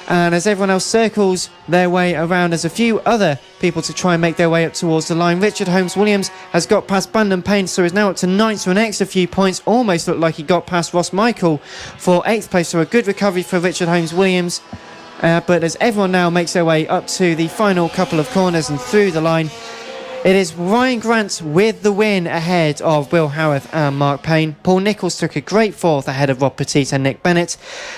And as everyone else circles their way around, there's a few other people to try and make their way up towards the line. Richard Holmes Williams has got past Brandon Payne, so is now up to 9th for an extra few points. Almost looked like he got past Ross Michael for 8th place, so a good recovery for Richard Holmes Williams. But as everyone now makes their way up to the final couple of corners and through the line, it is Ryan Grant with the win ahead of Will Howarth and Mark Payne. Paul Nicholls took a great 4th ahead of Rob Petit and Nick Bennett.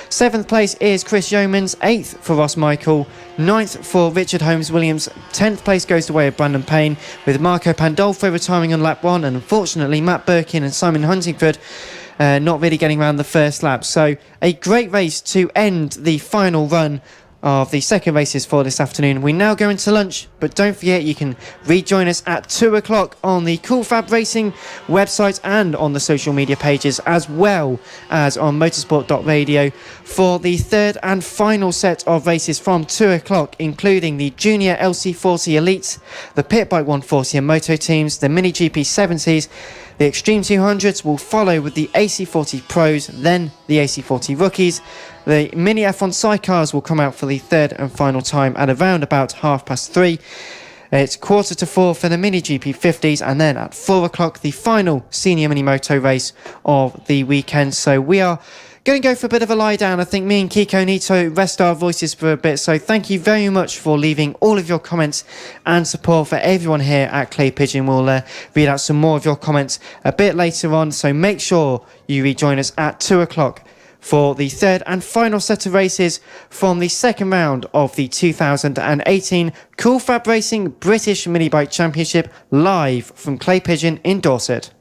7th place is Chris Yeomans, 8th for Ross Michael, 9th for Richard Holmes Williams. 10th place goes the way of Brandon Payne, with Marco Pandolfo retiring on lap 1, and unfortunately Matt Birkin and Simon Huntingford not really getting around the first lap. So a great race to end the final run of the second races for this afternoon. We now go into lunch, but don't forget you can rejoin us at 2 o'clock on the Cool FAB-Racing website and on the social media pages, as well as on motorsport.radio for the 3rd and final set of races from 2 o'clock, including the Junior LC40 Elite, the Pit Bike 140 and Moto teams, the Mini GP 70s. The Extreme 200s will follow with the AC40 Pros, then the AC40 Rookies. The Mini F1 sidecars will come out for the 3rd and final time at around about 3:30. It's 3:45 for the Mini GP 50s, and then at 4 o'clock, the final senior mini moto race of the weekend. So we are going to go for a bit of a lie down. I think me and Kiko need to rest our voices for a bit. So thank you very much for leaving all of your comments and support for everyone here at Clay Pigeon. We'll read out some more of your comments a bit later on. So make sure you rejoin us at 2 o'clock for the third and final set of races from the second round of the 2018 Cool Fab Racing British Mini Bike Championship, live from Clay Pigeon in Dorset.